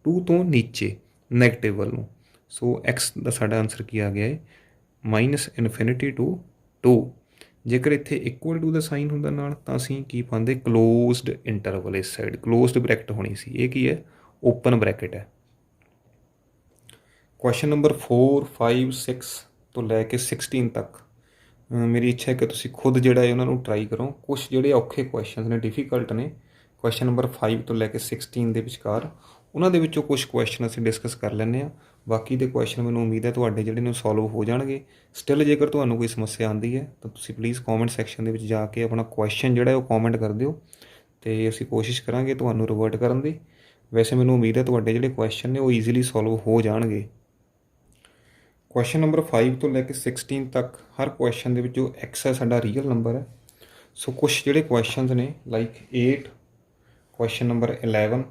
2 ਤੋਂ ਨੀਚੇ ਨੈਗੇਟਿਵ ਵੱਲ ਨੂੰ। ਸੋ x ਦਾ ਸਾਡਾ ਆਨਸਰ ਕੀ ਆ ਗਿਆ ਹੈ -∞ to 2। ਜੇਕਰ ਇੱਥੇ ਇਕੁਅਲ ਟੂ ਦਾ ਸਾਈਨ ਹੁੰਦਾ ਨਾਲ ਤਾਂ ਅਸੀਂ ਕੀ ਪਾਉਂਦੇ ਕਲੋਜ਼ਡ ਇੰਟਰਵਲ, ਇਸ ਸਾਈਡ ਕਲੋਜ਼ਡ ਬ੍ਰੈਕਟ ਹੋਣੀ ਸੀ, ਇਹ ਕੀ ਹੈ ਓਪਨ ਬ੍ਰੈਕਟ ਹੈ। ਕੁਐਸਚਨ ਨੰਬਰ 4, 5, 6 ਤੋਂ ਲੈ ਕੇ 16 ਤੱਕ ਮੇਰੀ ਇੱਛਾ ਹੈ ਕਿ ਤੁਸੀਂ ਖੁਦ ਜਿਹੜਾ ਹੈ ਉਹਨਾਂ ਨੂੰ ਟਰਾਈ ਕਰੋ। ਕੁਛ ਜਿਹੜੇ ਔਖੇ ਕੁਐਸਚਨਸ ਨੇ, ਡਿਫੀਕਲਟ ਨੇ, ਕੁਐਸਚਨ ਨੰਬਰ 5 ਤੋਂ ਲੈ ਕੇ 16 ਦੇ ਵਿਚਕਾਰ, ਉਹਨਾਂ ਦੇ ਵਿੱਚੋਂ ਕੁਛ ਕੁਐਸਚਨ ਅਸੀਂ ਡਿਸਕਸ ਕਰ ਲੈਂਦੇ ਹਾਂ। ਬਾਕੀ ਦੇ ਕੁਐਸਚਨ ਮੈਨੂੰ ਉਮੀਦ ਹੈ ਤੁਹਾਡੇ ਜਿਹੜੇ ਨੇ ਸੋਲਵ ਹੋ ਜਾਣਗੇ। ਸਟਿਲ ਜੇਕਰ ਤੁਹਾਨੂੰ ਕੋਈ ਸਮੱਸਿਆ ਆਉਂਦੀ ਹੈ ਤਾਂ ਤੁਸੀਂ ਪਲੀਜ਼ ਕੌਮੈਂਟ ਸੈਕਸ਼ਨ ਦੇ ਵਿੱਚ ਜਾ ਕੇ ਆਪਣਾ ਕੁਐਸਚਨ ਜਿਹੜਾ ਉਹ ਕੌਮੈਂਟ ਕਰ ਦਿਓ ਅਤੇ ਅਸੀਂ ਕੋਸ਼ਿਸ਼ ਕਰਾਂਗੇ ਤੁਹਾਨੂੰ ਰਿਵਰਟ ਕਰਨ ਦੀ। ਵੈਸੇ ਮੈਨੂੰ ਉਮੀਦ ਹੈ ਤੁਹਾਡੇ ਜਿਹੜੇ ਕੁਐਸਚਨ ਨੇ ਉਹ ਈਜ਼ੀਲੀ ਸੋਲਵ ਹੋ ਜਾਣਗੇ। ਕੁਐਸਚਨ ਨੰਬਰ 5 ਤੋਂ ਲੈ ਕੇ 16 ਤੱਕ ਹਰ ਕੁਐਸਚਨ ਦੇ ਵਿੱਚ ਜੋ x ਹੈ ਸਾਡਾ ਰੀਅਲ ਨੰਬਰ ਹੈ। ਸੋ ਕੁਛ ਜਿਹੜੇ ਕੁਐਸਚਨਸ ਨੇ like 8, question number 11,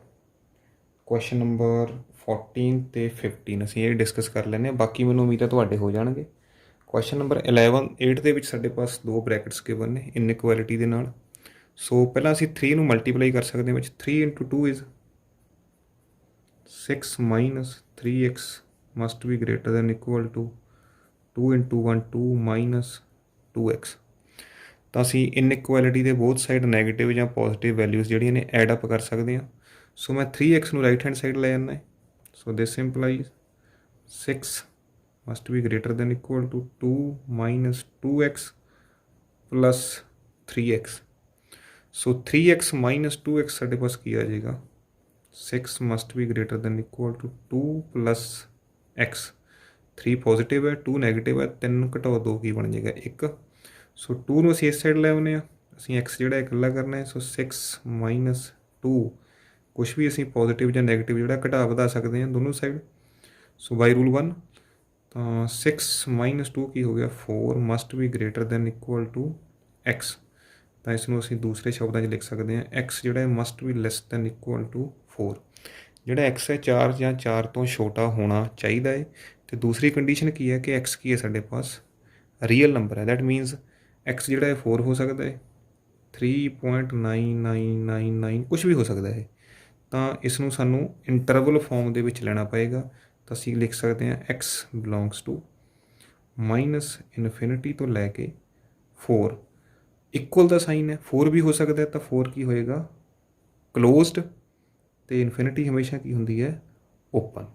question number 14 ਅਤੇ 15 ਅਸੀਂ ਇਹ ਡਿਸਕਸ ਕਰ ਲੈਂਦੇ ਹਾਂ। ਬਾਕੀ ਮੈਨੂੰ ਉਮੀਦ ਹੈ ਤੁਹਾਡੇ ਹੋ ਜਾਣਗੇ। ਕੁਐਸਚਨ ਨੰਬਰ 8 ਦੇ ਵਿੱਚ ਸਾਡੇ ਪਾਸ 2 ਬ੍ਰੈਕਟਸ ਗਿਵਨ ਨੇ ਇਨਇਕੁਐਲਿਟੀ ਦੇ ਨਾਲ। ਸੋ ਪਹਿਲਾਂ ਅਸੀਂ 3 ਨੂੰ ਮਲਟੀਪਲਾਈ ਕਰ ਸਕਦੇ ਹਾਂ ਵਿੱਚ 3 × 2 is 6 - 3x must be greater than equal to 2 × 1 2 - 2x। ਤਾਂ ਅਸੀਂ ਇਨਇਕੁਐਲਿਟੀ ਦੇ ਬੋਥ ਸਾਈਡ ਨੈਗੇਟਿਵ ਜਾਂ ਪੋਜ਼ੀਟਿਵ ਵੈਲਿਊਜ਼ ਜਿਹੜੀਆਂ ਨੇ ਐਡ ਅਪ ਕਰ ਸਕਦੇ ਹਾਂ। ਸੋ ਮੈਂ 3x ਨੂੰ ਰਾਈਟ ਹੈਂਡ ਸਾਈਡ ਲੈ ਜਾਂਦਾ ਹੈ। ਸੋ this employees 6 must be greater than equal to 2 - 2x plus 3x। So 3x - 2x ਸਾਡੇ ਪਾਸ ਕੀ ਆ ਜਾਏਗਾ 6 must be greater than equal to 2 plus x। 3 positive ਹੈ, 2 ਨੈਗੇਟਿਵ ਹੈ, 3 ਘਟਾਓ 2 ਕੀ ਬਣ ਜਾਏਗਾ 1। ਸੋ 2 ਨੂੰ ਅਸੀਂ ਇਸ ਸਾਈਡ ਲੈ ਆਉਂਦੇ ਹਾਂ, ਅਸੀਂ x ਜਿਹੜਾ ਇਕੱਲਾ ਕਰਨਾ ਹੈ। ਸੋ 6 - 2 ਕੁਛ ਵੀ ਅਸੀਂ ਪੋਜ਼ੀਟਿਵ ਜਾਂ ਨੈਗੇਟਿਵ ਜਿਹੜਾ ਘਟਾ ਵਧਾ ਸਕਦੇ ਹਾਂ ਦੋਨੋਂ ਸਾਈਡ। ਸੋ ਬਾਈ ਰੂਲ 1 ਤਾਂ 6 - 2 ਕੀ ਹੋ ਗਿਆ 4 must be greater than equal to x। ਤਾਂ ਇਸ ਨੂੰ ਅਸੀਂ ਦੂਸਰੇ ਸ਼ਬਦਾਂ 'ਚ ਲਿਖ ਸਕਦੇ ਹਾਂ x ਜਿਹੜਾ ਹੈ must be less than equal to 4। ਜਿਹੜਾ x ਹੈ 4 ਜਾਂ 4 ਤੋਂ ਛੋਟਾ ਹੋਣਾ ਚਾਹੀਦਾ ਹੈ। ਅਤੇ ਦੂਸਰੀ ਕੰਡੀਸ਼ਨ ਕੀ ਹੈ ਕਿ x ਕੀ ਹੈ ਸਾਡੇ ਪਾਸ ਰੀਅਲ ਨੰਬਰ ਹੈ। ਦੈਟ ਮੀਨਸ x ਜਿਹੜਾ ਹੈ 4 ਹੋ ਸਕਦਾ ਹੈ, 3.9999 ਕੁਛ ਵੀ ਹੋ ਸਕਦਾ ਹੈ। ਤਾਂ ਇਸ ਨੂੰ ਸਾਨੂੰ ਇੰਟਰਵਲ ਫਾਰਮ ਦੇ ਵਿੱਚ ਲੈਣਾ ਪਏਗਾ। ਤਾਂ ਅਸੀਂ ਲਿਖ ਸਕਦੇ ਹਾਂ x ਬਿਲੋਂਗਸ ਟੂ -ਇਨਫਿਨਿਟੀ ਤੋਂ ਲੈ ਕੇ 4। ਇਕੁਅਲ ਦਾ ਸਾਈਨ ਹੈ, 4 ਵੀ ਹੋ ਸਕਦਾ ਤਾਂ 4 ਕੀ ਹੋਏਗਾ ਕਲੋਜ਼ਡ, ਅਤੇ ਇਨਫਿਨਿਟੀ ਹਮੇਸ਼ਾ ਕੀ ਹੁੰਦੀ ਹੈ ਓਪਨ।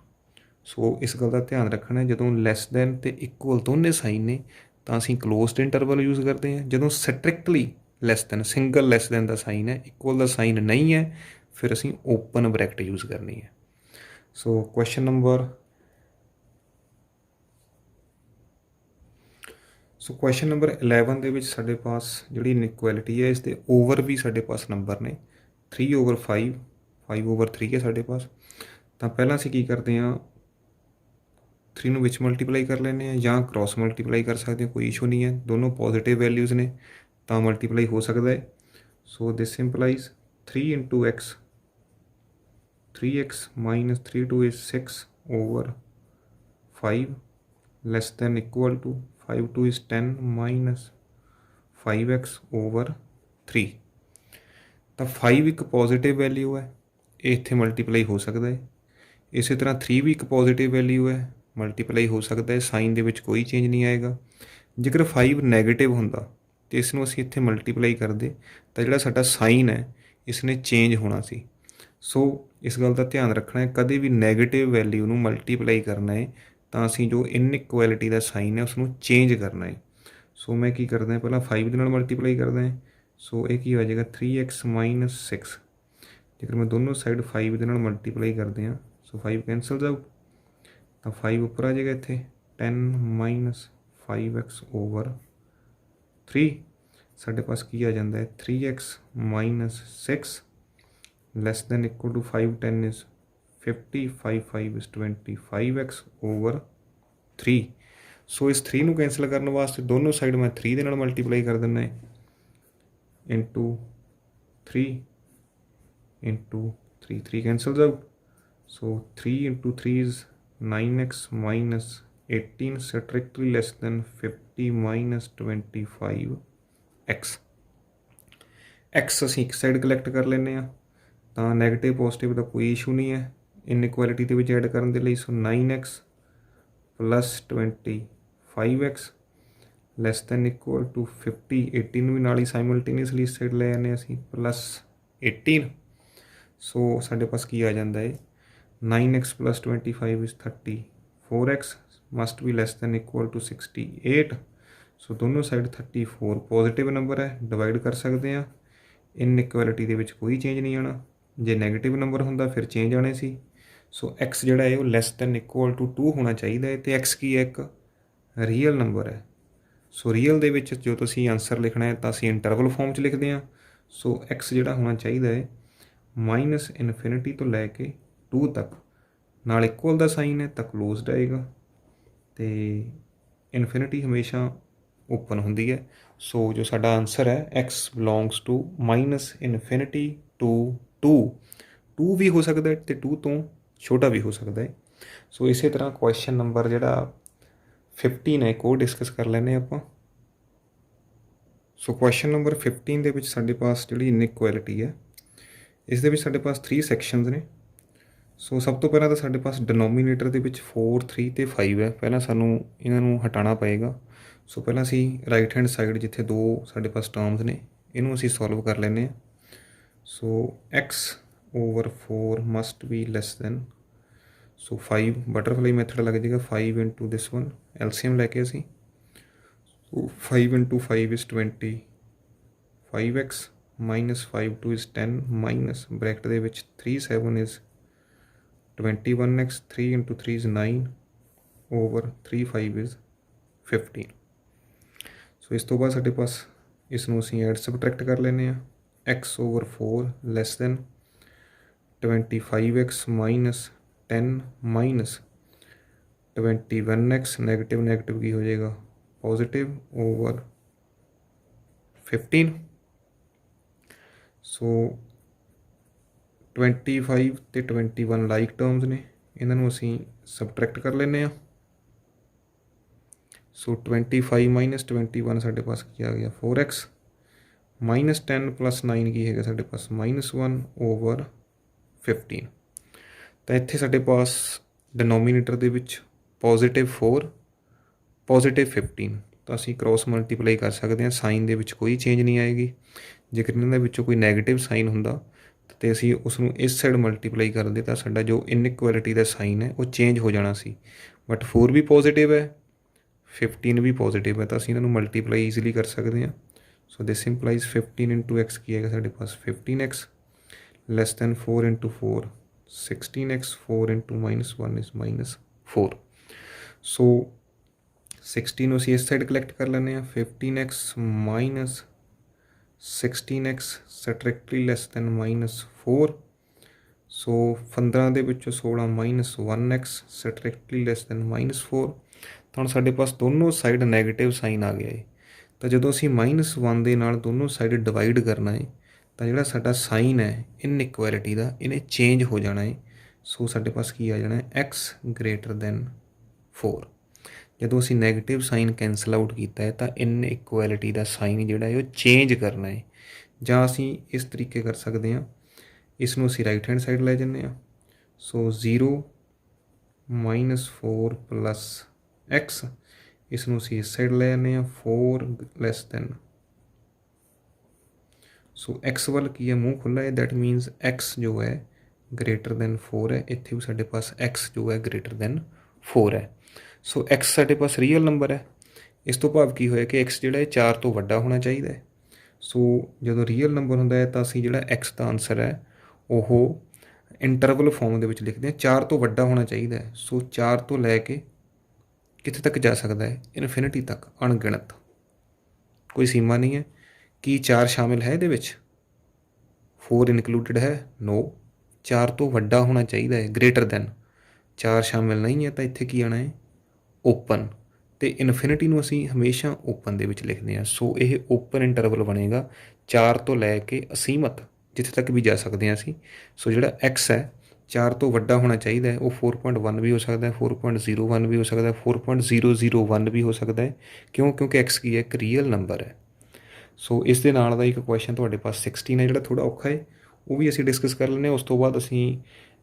ਸੋ ਇਸ ਗੱਲ ਦਾ ਧਿਆਨ ਰੱਖਣਾ ਜਦੋਂ ਲੈਸ ਦੈਨ ਅਤੇ ਇਕੁਅਲ ਦੋਨੇ ਸਾਈਨ ਨੇ ਤਾਂ ਅਸੀਂ ਕਲੋਜ਼ਡ ਇੰਟਰਵਲ ਯੂਜ਼ ਕਰਦੇ ਹਾਂ। ਜਦੋਂ strictly less than single less than ਦਾ ਸਾਈਨ ਹੈ, ਇਕੁਅਲ ਦਾ ਸਾਈਨ ਨਹੀਂ ਹੈ, ਫਿਰ ਅਸੀਂ ਓਪਨ ਬਰੈਕਟ ਯੂਜ਼ ਕਰਨੀ ਹੈ। ਸੋ ਕੁਐਸਚਨ ਨੰਬਰ 11 ਦੇ ਵਿੱਚ ਸਾਡੇ ਪਾਸ ਜਿਹੜੀ ਇਨਇਕੁਐਲਿਟੀ ਹੈ ਇਸ ਦੇ ਓਵਰ ਵੀ ਸਾਡੇ ਪਾਸ ਨੰਬਰ ਨੇ 3/5, 5/3 ਹੈ ਸਾਡੇ ਪਾਸ। ਤਾਂ ਪਹਿਲਾਂ ਅਸੀਂ ਕੀ ਕਰਦੇ ਹਾਂ 3 ਨੂੰ ਵਿੱਚ ਮਲਟੀਪਲਾਈ ਕਰ ਲੈਂਦੇ ਹਾਂ ਜਾਂ ਕ੍ਰੋਸ ਮਲਟੀਪਲਾਈ ਕਰ ਸਕਦੇ ਹਾਂ, ਕੋਈ ਇਸ਼ੂ ਨਹੀਂ ਹੈ। ਦੋਨੋਂ ਪੋਜ਼ੀਟਿਵ ਵੈਲਿਊਜ਼ ਨੇ ਤਾਂ ਮਲਟੀਪਲਾਈ ਹੋ ਸਕਦਾ ਹੈ। ਸੋ this employees 3 × x, 3x - 3/2 is 6/5 less than equal to 5/2 is 10 - 5x/3। ਤਾਂ 5 ਇੱਕ ਪੋਜ਼ੀਟਿਵ ਵੈਲਿਊ ਹੈ, ਇਹ ਇੱਥੇ ਮਲਟੀਪਲਾਈ ਹੋ ਸਕਦਾ ਹੈ। ਇਸੇ ਤਰ੍ਹਾਂ 3 ਵੀ ਇੱਕ ਪੋਜ਼ੀਟਿਵ ਵੈਲਿਊ ਹੈ, ਮਲਟੀਪਲਾਈ ਹੋ ਸਕਦਾ ਹੈ। ਸਾਈਨ ਦੇ ਵਿੱਚ ਕੋਈ ਚੇਂਜ ਨਹੀਂ ਆਏਗਾ। ਜੇਕਰ 5 ਨੈਗੇਟਿਵ ਹੁੰਦਾ ਅਤੇ ਇਸ ਨੂੰ ਅਸੀਂ ਇੱਥੇ ਮਲਟੀਪਲਾਈ ਕਰਦੇ ਤਾਂ ਜਿਹੜਾ ਸਾਡਾ ਸਾਈਨ ਹੈ ਇਸ ਨੇ ਚੇਂਜ ਹੋਣਾ ਸੀ। ਸੋ ਇਸ ਗੱਲ ਦਾ ਧਿਆਨ ਰੱਖਣਾ ਹੈ ਕਦੇ ਵੀ ਨੈਗੇਟਿਵ ਵੈਲਿਊ ਨੂੰ ਮਲਟੀਪਲਾਈ ਕਰਨਾ ਹੈ ਤਾਂ ਅਸੀਂ ਜੋ ਇਨਇਕੁਐਲਿਟੀ ਦਾ ਸਾਈਨ ਹੈ ਉਸ ਨੂੰ ਚੇਂਜ ਕਰਨਾ ਹੈ। ਸੋ ਮੈਂ ਕੀ ਕਰਦਾ ਪਹਿਲਾਂ 5 ਦੇ ਨਾਲ ਮਲਟੀਪਲਾਈ ਕਰਦਾ ਹੈ। ਸੋ ਇਹ ਕੀ ਹੋ ਜਾਏਗਾ 3x - 6। ਜੇਕਰ ਮੈਂ ਦੋਨੋਂ ਸਾਈਡ 5 ਦੇ ਨਾਲ ਮਲਟੀਪਲਾਈ ਕਰਦੇ ਹਾਂ ਸੋ 5 ਕੈਂਸਲਸ ਆਊਟ ਤਾਂ 5 ਉੱਪਰ ਆ ਜਾਏਗਾ ਇੱਥੇ 10 - 5x/3। ਸਾਡੇ ਪਾਸ ਕੀ ਆ ਜਾਂਦਾ ਹੈ 3x - 6 less than equal to 5 10 is 50 5 5 is 25x/3। So ਇਸ 3 ਨੂੰ ਕੈਂਸਲ ਕਰਨ ਵਾਸਤੇ ਦੋਨੋਂ ਸਾਈਡ ਮੈਂ 3 ਦੇ ਨਾਲ ਮਲਟੀਪਲਾਈ ਕਰ ਦਿੰਦਾ ਹੈ into 3 into 3, 3 cancels out. So 3 × 3 is 9x - 18 strictly less than 50 - 25x। x ਅਸੀਂ ਇੱਕ ਸਾਈਡ ਕਲੈਕਟ ਕਰ ਲੈਂਦੇ ਹਾਂ ਤਾਂ ਨੈਗੇਟਿਵ ਪੋਜ਼ੀਟਿਵ ਦਾ ਕੋਈ ਇਸ਼ੂ ਨਹੀਂ ਹੈ ਇਨਇਕੁਐਲਿਟੀ ਦੇ ਵਿੱਚ ਐਡ ਕਰਨ ਦੇ ਲਈ। So 9x + 25x less than equal to 50। 18 ਵੀ ਨਾਲ ਹੀ ਸਾਈਮਲਟੇਨੀਅਸਲੀ ਇਸ ਸਾਈਡ ਲੈ ਜਾਂਦੇ ਅਸੀਂ +18। ਸੋ ਸਾਡੇ ਪਾਸ ਕੀ ਆ ਜਾਂਦਾ ਹੈ 9x + 25 is 34x must be less than equal to 68। So ਦੋਨੋਂ ਸਾਈਡ 34 ਪੋਜ਼ੀਟਿਵ ਨੰਬਰ ਹੈ, ਡਿਵਾਈਡ ਕਰ ਸਕਦੇ ਹਾਂ। ਇਨਇਕੁਐਲਿਟੀ ਦੇ ਵਿੱਚ ਕੋਈ ਚੇਂਜ ਨਹੀਂ ਆਉਣਾ। ਜੇ ਨੈਗੇਟਿਵ ਨੰਬਰ ਹੁੰਦਾ ਫਿਰ ਚੇਂਜ ਆਉਣੇ ਸੀ। ਸੋ x ਜਿਹੜਾ ਹੈ ਉਹ ਲੈਸ ਦੈਨ ਇਕੁਅਲ ਟੂ 2 ਹੋਣਾ ਚਾਹੀਦਾ ਹੈ ਅਤੇ x ਕੀ ਹੈ ਇੱਕ ਰੀਅਲ ਨੰਬਰ ਹੈ। ਸੋ ਰੀਅਲ ਦੇ ਵਿੱਚ ਜੋ ਤੁਸੀਂ ਆਨਸਰ ਲਿਖਣਾ ਹੈ ਤਾਂ ਅਸੀਂ ਇੰਟਰਵਲ ਫਾਰਮ 'ਚ ਲਿਖਦੇ ਹਾਂ। ਸੋ x ਜਿਹੜਾ ਹੋਣਾ ਚਾਹੀਦਾ ਹੈ -ਇਨਫਿਨਿਟੀ ਤੋਂ ਲੈ ਕੇ 2 ਤੱਕ, ਨਾਲ ਇਕੁਅਲ ਦਾ ਸਾਈਨ ਹੈ ਤਾਂ ਕਲੋਜ਼ਡ ਆਏਗਾ ਅਤੇ ਇਨਫਿਨਿਟੀ ਹਮੇਸ਼ਾ ਓਪਨ ਹੁੰਦੀ ਹੈ। ਸੋ ਜੋ ਸਾਡਾ ਆਨਸਰ ਹੈ x belongs to -infinity to 2 ਵੀ ਹੋ ਸਕਦਾ ਅਤੇ 2 ਤੋਂ ਛੋਟਾ ਵੀ ਹੋ ਸਕਦਾ ਹੈ। ਸੋ ਇਸੇ ਤਰ੍ਹਾਂ ਕੁਐਸਚਨ ਨੰਬਰ ਜਿਹੜਾ 15 ਹੈ ਇੱਕ ਉਹ ਡਿਸਕਸ ਕਰ ਲੈਂਦੇ ਹਾਂ ਆਪਾਂ। ਸੋ ਕੁਐਸਚਨ ਨੰਬਰ 15 ਦੇ ਵਿੱਚ ਸਾਡੇ ਪਾਸ ਜਿਹੜੀ ਇਨਇਕੁਐਲਿਟੀ ਹੈ ਇਸ ਦੇ ਵਿੱਚ ਸਾਡੇ ਪਾਸ 3 ਸੈਕਸ਼ਨਸ ਨੇ। ਸੋ ਸਭ ਤੋਂ ਪਹਿਲਾਂ ਤਾਂ ਸਾਡੇ ਪਾਸ ਡਿਨੋਮੀਨੇਟਰ ਦੇ ਵਿੱਚ 4 3 ਅਤੇ 5 ਹੈ। ਪਹਿਲਾਂ ਸਾਨੂੰ ਇਹਨਾਂ ਨੂੰ ਹਟਾਉਣਾ ਪਏਗਾ। ਸੋ ਪਹਿਲਾਂ ਅਸੀਂ ਰਾਈਟ ਹੈਂਡ ਸਾਈਡ ਜਿੱਥੇ 2 ਸਾਡੇ ਪਾਸ ਟਰਮਸ ਨੇ ਇਹਨੂੰ ਅਸੀਂ ਸੋਲਵ ਕਰ ਲੈਂਦੇ ਹਾਂ। ਸੋ x/4 must be less then, so 5 butterfly method ਲੱਗ ਜਾਏਗਾ 5 × ਦਿਸ ਵਨ ਐਲਸੀਐਮ ਲੈ ਕੇ ਅਸੀਂ। ਸੋ 5 × 5 is 20 5x - 5/2 is 10 minus bracket ਦੇ ਵਿੱਚ 3 7 is 21x 3 × 3 is 9/3 5 is 15। ਸੋ ਇਸ ਤੋਂ ਬਾਅਦ ਸਾਡੇ ਪਾਸ ਇਸ ਨੂੰ ਅਸੀਂ ਐਡ ਸਬਟਰੈਕਟ ਕਰ ਲੈਂਦੇ ਹਾਂ। x/4 less than 25x minus 10 minus 21x negative negative ਕੀ ਹੋ ਜਾਏਗਾ ਪੋਜ਼ੀਟਿਵ ਓਵਰ 15। ਸੋ 25 ਅਤੇ 21 ਲਾਈਕ ਟਰਮਸ ਨੇ, ਇਹਨਾਂ ਨੂੰ ਅਸੀਂ ਸਬਟਰੈਕਟ ਕਰ ਲੈਂਦੇ ਹਾਂ। ਸੋ 25 ਮਾਈਨਸ 21 ਸਾਡੇ ਪਾਸ ਕੀ ਆ ਗਿਆ 4x ਮਾਈਨਸ 10 ਪਲੱਸ 9 ਕੀ ਹੈਗਾ ਸਾਡੇ ਪਾਸ -1 ਓਵਰ 15। ਤਾਂ ਇੱਥੇ ਸਾਡੇ ਪਾਸ ਡਿਨੋਮੀਨੇਟਰ ਦੇ ਵਿੱਚ +4 +15, ਤਾਂ ਅਸੀਂ ਕ੍ਰੋਸ ਮਲਟੀਪਲਾਈ ਕਰ ਸਕਦੇ ਹਾਂ। ਸਾਈਨ ਦੇ ਵਿੱਚ ਕੋਈ ਚੇਂਜ ਨਹੀਂ ਆਏਗੀ। ਜੇਕਰ ਇਹਨਾਂ ਦੇ ਵਿੱਚੋਂ ਕੋਈ ਨੈਗੇਟਿਵ ਸਾਈਨ ਹੁੰਦਾ ਅਤੇ ਅਸੀਂ ਉਸ ਨੂੰ ਇਸ ਸਾਈਡ ਮਲਟੀਪਲਾਈ ਕਰਦੇ ਤਾਂ ਸਾਡਾ ਜੋ ਇਨਇਕੁਐਲਿਟੀ ਦਾ ਸਾਈਨ ਹੈ ਉਹ ਚੇਂਜ ਹੋ ਜਾਣਾ ਸੀ। ਬਟ 4 ਵੀ ਪੋਜ਼ੀਟਿਵ ਹੈ, 15 ਵੀ ਪੋਜ਼ੀਟਿਵ ਹੈ, ਤਾਂ ਅਸੀਂ ਇਹਨਾਂ ਨੂੰ ਮਲਟੀਪਲਾਈ ਈਜ਼ੀਲੀ ਕਰ ਸਕਦੇ ਹਾਂ। ਸੋ ਦਿਸ ਇੰਪਲਾਈਜ਼ 15 × x ਕੀ ਹੈਗਾ ਸਾਡੇ ਪਾਸ 15x less than 4 × 4 16x 4 × -1 is -4। ਸੋ 16 ਨੂੰ ਅਸੀਂ ਇਸ ਸਾਈਡ ਕਲੈਕਟ ਕਰ ਲੈਂਦੇ ਹਾਂ। 15x minus 16x strictly less then -4। ਸੋ 15 ਦੇ ਵਿੱਚੋਂ 16 -1x ਸਟ੍ਰਿਕਟਲੀ ਲੈਸ ਦੈਨ -4। ਤਾਂ ਹੁਣ ਸਾਡੇ ਪਾਸ ਦੋਨੋਂ ਸਾਈਡ ਨੈਗੇਟਿਵ ਸਾਈਨ ਆ ਗਿਆ ਹੈ। ਤਾਂ ਜਦੋਂ ਅਸੀਂ -1 ਦੇ ਨਾਲ ਦੋਨੋਂ ਸਾਈਡ ਡਿਵਾਈਡ ਕਰਨਾ ਹੈ ਤਾਂ ਜਿਹੜਾ ਸਾਡਾ ਸਾਈਨ ਹੈ ਇਨਇਕੁਐਲਿਟੀ ਦਾ ਇਹਨੇ ਚੇਂਜ ਹੋ ਜਾਣਾ ਹੈ। ਸੋ ਸਾਡੇ ਪਾਸ ਕੀ ਆ ਜਾਣਾ ਹੈ x > 4। ਜਦੋਂ ਅਸੀਂ ਨੈਗੇਟਿਵ ਸਾਈਨ ਕੈਂਸਲ ਆਊਟ ਕੀਤਾ ਹੈ ਤਾਂ ਇਨਇਕੁਐਲਿਟੀ ਦਾ ਸਾਈਨ ਜਿਹੜਾ ਹੈ ਉਹ ਚੇਂਜ ਕਰਨਾ ਹੈ। ਜਾਂ ਅਸੀਂ ਇਸ ਤਰੀਕੇ ਕਰ ਸਕਦੇ ਹਾਂ, ਇਸ ਨੂੰ ਅਸੀਂ ਰਾਈਟ ਹੈਂਡ ਸਾਈਡ ਲੈ ਜਾਂਦੇ ਹਾਂ। ਸੋ 0 -4 + x, ਇਸ ਨੂੰ ਅਸੀਂ ਇਸ ਸਾਈਡ ਲੈ ਜਾਂਦੇ ਹਾਂ 4 ਲੈਸ ਦੈਨ। ਸੋ x ਵੱਲ ਕੀ ਹੈ ਮੂੰਹ ਖੁੱਲ੍ਹਾ ਹੈ, ਦੈਟ ਮੀਨਸ x ਜੋ ਹੈ > 4 ਹੈ। ਇੱਥੇ ਵੀ ਸਾਡੇ ਪਾਸ x ਜੋ ਹੈ > 4 ਹੈ। ਸੋ x ਸਾਡੇ ਪਾਸ ਰੀਅਲ ਨੰਬਰ ਹੈ। ਇਸ ਤੋਂ ਭਾਵ ਕੀ ਹੋਇਆ ਕਿ x ਜਿਹੜਾ ਹੈ 4 ਤੋਂ ਵੱਡਾ ਹੋਣਾ ਚਾਹੀਦਾ ਹੈ। ਸੋ ਜਦੋਂ ਰੀਅਲ ਨੰਬਰ ਹੁੰਦਾ ਹੈ ਤਾਂ ਅਸੀਂ ਜਿਹੜਾ x ਦਾ ਆਨਸਰ ਹੈ ਉਹ ਇੰਟਰਵਲ ਫੋਰਮ ਦੇ ਵਿੱਚ ਲਿਖਦੇ ਹਾਂ, 4 ਤੋਂ ਵੱਡਾ ਹੋਣਾ ਚਾਹੀਦਾ ਹੈ। ਸੋ 4 ਤੋਂ ਲੈ ਕੇ ਕਿੱਥੇ ਤੱਕ ਜਾ ਸਕਦਾ ਹੈ, ਇਨਫਿਨਿਟੀ ਤੱਕ, ਅਣਗਿਣਤ, ਕੋਈ ਸੀਮਾ ਨਹੀਂ ਹੈ। ਕੀ 4 ਸ਼ਾਮਿਲ ਹੈ ਇਹਦੇ ਵਿੱਚ? 4 ਇਨਕਲੂਡਡ ਹੈ? ਨੋ। 4 ਤੋਂ ਵੱਡਾ ਹੋਣਾ ਚਾਹੀਦਾ ਹੈ, > 4 ਸ਼ਾਮਿਲ ਨਹੀਂ ਹੈ। ਤਾਂ ਇੱਥੇ ਕੀ ਆਉਣਾ ਹੈ ਓਪਨ, ਅਤੇ ਇਨਫਿਨਿਟੀ ਨੂੰ ਅਸੀਂ ਹਮੇਸ਼ਾ ਓਪਨ ਦੇ ਵਿੱਚ ਲਿਖਦੇ ਹਾਂ। ਸੋ ਇਹ ਓਪਨ ਇੰਟਰਵਲ ਬਣੇਗਾ 4 ਤੋਂ ਲੈ ਕੇ ਅਸੀਮਤ, ਜਿੱਥੇ ਤੱਕ ਵੀ ਜਾ ਸਕਦੇ ਹਾਂ ਅਸੀਂ। ਸੋ ਜਿਹੜਾ x ਹੈ 4 ਤੋਂ ਵੱਡਾ ਹੋਣਾ ਚਾਹੀਦਾ ਹੈ। ਉਹ 4.1 ਵੀ ਹੋ ਸਕਦਾ ਹੈ, 4.01 ਵੀ ਹੋ ਸਕਦਾ ਹੈ, 4.001 ਵੀ ਹੋ ਸਕਦਾ ਹੈ। ਕਿਉਂਕਿ x ਕੀ ਹੈ ਇੱਕ ਰੀਅਲ ਨੰਬਰ ਹੈ। ਸੋ ਇਸ ਦੇ ਨਾਲ ਦਾ ਇੱਕ ਕੁਐਸਚਨ ਤੁਹਾਡੇ ਪਾਸ 16 ਹੈ ਜਿਹੜਾ ਥੋੜ੍ਹਾ ਔਖਾ ਹੈ, ਉਹ ਵੀ ਅਸੀਂ ਡਿਸਕਸ ਕਰ ਲੈਂਦੇ ਹਾਂ। ਉਸ ਤੋਂ ਬਾਅਦ ਅਸੀਂ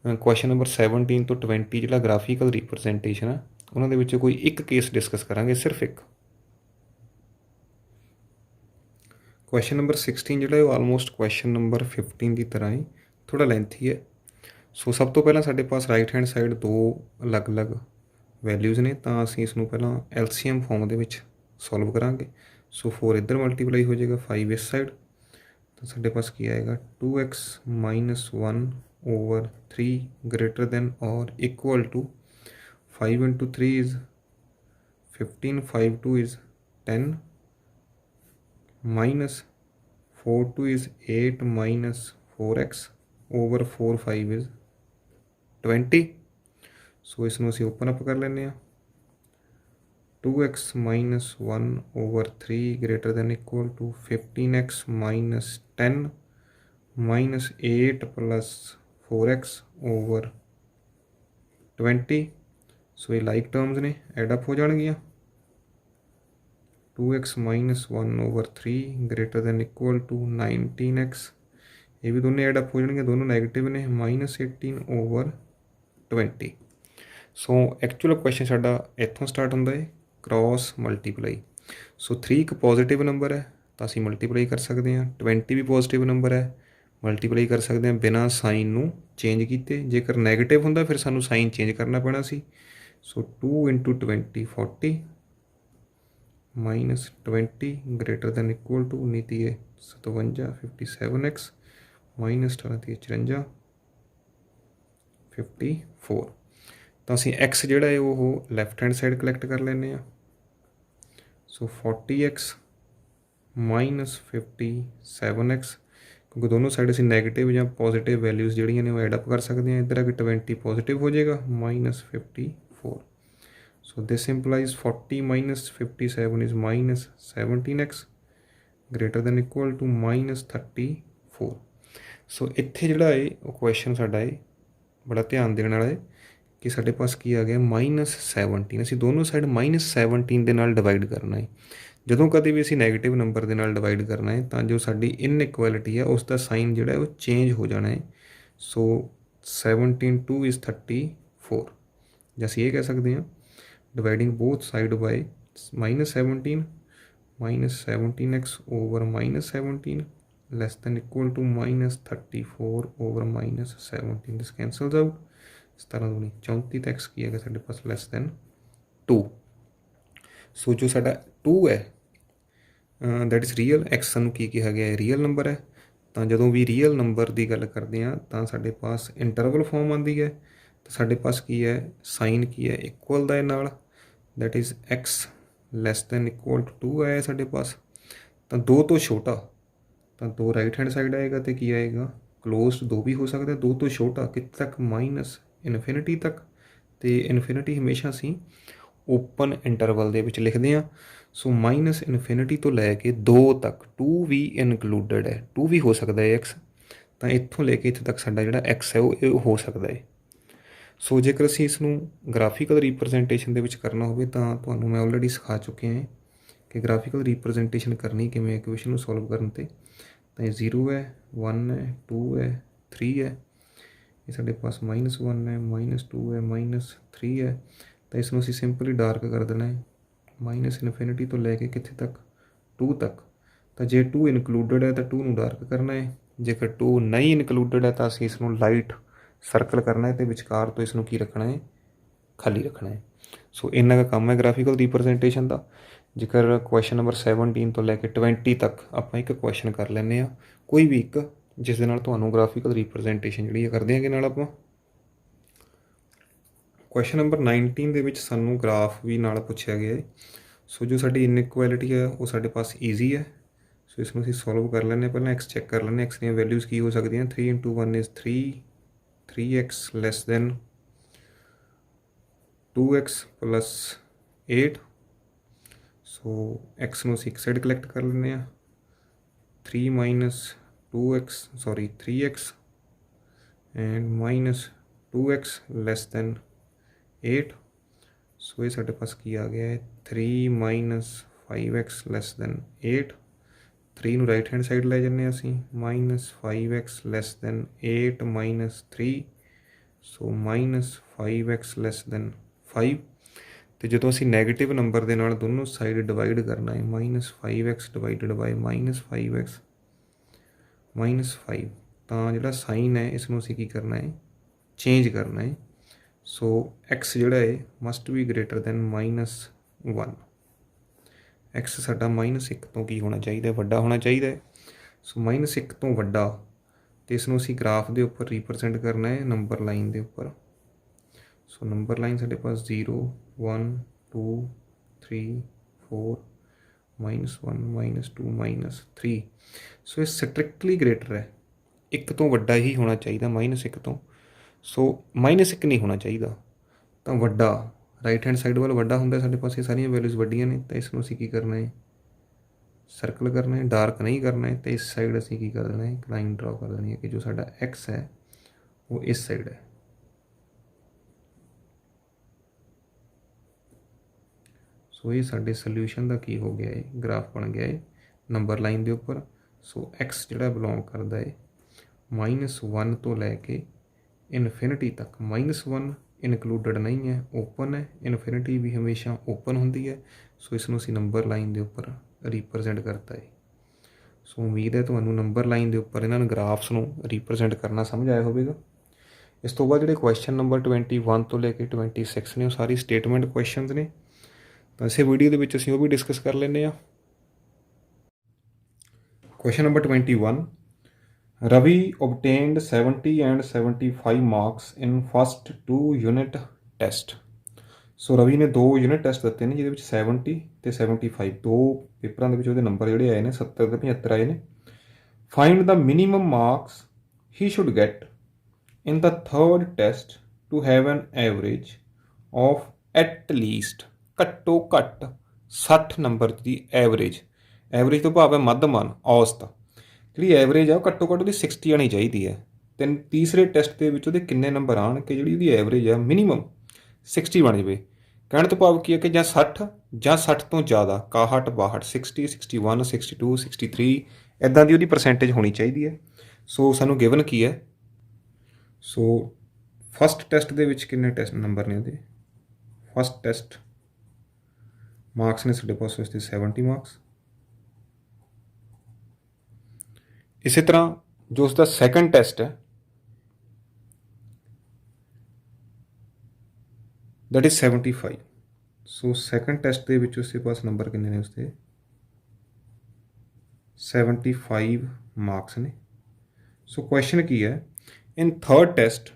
ਕੁਐਸਚਨ ਨੰਬਰ 17 ਤੋਂ 20 ਜਿਹੜਾ ਗ੍ਰਾਫੀਕਲ ਰਿਪਰਜੈਂਟੇਸ਼ਨ ਆ ਉਹਨਾਂ ਦੇ ਵਿੱਚ ਕੋਈ ਇੱਕ ਕੇਸ ਡਿਸਕਸ ਕਰਾਂਗੇ, ਸਿਰਫ ਇੱਕ। ਕੁਐਸਚਨ ਨੰਬਰ 16 ਜਿਹੜਾ ਉਹ ਆਲਮੋਸਟ ਕੁਐਸਚਨ ਨੰਬਰ 15 ਦੀ ਤਰ੍ਹਾਂ ਹੀ ਥੋੜ੍ਹਾ ਲੈਂਥੀ ਹੈ। ਸੋ ਸਭ ਤੋਂ ਪਹਿਲਾਂ ਸਾਡੇ ਪਾਸ ਰਾਈਟ ਹੈਂਡ ਸਾਈਡ ਦੋ ਅਲੱਗ-ਅਲੱਗ ਵੈਲਿਊਜ਼ ਨੇ, ਤਾਂ ਅਸੀਂ ਇਸ ਨੂੰ ਪਹਿਲਾਂ LCM ਫੋਰਮ ਦੇ ਵਿੱਚ ਸੋਲਵ ਕਰਾਂਗੇ। ਸੋ 4 ਇੱਧਰ ਮਲਟੀਪਲਾਈ ਹੋ ਜਾਏਗਾ 5 ਇਸ ਸਾਈਡ, ਤਾਂ ਸਾਡੇ ਪਾਸ ਕੀ ਆਏਗਾ 2x - 1 over 3 > or equal to 5 × 3 is 15, 5 2 is 10, minus 4 2 is 8 minus 4x over 4 5 is 20। ਸੋ ਇਸ ਨੂੰ ਅਸੀਂ ਓਪਨ ਅਪ ਕਰ ਲੈਂਦੇ ਹਾਂ। 2x - 1 over 3 > equal to 15x minus 10 minus 8 plus 4x over 20। ਸੋ ਇਹ ਲਾਈਕ ਟਰਮਸ ਨੇ, ਐਡਅਪ ਹੋ ਜਾਣਗੀਆਂ। 2x - 1 over 3 > equal to 19x, ਇਹ ਵੀ ਦੋਨੇ ਐਡਅਪ ਹੋ ਜਾਣਗੀਆਂ, ਦੋਨੋਂ ਨੈਗੇਟਿਵ ਨੇ, -18 over 20। ਸੋ ਐਕਚੁਅਲ ਕੁਐਸਚਨ ਸਾਡਾ ਇੱਥੋਂ ਸਟਾਰਟ ਹੁੰਦਾ ਹੈ, ਕ੍ਰੋਸ ਮਲਟੀਪਲਾਈ। ਸੋ 3 ਇੱਕ ਪੋਜ਼ੀਟਿਵ ਨੰਬਰ ਹੈ ਤਾਂ ਅਸੀਂ ਮਲਟੀਪਲਾਈ ਕਰ ਸਕਦੇ ਹਾਂ। 20 ਵੀ ਪੋਜ਼ੀਟਿਵ ਨੰਬਰ ਹੈ, ਮਲਟੀਪਲਾਈ ਕਰ ਸਕਦੇ ਹਾਂ ਬਿਨਾਂ ਸਾਈਨ ਨੂੰ ਚੇਂਜ ਕੀਤੇ। ਜੇਕਰ ਨੈਗੇਟਿਵ ਹੁੰਦਾ ਫਿਰ ਸਾਨੂੰ ਸਾਈਨ ਚੇਂਜ ਕਰਨਾ ਪੈਣਾ ਸੀ। ਸੋ 2 × 20 40 -20 > equal to 57 57x -18 54 54। ਤਾਂ ਅਸੀਂ x ਜਿਹੜਾ ਹੈ ਉਹ ਲੈਫਟ ਹੈਂਡ ਸਾਈਡ ਕਲੈਕਟ ਕਰ ਲੈਂਦੇ ਹਾਂ। ਸੋ 40x -57x, क्योंकि दोनों साइड असीं नैगेटिव या पॉजिटिव वैल्यूज़ जिहड़ियां ने वो एडअप कर सकते हैं। इधर आके 20 पॉजिटिव हो जाएगा, -54। So this implies 40 - 57 is -17x greater than equal to -34। So इत्थे जिहड़ा है वो क्वेश्चन साडा है बड़ा ध्यान देने वाला है कि साडे पास की आ गया -17। असीं दोनों साइड -17 दे नाल डिवाइड करना है। ਜਦੋਂ ਕਦੇ ਵੀ ਅਸੀਂ ਨੈਗੇਟਿਵ ਨੰਬਰ ਦੇ ਨਾਲ ਡਿਵਾਈਡ ਕਰਨਾ ਹੈ ਤਾਂ ਜੋ ਸਾਡੀ ਇਨਇਕੁਐਲਿਟੀ ਹੈ ਉਸ ਦਾ ਸਾਈਨ ਜਿਹੜਾ ਹੈ ਉਹ ਚੇਂਜ ਹੋ ਜਾਣਾ ਹੈ। ਸੋ 17 2 ਇਜ਼ 34, ਜਾਂ ਅਸੀਂ ਇਹ ਕਹਿ ਸਕਦੇ ਹਾਂ dividing both side by -17 -17x over -17 less than equal to -34 over -17। This cancels out. 17 दूनी 34 ਤਾਂ x ਕੀ ਹੈਗਾ ਸਾਡੇ ਪਾਸ ਲੈਸ ਦੈਨ 2। ਸੋ ਜੋ ਸਾਡਾ 2 ਹੈ ਦੈਟ ਇਜ਼ ਰੀਅਲ। ਐਕਸ ਸਾਨੂੰ ਕੀ ਕਿਹਾ ਗਿਆ ਹੈ, ਰੀਅਲ ਨੰਬਰ ਹੈ। ਤਾਂ ਜਦੋਂ ਵੀ ਰੀਅਲ ਨੰਬਰ ਦੀ ਗੱਲ ਕਰਦੇ ਹਾਂ ਤਾਂ ਸਾਡੇ ਪਾਸ ਇੰਟਰਵਲ ਫਾਰਮ ਆਉਂਦੀ ਹੈ। ਤਾਂ ਸਾਡੇ ਪਾਸ ਕੀ ਹੈ, ਸਾਈਨ ਕੀ ਹੈ, ਇਕੁਅਲ ਦਾ ਨਾਲ, that is x less than equal to 2 ਆਇਆ ਸਾਡੇ ਪਾਸ। ਤਾਂ 2 ਤੋਂ ਛੋਟਾ ਤਾਂ 2 ਰਾਈਟ ਹੈਂਡ ਸਾਈਡ ਆਏਗਾ ਅਤੇ ਕੀ ਆਏਗਾ, ਕਲੋਜ਼ਡ 2 ਵੀ ਹੋ ਸਕਦਾ। 2 ਤੋਂ ਛੋਟਾ ਕਿੱਥੇ ਤੱਕ, -ਇਨਫਿਨਿਟੀ ਤੱਕ। ਅਤੇ ਇਨਫਿਨਿਟੀ ਹਮੇਸ਼ਾ ਅਸੀਂ ਓਪਨ ਇੰਟਰਵਲ ਦੇ ਵਿੱਚ ਲਿਖਦੇ ਹਾਂ। ਸੋ -ਇਨਫਿਨਿਟੀ ਤੋਂ ਲੈ ਕੇ 2 ਤੱਕ 2 ਵੀ ਇਨਕਲੂਡਡ ਹੈ, 2 ਵੀ ਹੋ ਸਕਦਾ ਹੈ ਐਕਸ। ਤਾਂ ਇੱਥੋਂ ਲੈ ਕੇ ਇੱਥੇ ਤੱਕ ਸਾਡਾ ਜਿਹੜਾ ਐਕਸ ਹੈ ਉਹ ਹੋ ਸਕਦਾ ਹੈ। ਸੋ ਜੇਕਰ ਅਸੀਂ ਇਸ ਨੂੰ ਗ੍ਰਾਫੀਕਲ ਰਿਪਰਜੈਂਟੇਸ਼ਨ ਦੇ ਵਿੱਚ ਕਰਨਾ ਹੋਵੇ ਤਾਂ ਤੁਹਾਨੂੰ ਮੈਂ ਆਲਰੇਡੀ ਸਿਖਾ ਚੁੱਕਿਆ ਹਾਂ ਕਿ ਗ੍ਰਾਫੀਕਲ ਰਿਪਰਜੈਂਟੇਸ਼ਨ ਕਰਨੀ ਕਿਵੇਂ, ਇਕੁਏਸ਼ਨ ਨੂੰ ਸੋਲਵ ਕਰਨ 'ਤੇ। ਤਾਂ ਇਹ 0 ਹੈ, 1 ਹੈ, 2 ਹੈ, 3 ਹੈ। ਇਹ ਸਾਡੇ ਪਾਸ -1 ਹੈ, -2 ਹੈ, -3 ਹੈ। ਤਾਂ ਇਸ ਨੂੰ ਅਸੀਂ ਸਿੰਪਲੀ ਡਾਰਕ ਕਰ ਦੇਣਾ ਹੈ, -ਇਨਫਿਨਿਟੀ ਤੋਂ ਲੈ ਕੇ ਕਿੱਥੇ ਤੱਕ, 2 ਤੱਕ। ਤਾਂ ਜੇ 2 ਇਨਕਲੂਡਡ ਹੈ ਤਾਂ 2 ਨੂੰ ਡਾਰਕ ਕਰਨਾ ਹੈ। ਜੇਕਰ 2 ਨਹੀਂ ਇਨਕਲੂਡਡ ਹੈ ਤਾਂ ਅਸੀਂ ਇਸ ਨੂੰ ਲਾਈਟ ਸਰਕਲ ਕਰਨਾ ਹੈ ਅਤੇ ਵਿਚਕਾਰ ਤੋਂ ਇਸ ਨੂੰ ਕੀ ਰੱਖਣਾ ਹੈ, ਖਾਲੀ ਰੱਖਣਾ ਹੈ। ਸੋ ਇੰਨਾ ਕੁ ਕੰਮ ਹੈ ਗ੍ਰਾਫੀਕਲ ਰਿਪਰਜੈਂਟੇਸ਼ਨ ਦਾ। ਜੇਕਰ ਕੁਐਸਚਨ ਨੰਬਰ 17 ਤੋਂ ਲੈ ਕੇ 20 ਤੱਕ ਆਪਾਂ ਇੱਕ ਕੁਐਸਚਨ ਕਰ ਲੈਂਦੇ ਹਾਂ, ਕੋਈ ਵੀ ਇੱਕ, ਜਿਸ ਦੇ ਨਾਲ ਤੁਹਾਨੂੰ ਗ੍ਰਾਫੀਕਲ ਰਿਪਰਜੈਂਟੇਸ਼ਨ ਜਿਹੜੀ ਕਰਦੇ ਹੈਗੇ ਨਾਲ ਆਪਾਂ। ਕੁਐਸਚਨ ਨੰਬਰ 19 ਦੇ ਵਿੱਚ ਸਾਨੂੰ ਗ੍ਰਾਫ ਵੀ ਨਾਲ ਪੁੱਛਿਆ ਗਿਆ ਹੈ। ਸੋ ਜੋ ਸਾਡੀ ਇਨਇਕੁਐਲਿਟੀ ਹੈ ਉਹ ਸਾਡੇ ਪਾਸ ਈਜ਼ੀ ਹੈ। ਸੋ ਇਸ ਨੂੰ ਅਸੀਂ ਸੋਲਵ ਕਰ ਲੈਂਦੇ ਹਾਂ। ਪਹਿਲਾਂ ਐਕਸ ਚੈੱਕ ਕਰ ਲੈਂਦੇ ਹਾਂ, ਐਕਸ ਦੀਆਂ ਵੈਲਿਊਜ਼ ਕੀ ਹੋ ਸਕਦੀਆਂ। 3 × 1 is 3, 3x less than 2x + 8। So x ਨੂੰ ਅਸੀਂ ਇੱਕ ਸਾਈਡ ਕਲੈਕਟ ਕਰ ਲੈਂਦੇ ਹਾਂ। 3x and -2x less than 8। ਸੋ ਇਹ ਸਾਡੇ ਪਾਸ ਕੀ ਆ ਗਿਆ ਹੈ, 3 - 5x ਲੈਸ ਦੈਨ 8। 3 ਨੂੰ ਰਾਈਟ ਹੈਂਡ ਸਾਈਡ ਲੈ ਜਾਂਦੇ ਹਾਂ ਅਸੀਂ, -5x ਲੈਸ ਦੈਨ 8 - 3। ਸੋ -5x ਲੈਸ ਦੈਨ 5। ਅਤੇ ਜਦੋਂ ਅਸੀਂ ਨੈਗੇਟਿਵ ਨੰਬਰ ਦੇ ਨਾਲ ਦੋਨੋਂ ਸਾਈਡ ਡਿਵਾਈਡ ਕਰਨਾ ਹੈ, -5x ਡਿਵਾਈਡਡ ਬਾਈ -5x -5, ਤਾਂ ਜਿਹੜਾ ਸਾਈਨ ਹੈ ਇਸ ਨੂੰ ਅਸੀਂ ਕੀ ਕਰਨਾ ਹੈ, ਚੇਂਜ ਕਰਨਾ ਹੈ। ਸੋ ਐਕਸ ਜਿਹੜਾ ਹੈ must be greater than -1। X ਸਾਡਾ -1 ਤੋਂ ਕੀ ਹੋਣਾ ਚਾਹੀਦਾ, ਵੱਡਾ ਹੋਣਾ ਚਾਹੀਦਾ ਹੈ। ਸੋ -1 ਤੋਂ ਵੱਡਾ, ਅਤੇ ਇਸ ਨੂੰ ਅਸੀਂ ਗ੍ਰਾਫ ਦੇ ਉੱਪਰ ਰਿਪਰਜੈਂਟ ਕਰਨਾ ਹੈ ਨੰਬਰ ਲਾਈਨ ਦੇ ਉੱਪਰ। ਸੋ ਨੰਬਰ ਲਾਈਨ ਸਾਡੇ ਪਾਸ 0 1 2 3 4 -1 -2 -3। ਸੋ ਇਹ ਸਟ੍ਰਿਕਟਲੀ ਗ੍ਰੇਟਰ ਹੈ, 1 ਤੋਂ ਵੱਡਾ ਹੀ ਹੋਣਾ ਚਾਹੀਦਾ -1 ਤੋਂ। ਸੋ -1 ਨਹੀਂ ਹੋਣਾ ਚਾਹੀਦਾ। ਤਾਂ ਵੱਡਾ, ਰਾਈਟ ਹੈਂਡ ਸਾਈਡ ਵੱਲ ਵੱਡਾ ਹੁੰਦਾ ਸਾਡੇ ਪਾਸ, ਇਹ ਸਾਰੀਆਂ ਵੈਲਿਊਜ਼ ਵੱਡੀਆਂ ਨੇ। ਤਾਂ ਇਸ ਨੂੰ ਅਸੀਂ ਕੀ ਕਰਨਾ ਹੈ, ਸਰਕਲ ਕਰਨਾ ਹੈ, ਡਾਰਕ ਨਹੀਂ ਕਰਨਾ ਹੈ। ਅਤੇ ਇਸ ਸਾਈਡ ਅਸੀਂ ਕੀ ਕਰ ਦੇਣਾ ਹੈ, ਇੱਕ ਲਾਈਨ ਡਰਾ ਕਰ ਦੇਣੀ ਹੈ ਕਿ ਜੋ ਸਾਡਾ ਐਕਸ ਹੈ ਉਹ ਇਸ ਸਾਈਡ ਹੈ। ਸੋ ਇਹ ਸਾਡੇ ਸੋਲਿਊਸ਼ਨ ਦਾ ਕੀ ਹੋ ਗਿਆ ਹੈ, ਗ੍ਰਾਫ ਬਣ ਗਿਆ ਹੈ ਨੰਬਰ ਲਾਈਨ ਦੇ ਉੱਪਰ। ਸੋ ਐਕਸ ਜਿਹੜਾ ਬਿਲੋਂਗ ਕਰਦਾ ਹੈ -1 ਤੋਂ ਲੈ ਕੇ ਇਨਫਿਨਿਟੀ ਤੱਕ। -1 ਇਨਕਲੂਡਡ ਨਹੀਂ ਹੈ, ਓਪਨ ਹੈ। ਇਨਫਿਨਿਟੀ ਵੀ ਹਮੇਸ਼ਾ ਓਪਨ ਹੁੰਦੀ ਹੈ। ਸੋ ਇਸ ਨੂੰ ਅਸੀਂ ਨੰਬਰ ਲਾਈਨ ਦੇ ਉੱਪਰ ਰਿਪਰਜੈਂਟ ਕਰਤਾ ਹੈ। ਸੋ ਉਮੀਦ ਹੈ ਤੁਹਾਨੂੰ ਨੰਬਰ ਲਾਈਨ ਦੇ ਉੱਪਰ ਇਹਨਾਂ ਨੂੰ ਗ੍ਰਾਫਸ ਨੂੰ ਰਿਪਰਜੈਂਟ ਕਰਨਾ ਸਮਝ ਆਇਆ ਹੋਵੇਗਾ। ਇਸ ਤੋਂ ਬਾਅਦ ਜਿਹੜੇ ਕੁਐਸਚਨ ਨੰਬਰ 21 ਤੋਂ ਲੈ ਕੇ 26 ਨੇ ਉਹ ਸਾਰੀ ਸਟੇਟਮੈਂਟ ਕੁਐਸਚਨਸ ਨੇ। ਤਾਂ ਇਸੇ ਵੀਡੀਓ ਦੇ ਵਿੱਚ ਅਸੀਂ ਉਹ ਵੀ ਡਿਸਕਸ ਕਰ ਲੈਂਦੇ ਹਾਂ। Question number 21, Ravi obtained 70 and 75 marks in first 2 unit test. ਸੋ ਰਵੀ ਨੇ 2 ਯੂਨਿਟ ਟੈਸਟ ਦਿੱਤੇ ਨੇ ਜਿਹਦੇ ਵਿੱਚ 70 ਤੇ 75 ਦੋ ਪੇਪਰਾਂ ਦੇ ਵਿੱਚ ਉਹਦੇ ਨੰਬਰ ਜਿਹੜੇ ਆਏ ਨੇ 70 ਤੇ 75 ਆਏ ਨੇ। Find the minimum marks he should get in the third test to have an average of at least ਘੱਟੋ ਘੱਟ 60 ਨੰਬਰ ਦੀ ਐਵਰੇਜ। ਐਵਰੇਜ ਤੋਂ ਭਾਵ ਹੈ ਮੱਧਮਾਨ, ਔਸਤ। ਜਿਹੜੀ ਐਵਰੇਜ ਆ ਉਹ ਘੱਟੋ ਘੱਟ ਉਹਦੀ 60 ਆਉਣੀ ਚਾਹੀਦੀ ਹੈ। ਤੇ ਤੀਸਰੇ ਟੈਸਟ ਦੇ ਵਿੱਚ ਉਹਦੇ ਕਿੰਨੇ ਨੰਬਰ ਆਉਣ ਕਿ ਜਿਹੜੀ ਉਹਦੀ ਐਵਰੇਜ ਆ ਮਿਨੀਮਮ 60 ਬਣ ਜਾਵੇ। ਕਹਿਣ ਤੋਂ ਭਾਵ ਕੀ ਹੈ ਕਿ ਜਾਂ 60 ਜਾਂ 60 ਤੋਂ ਜ਼ਿਆਦਾ 61 62 60 61 62 63 ਇੱਦਾਂ ਦੀ ਉਹਦੀ ਪਰਸੈਂਟੇਜ ਹੋਣੀ ਚਾਹੀਦੀ ਹੈ। ਸੋ ਸਾਨੂੰ ਗਿਵਨ ਕੀ ਹੈ, ਸੋ ਫਸਟ ਟੈਸਟ ਦੇ ਵਿੱਚ ਕਿੰਨੇ ਟੈਸਟ ਨੰਬਰ ਨੇ ਉਹਦੇ। ਫਸਟ ਟੈਸਟ ਮਾਰਕਸ ਨੇ ਸਾਡੇ ਪਾਸ ਉਸ 70 ਮਾਰਕਸ। ਇਸੇ ਤਰ੍ਹਾਂ ਜੋ ਉਸਦਾ ਸੈਕੰਡ ਟੈਸਟ ਹੈ that is 75। So second test ਦੇ ਵਿੱਚ ਉਸਦੇ ਪਾਸ ਨੰਬਰ ਕਿੰਨੇ ਨੇ ਉਸਦੇ 75 ਮਾਰਕਸ ਨੇ। ਸੋ ਕੁਐਸਚਨ ਕੀ ਹੈ, ਇਨ ਥਰਡ ਟੈਸਟ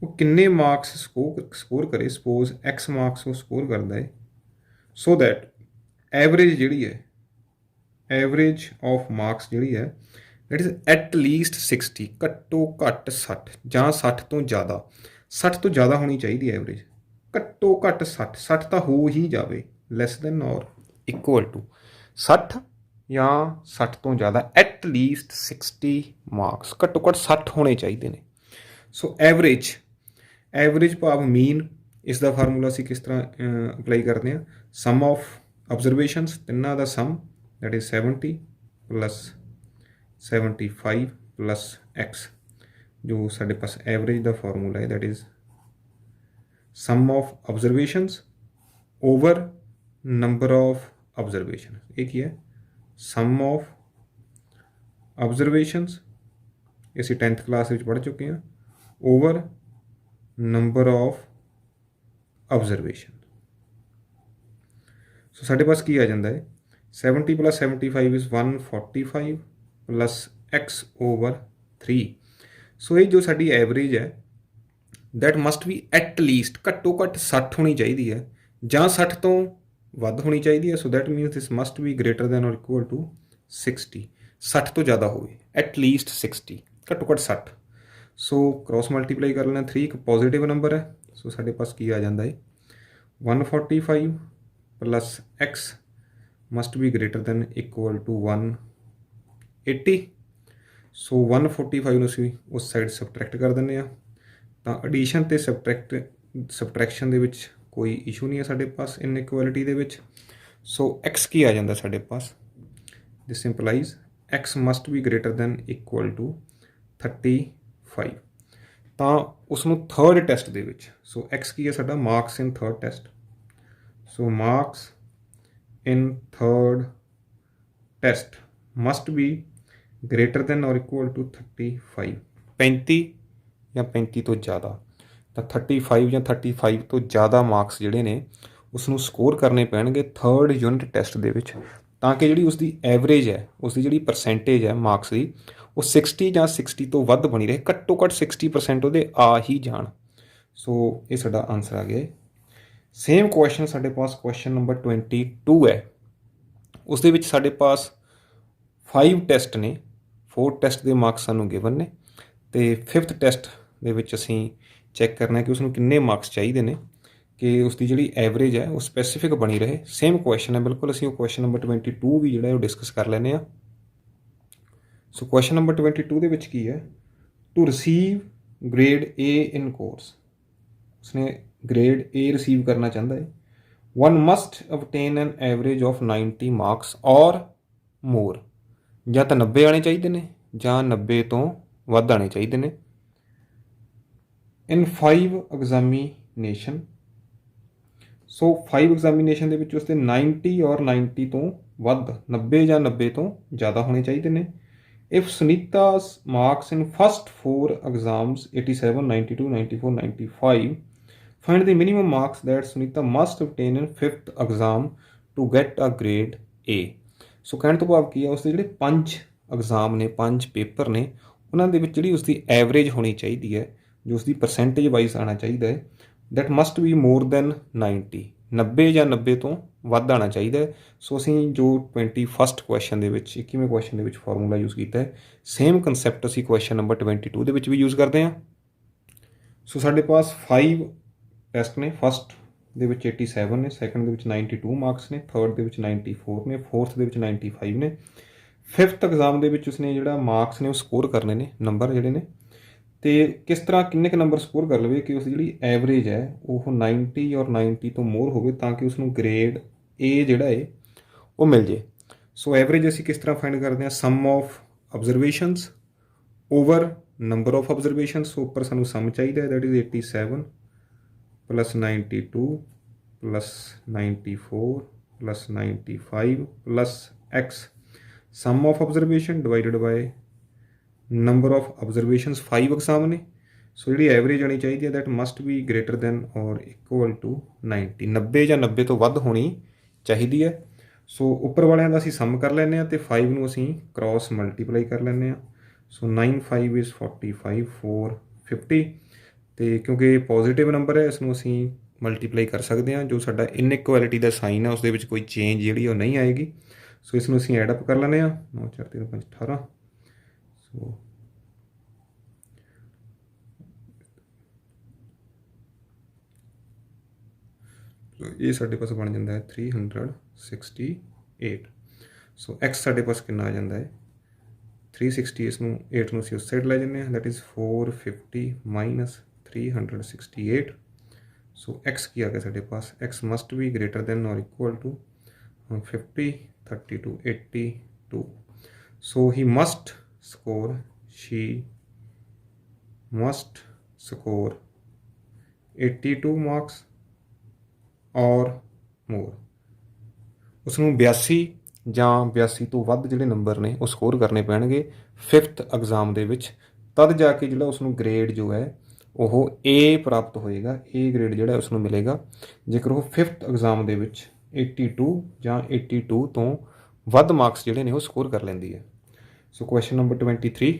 ਉਹ ਕਿੰਨੇ ਮਾਰਕਸ ਸਕੋਰ ਕਰੇ। ਸਪੋਜ਼ x ਮਾਰਕਸ ਉਹ ਸਕੋਰ ਕਰਦਾ ਹੈ ਸੋ ਦੈਟ ਐਵਰੇਜ ਜਿਹੜੀ ਹੈ, ਐਵਰੇਜ ਆਫ ਮਾਰਕਸ ਜਿਹੜੀ ਹੈ ਦੈਟ ਇਜ਼ ਐਟ ਲੀਸਟ 60 ਘੱਟੋ ਘੱਟ 60 ਜਾਂ 60 ਤੋਂ ਜ਼ਿਆਦਾ। 60 ਤੋਂ ਜ਼ਿਆਦਾ ਹੋਣੀ ਚਾਹੀਦੀ ਹੈ ਐਵਰੇਜ, ਘੱਟੋ ਘੱਟ 60। 60 ਤਾਂ ਹੋ ਹੀ ਜਾਵੇ, ਲੈਸ ਦੈਨ ਔਰ ਇਕੁਅਲ ਟੂ 60 ਜਾਂ 60 ਤੋਂ ਜ਼ਿਆਦਾ। ਐਟ ਲੀਸਟ 60 ਮਾਰਕਸ, ਘੱਟੋ ਘੱਟ 60 ਹੋਣੇ ਚਾਹੀਦੇ ਨੇ। ਸੋ ਐਵਰੇਜ ਭਾਵ ਮੀਨ। ਇਸ ਦਾ ਫਾਰਮੂਲਾ ਅਸੀਂ ਕਿਸ ਤਰ੍ਹਾਂ ਅਪਲਾਈ ਕਰਦੇ ਹਾਂ, ਸਮ ਆਫ ਆਬਜ਼ਰਵੇਸ਼ਨਸ ਤਿੰਨਾਂ ਦਾ sum that is 70 plus 75 plus x, ਜੋ ਸਾਡੇ ਪਾਸ ਐਵਰੇਜ ਦਾ ਫਾਰਮੂਲਾ ਹੈ that is sum of observations over number of observations. ਇਹ ਕੀ ਹੈ, ਸਮ ਆਫ ਆਬਜ਼ਰਵੇਸ਼ਨਸ ਅਸੀਂ 10th ਕਲਾਸ ਵਿੱਚ ਪੜ੍ਹ ਚੁੱਕੇ ਹਾਂ, ਓਵਰ ਨੰਬਰ ਆਫ ਆਬਜ਼ਰਵੇਸ਼ਨ। ਸੋ ਸਾਡੇ ਪਾਸ ਕੀ ਆ ਜਾਂਦਾ ਹੈ, 70 plus 75 is 145 plus x over 3। ਸੋ ਇਹ ਜੋ ਸਾਡੀ ਐਵਰੇਜ ਹੈ that must be at least ਘੱਟੋ ਘੱਟ 60 ਹੋਣੀ ਚਾਹੀਦੀ ਹੈ ਜਾਂ 60 ਤੋਂ ਵੱਧ ਹੋਣੀ ਚਾਹੀਦੀ ਹੈ। So that means this must be greater than or equal to 60। 60 ਤੋਂ ਜ਼ਿਆਦਾ ਹੋਵੇ, ਐਟ ਲੀਸਟ 60 ਘੱਟੋ ਘੱਟ 60। ਸੋ ਕ੍ਰੋਸ ਮਲਟੀਪਲਾਈ ਕਰ ਲੈਣਾ, 3 ਇੱਕ ਪੋਜ਼ੀਟਿਵ ਨੰਬਰ ਹੈ। ਸੋ ਸਾਡੇ ਪਾਸ ਕੀ ਆ ਜਾਂਦਾ ਹੈ, 145 plus x must be greater than equal to 180। So 145 ਨੂੰ ਅਸੀਂ ਉਸ ਸਾਈਡ ਸਬਟਰੈਕਟ ਕਰ ਦਿੰਦੇ ਹਾਂ, ਤਾਂ ਐਡੀਸ਼ਨ ਅਤੇ ਸਬਟਰੈਕਸ਼ਨ ਦੇ ਵਿੱਚ ਕੋਈ ਇਸ਼ੂ ਨਹੀਂ ਹੈ ਸਾਡੇ ਪਾਸ ਇਨਇਕੁਐਲਿਟੀ ਦੇ ਵਿੱਚ। ਸੋ x ਕੀ ਆ ਜਾਂਦਾ ਸਾਡੇ ਪਾਸ, this implies x must be greater than equal to 35। ਤਾਂ ਉਸਨੂੰ ਥਰਡ ਟੈਸਟ ਦੇ ਵਿੱਚ, ਸੋ x ਕੀ ਹੈ ਸਾਡਾ, marks in third test. So marks in third test must be greater than or equal to 35। 35 ਜਾਂ 35 ਤੋਂ ਜ਼ਿਆਦਾ, ਤਾਂ 35 ਜਾਂ 35 ਤੋਂ ਜ਼ਿਆਦਾ ਮਾਰਕਸ ਜਿਹੜੇ ਨੇ ਉਸਨੂੰ ਸਕੋਰ ਕਰਨੇ ਪੈਣਗੇ ਥਰਡ ਯੂਨਿਟ ਟੈਸਟ ਦੇ ਵਿੱਚ, ਤਾਂ ਕਿ ਜਿਹੜੀ ਉਸਦੀ ਐਵਰੇਜ ਹੈ, ਉਸਦੀ ਜਿਹੜੀ ਪਰਸੈਂਟੇਜ ਹੈ ਮਾਰਕਸ ਦੀ, ਉਹ 60 ਜਾਂ 60 ਤੋਂ ਵੱਧ ਬਣੀ ਰਹੇ, ਘੱਟੋ ਘੱਟ 60% ਉਹਦੇ ਆ ਹੀ ਜਾਣ। ਸੋ ਇਹ ਸਾਡਾ ਆਨਸਰ ਆ ਗਿਆ। ਸੇਮ ਕੁਐਸਚਨ ਸਾਡੇ ਪਾਸ ਕੁਐਸਚਨ ਨੰਬਰ 22 ਹੈ। ਉਸ ਦੇ ਵਿੱਚ ਸਾਡੇ ਪਾਸ 5 ਟੈਸਟ ਨੇ, 4 ਟੈਸਟ ਦੇ ਮਾਰਕਸ ਸਾਨੂੰ ਗਿਵਨ ਨੇ, ਅਤੇ 5th ਟੈਸਟ ਦੇ ਵਿੱਚ ਅਸੀਂ ਚੈੱਕ ਕਰਨਾ ਕਿ ਉਸਨੂੰ ਕਿੰਨੇ ਮਾਰਕਸ ਚਾਹੀਦੇ ਨੇ ਕਿ ਉਸਦੀ ਜਿਹੜੀ ਐਵਰੇਜ ਹੈ ਉਹ ਸਪੈਸੀਫਿਕ ਬਣੀ ਰਹੇ। ਸੇਮ ਕੁਐਸਚਨ ਹੈ ਬਿਲਕੁਲ, ਅਸੀਂ ਉਹ ਕੁਐਸਚਨ ਨੰਬਰ 22 ਵੀ ਜਿਹੜਾ ਉਹ ਡਿਸਕਸ ਕਰ ਲੈਂਦੇ ਹਾਂ। ਸੋ ਕੁਐਸਚਨ ਨੰਬਰ 22 ਦੇ ਵਿੱਚ ਕੀ ਹੈ, to receive grade A in course, ਉਸਨੇ ਗ੍ਰੇਡ A ਰਿਸੀਵ ਕਰਨਾ ਚਾਹੁੰਦਾ ਹੈ। One must obtain an average of 90 marks or more, ਜਾਂ ਤਾਂ 90 ਆਉਣੇ ਚਾਹੀਦੇ ਨੇ ਜਾਂ 90 ਤੋਂ ਵੱਧ ਆਉਣੇ ਚਾਹੀਦੇ ਨੇ। ਇਨ 5 ਐਗਜ਼ਾਮੀਨੇਸ਼ਨ, ਸੋ 5 ਐਗਜ਼ਾਮੀਨੇਸ਼ਨ ਦੇ ਵਿੱਚ ਉਸਦੇ 90 ਔਰ 90 ਤੋਂ ਵੱਧ, 90 ਜਾਂ 90 ਤੋਂ ਜ਼ਿਆਦਾ ਹੋਣੇ ਚਾਹੀਦੇ ਨੇ। ਇਫ ਸੁਨੀਤਾ's marks in first 4 exams 87, 92, 94, 95, find the minimum marks that Sunita must obtain in 5th exam to get a grade A। ਸੋ ਕਹਿਣ ਤੋਂ ਭਾਵ ਕੀ ਹੈ, ਉਸਦੇ ਜਿਹੜੇ 5 ਐਗਜ਼ਾਮ ਨੇ, 5 ਪੇਪਰ ਨੇ, ਉਹਨਾਂ ਦੇ ਵਿੱਚ ਜਿਹੜੀ ਉਸਦੀ ਐਵਰੇਜ ਹੋਣੀ ਚਾਹੀਦੀ ਹੈ, ਜੋ ਉਸਦੀ ਪਰਸੈਂਟੇਜ ਵਾਈਜ਼ ਆਉਣਾ ਚਾਹੀਦਾ ਹੈ, that must be more than 90, 90 ਜਾਂ 90 ਤੋਂ ਵੱਧ ਆਉਣਾ ਚਾਹੀਦਾ ਹੈ। ਸੋ ਅਸੀਂ ਜੋ 21st ਕੁਐਸਚਨ ਦੇ ਵਿੱਚ 21ਵੇਂ ਕੁਐਸਚਨ ਦੇ ਵਿੱਚ ਫਾਰਮੂਲਾ ਯੂਜ਼ ਕੀਤਾ ਹੈ, ਸੇਮ ਕੰਸੈਪਟ ਅਸੀਂ ਕੁਐਸਚਨ ਨੰਬਰ 22 ਦੇ ਵਿੱਚ ਵੀ ਯੂਜ਼ ਕਰਦੇ ਹਾਂ। ਸੋ ਸਾਡੇ ਪਾਸ 5 ਟੈਸਟ ਨੇ। ਫਸਟ ਦੇ ਵਿੱਚ 87 ਨੇ, ਸੈਕੰਡ ਦੇ ਵਿੱਚ 92 ਮਾਰਕਸ ਨੇ, ਥਰਡ ਦੇ ਵਿੱਚ 94 ਨੇ, ਫੋਰਥ ਦੇ ਵਿੱਚ 95 ਨੇ, ਫਿਫਥ ਐਗਜ਼ਾਮ ਦੇ ਵਿੱਚ ਉਸਨੇ ਜਿਹੜਾ ਮਾਰਕਸ ਨੇ ਉਹ ਸਕੋਰ ਕਰਨੇ ਨੇ, ਨੰਬਰ ਜਿਹੜੇ ਨੇ। ਅਤੇ ਕਿਸ ਤਰ੍ਹਾਂ ਕਿੰਨੇ ਕੁ ਨੰਬਰ ਸਕੋਰ ਕਰ ਲਵੇ ਕਿ ਉਸ ਦੀ ਜਿਹੜੀ ਐਵਰੇਜ ਹੈ ਉਹ 90 ਔਰ 90 ਤੋਂ ਮੋਰ ਹੋਵੇ, ਤਾਂ ਕਿ ਉਸਨੂੰ ਗ੍ਰੇਡ ਏ ਜਿਹੜਾ ਹੈ ਉਹ ਮਿਲ ਜੇ। ਸੋ ਐਵਰੇਜ ਅਸੀਂ ਕਿਸ ਤਰ੍ਹਾਂ ਫਾਈਂਡ ਕਰਦੇ ਹਾਂ? Sum of observations over number of observations. So ਉੱਪਰ ਸਾਨੂੰ ਸਮ ਚਾਹੀਦਾ ਹੈ, that is 87 plus 92 plus 94 plus 95 plus x। Sum of observation divided by number of observations 5 exam ਨੇ। ਸੋ ਜਿਹੜੀ ਐਵਰੇਜ ਆਉਣੀ ਚਾਹੀਦੀ ਹੈ that must be greater than or equal to 90, 90 ਜਾਂ 90 ਤੋਂ ਵੱਧ ਹੋਣੀ ਚਾਹੀਦੀ ਹੈ। ਸੋ ਉੱਪਰ ਵਾਲਿਆਂ ਦਾ ਅਸੀਂ ਸਮ ਕਰ ਲੈਂਦੇ ਹਾਂ ਅਤੇ 5 ਨੂੰ ਅਸੀਂ ਕ੍ਰੋਸ ਮਲਟੀਪਲਾਈ ਕਰ ਲੈਂਦੇ ਹਾਂ। ਸੋ 9 5 ਇਜ਼ 45 4 50, ਅਤੇ ਕਿਉਂਕਿ ਇਹ ਪੋਜ਼ੀਟਿਵ ਨੰਬਰ ਹੈ, ਇਸ ਨੂੰ ਅਸੀਂ ਮਲਟੀਪਲਾਈ ਕਰ ਸਕਦੇ ਹਾਂ। ਜੋ ਸਾਡਾ ਇਨਇਕੁਐਲਿਟੀ ਦਾ ਸਾਈਨ ਹੈ ਉਸ ਦੇ ਵਿੱਚ ਕੋਈ ਚੇਂਜ ਜਿਹੜੀ ਉਹ ਨਹੀਂ ਆਏਗੀ। ਸੋ ਇਸ ਨੂੰ ਅਸੀਂ ਐਡ ਅਪ ਕਰ ਲੈਂਦੇ ਹਾਂ। 9 4 3 5 18। ਸੋ ਇਹ ਸਾਡੇ ਪਾਸ ਬਣ ਜਾਂਦਾ ਹੈ 368। ਸੋ x ਸਾਡੇ ਪਾਸ ਕਿੰਨਾ ਆ ਜਾਂਦਾ ਹੈ 360। ਇਸ ਨੂੰ 8 ਨੂੰ ਅਸੀਂ ਉਸ ਸਾਈਡ ਲੈ ਜਾਂਦੇ ਹਾਂ, that is 450 minus 368। So x ਕੀ ਆ ਗਿਆ ਸਾਡੇ ਪਾਸ? x must be greater than or equal to 50 32 82। So he must score, she must score 82 marks or more। ਉਸਨੂੰ 82 ਜਾਂ 82 ਤੋਂ ਵੱਧ ਜਿਹੜੇ ਨੰਬਰ ਨੇ ਉਹ ਸਕੋਰ ਕਰਨੇ ਪੈਣਗੇ ਫਿਫਥ ਐਗਜ਼ਾਮ ਦੇ ਵਿੱਚ, ਤਦ ਜਾ ਕੇ ਜਿਹੜਾ ਉਸਨੂੰ ਗ੍ਰੇਡ ਜੋ ਹੈ ਉਹ A ਪ੍ਰਾਪਤ ਹੋਏਗਾ। A ਗ੍ਰੇਡ ਜਿਹੜਾ ਉਸਨੂੰ ਮਿਲੇਗਾ ਜੇਕਰ ਉਹ ਫਿਫਥ ਐਗਜ਼ਾਮ ਦੇ ਵਿੱਚ 82 ਜਾਂ 82 ਤੋਂ ਵੱਧ ਮਾਰਕਸ ਜਿਹੜੇ ਨੇ ਉਹ ਸਕੋਰ ਕਰ ਲੈਂਦੀ ਹੈ। ਸੋ question number 23,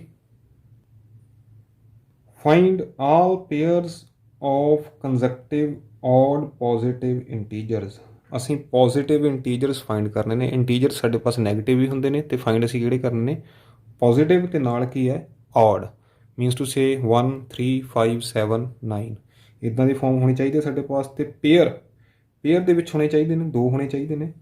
find all pairs of consecutive odd positive integers। ਅਸੀਂ ਪੋਜ਼ੀਟਿਵ ਇੰਟੀਜਰਸ ਫਾਈਂਡ ਕਰਨੇ ਨੇ। ਇੰਟੀਜਰ ਸਾਡੇ ਪਾਸ ਨੈਗੇਟਿਵ ਵੀ ਹੁੰਦੇ ਨੇ, ਅਤੇ ਫਾਈਂਡ ਅਸੀਂ ਕਿਹੜੇ ਕਰਨੇ ਨੇ? ਪੋਜ਼ੀਟਿਵ ਅਤੇ ਨਾਲ ਕੀ ਹੈ? ਔਡ, ਮੀਨਸ ਟੂ ਸੇ 1 3 5 7 9 ਇੱਦਾਂ ਦੀ ਫੋਰਮ ਹੋਣੀ ਚਾਹੀਦੀ ਹੈ ਸਾਡੇ ਪਾਸ। ਅਤੇ ਪੇਅਰ ਦੇ ਵਿੱਚ ਹੋਣੇ ਚਾਹੀਦੇ ਨੇ, 2 ਹੋਣੇ ਚਾਹੀਦੇ ਨੇ।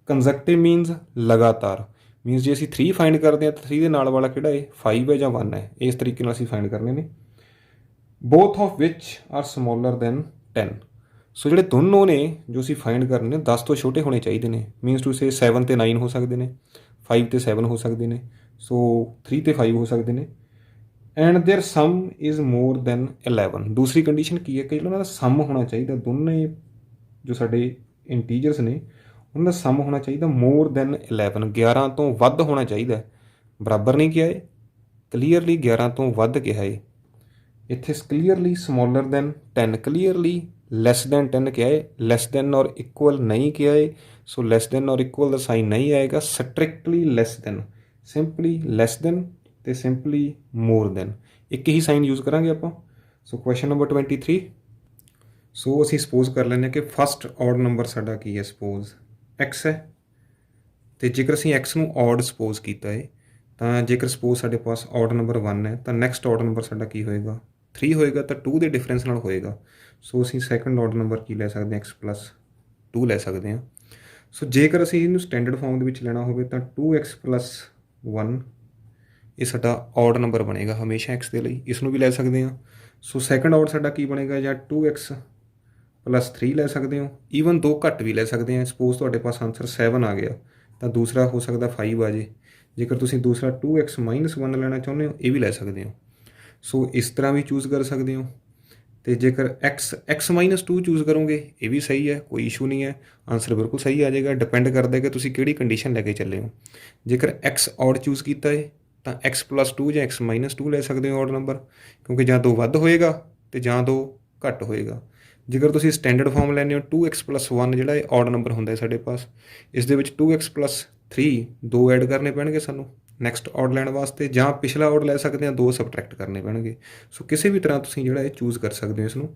ਕੰਜ਼ੈਕਟਿਵ ਮੀਨਸ ਲਗਾਤਾਰ, ਮੀਨਸ ਜੇ ਅਸੀਂ 3 ਫਾਈਂਡ ਕਰਦੇ ਹਾਂ ਤਾਂ 3 ਦੇ ਨਾਲ ਵਾਲਾ ਕਿਹੜਾ ਹੈ? 5 ਹੈ ਜਾਂ 1 ਹੈ। ਇਸ ਤਰੀਕੇ ਨਾਲ ਅਸੀਂ ਫਾਈਂਡ ਕਰਨੇ ਨੇ। Both of which are smaller than 10। So ਜਿਹੜੇ ਦੋਨੋਂ ਨੇ ਜੋ ਅਸੀਂ ਫਾਈਂਡ ਕਰਨੇ ਨੇ 10 ਤੋਂ ਛੋਟੇ ਹੋਣੇ ਚਾਹੀਦੇ ਨੇ, ਮੀਨਸ ਟੂ ਸੇ 7 ਤੇ 9 ਹੋ ਸਕਦੇ ਨੇ, 5 ਤੇ 7 ਹੋ ਸਕਦੇ ਨੇ, ਸੋ 3 ਤੇ 5 ਹੋ ਸਕਦੇ ਨੇ। And their sum is more than 11। ਦੂਸਰੀ ਕੰਡੀਸ਼ਨ ਕੀ ਹੈ ਕਿ ਉਹਨਾਂ ਦਾ ਸਮ ਹੋਣਾ ਚਾਹੀਦਾ, ਦੋਨੇ ਜੋ ਸਾਡੇ ਇੰਟੀਜਰਸ ਨੇ ਉਹਨਾਂ ਦਾ ਸਮ ਹੋਣਾ ਚਾਹੀਦਾ ਮੋਰ ਦੈਨ 11, 11 ਤੋਂ ਵੱਧ ਹੋਣਾ ਚਾਹੀਦਾ। ਬਰਾਬਰ ਨਹੀਂ ਕਿਹਾ ਹੈ, ਕਲੀਅਰਲੀ 11 ਤੋਂ ਵੱਧ ਕਿਹਾ ਹੈ। ਇੱਥੇ clearly smaller than 10, clearly less than 10 ਕਿਹਾ ਹੈ, ਲੈਸ ਦੈਨ ਔਰ ਇਕੁਅਲ ਨਹੀਂ ਕਿਹਾ ਹੈ। ਸੋ ਲੈਸ ਦੈਨ ਔਰ ਇਕੁਅਲ ਦਾ ਸਾਈਨ ਨਹੀਂ ਆਏਗਾ, ਸਟ੍ਰਿਕਟਲੀ ਲੈਸ ਦੈਨ, ਸਿੰਪਲੀ ਲੈਸ ਦੈਨ ਅਤੇ ਸਿੰਪਲੀ ਮੋਰ ਦੈਨ, ਇੱਕ ਹੀ ਸਾਈਨ ਯੂਜ਼ ਕਰਾਂਗੇ ਆਪਾਂ। ਸੋ ਕੁਐਸਚਨ ਨੰਬਰ 23, ਸੋ ਅਸੀਂ ਸਪੋਜ਼ ਕਰ ਲੈਂਦੇ ਹਾਂ ਕਿ ਫਸਟ ਔਡ ਨੰਬਰ ਸਾਡਾ ਕੀ ਹੈ? ਸਪੋਜ਼ x ਹੈ, ਅਤੇ ਜੇਕਰ ਅਸੀਂ x ਨੂੰ ਔਡ ਸਪੋਜ਼ ਕੀਤਾ ਹੈ ਤਾਂ ਜੇਕਰ ਸਪੋਜ਼ ਸਾਡੇ ਪਾਸ ਔਡ ਨੰਬਰ 1 ਹੈ ਤਾਂ ਨੈਕਸਟ ਔਡ ਨੰਬਰ ਸਾਡਾ ਕੀ ਹੋਏਗਾ? 3 ਹੋਏਗਾ, ਤਾਂ 2 ਦੇ ਡਿਫਰੈਂਸ ਨਾਲ ਹੋਏਗਾ। ਸੋ ਅਸੀਂ ਸੈਕੰਡ ਔਡ ਨੰਬਰ ਕੀ ਲੈ ਸਕਦੇ ਹਾਂ? x ਪਲੱਸ 2 ਲੈ ਸਕਦੇ ਹਾਂ। ਸੋ ਜੇਕਰ ਅਸੀਂ ਇਹਨੂੰ ਸਟੈਂਡਰਡ ਫਾਰਮ ਦੇ ਵਿੱਚ ਲੈਣਾ ਹੋਵੇ ਤਾਂ 2x ਪਲੱਸ 1 ਇਹ ਸਾਡਾ ਔਡ ਨੰਬਰ ਬਣੇਗਾ ਹਮੇਸ਼ਾ x ਦੇ ਲਈ, ਇਸ ਨੂੰ ਵੀ ਲੈ ਸਕਦੇ ਹਾਂ। ਸੋ ਸੈਕੰਡ ਔਡ ਸਾਡਾ ਕੀ ਬਣੇਗਾ? ਜਾਂ 2x ਪਲੱਸ 3 ਲੈ ਸਕਦੇ ਹੋ, ਈਵਨ 2 ਘੱਟ ਵੀ ਲੈ ਸਕਦੇ ਹਾਂ। ਸਪੋਜ਼ ਤੁਹਾਡੇ ਪਾਸ ਆਨਸਰ 7 ਆ ਗਿਆ ਤਾਂ ਦੂਸਰਾ ਹੋ ਸਕਦਾ 5 ਆ ਜੇ। ਜੇਕਰ ਤੁਸੀਂ ਦੂਸਰਾ 2x ਮਾਈਨਸ 1 ਲੈਣਾ ਚਾਹੁੰਦੇ ਹੋ ਇਹ ਵੀ ਲੈ ਸਕਦੇ ਹੋ। ਸੋ ਇਸ ਤਰ੍ਹਾਂ ਵੀ ਚੂਜ਼ ਕਰ ਸਕਦੇ ਹੋ। ਅਤੇ ਜੇਕਰ x ਮਾਈਨਸ 2 ਚੂਜ਼ ਕਰੋਗੇ ਇਹ ਵੀ ਸਹੀ ਹੈ, ਕੋਈ ਇਸ਼ੂ ਨਹੀਂ ਹੈ, ਆਨਸਰ ਬਿਲਕੁਲ ਸਹੀ ਆ ਜਾਏਗਾ। ਡਿਪੈਂਡ ਕਰਦਾ ਕਿ ਤੁਸੀਂ ਕਿਹੜੀ ਕੰਡੀਸ਼ਨ ਲੈ ਕੇ ਚੱਲੇ ਹੋ। ਜੇਕਰ x ਔਡ ਚੂਜ਼ ਕੀਤਾ ਹੈ ਤਾਂ x ਪਲੱਸ 2 ਜਾਂ x ਮਾਈਨਸ 2 ਲੈ ਸਕਦੇ ਹੋ ਔਡ ਨੰਬਰ, ਕਿਉਂਕਿ ਜਾਂ 2 ਵੱਧ ਹੋਏਗਾ ਅਤੇ ਜਾਂ 2 ਘੱਟ ਹੋਏਗਾ। ਜੇਕਰ ਤੁਸੀਂ ਸਟੈਂਡਰਡ ਫਾਰਮ ਲੈਂਦੇ ਹੋ 2x ਪਲੱਸ 1 ਜਿਹੜਾ ਇਹ ਔਡ ਨੰਬਰ ਹੁੰਦਾ ਹੈ ਸਾਡੇ ਪਾਸ, ਇਸ ਦੇ ਵਿੱਚ 2x ਪਲੱਸ 3 2 ਐਡ ਕਰਨੇ ਪੈਣਗੇ ਸਾਨੂੰ, ਨੈਕਸਟ ਔਡ ਲੈਣ ਵਾਸਤੇ, ਜਾਂ ਪਿਛਲਾ ਔਡ ਲੈ ਸਕਦੇ ਹਾਂ, 2 ਸਬਟਰੈਕਟ ਕਰਨੇ ਪੈਣਗੇ। ਸੋ ਕਿਸੇ ਵੀ ਤਰ੍ਹਾਂ ਤੁਸੀਂ ਜਿਹੜਾ ਇਹ ਚੂਜ਼ ਕਰ ਸਕਦੇ ਹੋ ਇਸ ਨੂੰ।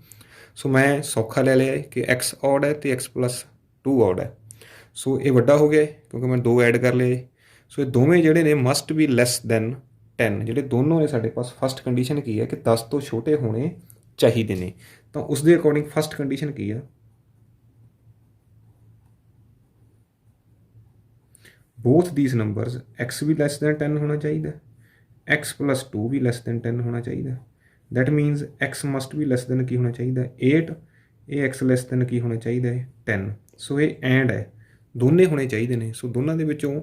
ਸੋ ਮੈਂ ਸੌਖਾ ਲੈ ਲਿਆ ਹੈ ਕਿ x ਔਡ ਹੈ ਅਤੇ x+2 ਔਡ ਹੈ। ਸੋ ਇਹ ਵੱਡਾ ਹੋ ਗਿਆ ਕਿਉਂਕਿ ਮੈਂ 2 ਐਡ ਕਰ ਲਏ। ਸੋ ਇਹ ਦੋਵੇਂ ਜਿਹੜੇ ਨੇ ਮਸਟ ਬੀ ਲੈਸ ਦੈਨ 10, ਜਿਹੜੇ ਦੋਨੋਂ ਨੇ ਸਾਡੇ ਪਾਸ ਫਸਟ ਕੰਡੀਸ਼ਨ ਕੀ ਹੈ ਕਿ 10 ਤੋਂ ਛੋਟੇ ਹੋਣੇ ਚਾਹੀਦੇ ਨੇ। ਤਾਂ ਉਸ ਦੇ ਅਕੋਰਡਿੰਗ ਫਸਟ ਕੰਡੀਸ਼ਨ ਕੀ ਹੈ, both these numbers x ਵੀ ਲੈਸ ਦੈਨ 10 ਹੋਣਾ ਚਾਹੀਦਾ, x+2 ਵੀ ਲੈਸ ਦੈਨ 10 ਹੋਣਾ ਚਾਹੀਦਾ। That means x must be less than ਕੀ ਹੋਣਾ ਚਾਹੀਦਾ 8, ਇਹ x ਲੈਸ ਦੈਨ ਕੀ ਹੋਣਾ ਚਾਹੀਦਾ ਹੈ 10। ਸੋ ਇਹ ਐਂਡ ਹੈ, ਦੋਨੇ ਹੋਣੇ ਚਾਹੀਦੇ ਨੇ। ਸੋ ਦੋਨਾਂ ਦੇ ਵਿੱਚੋਂ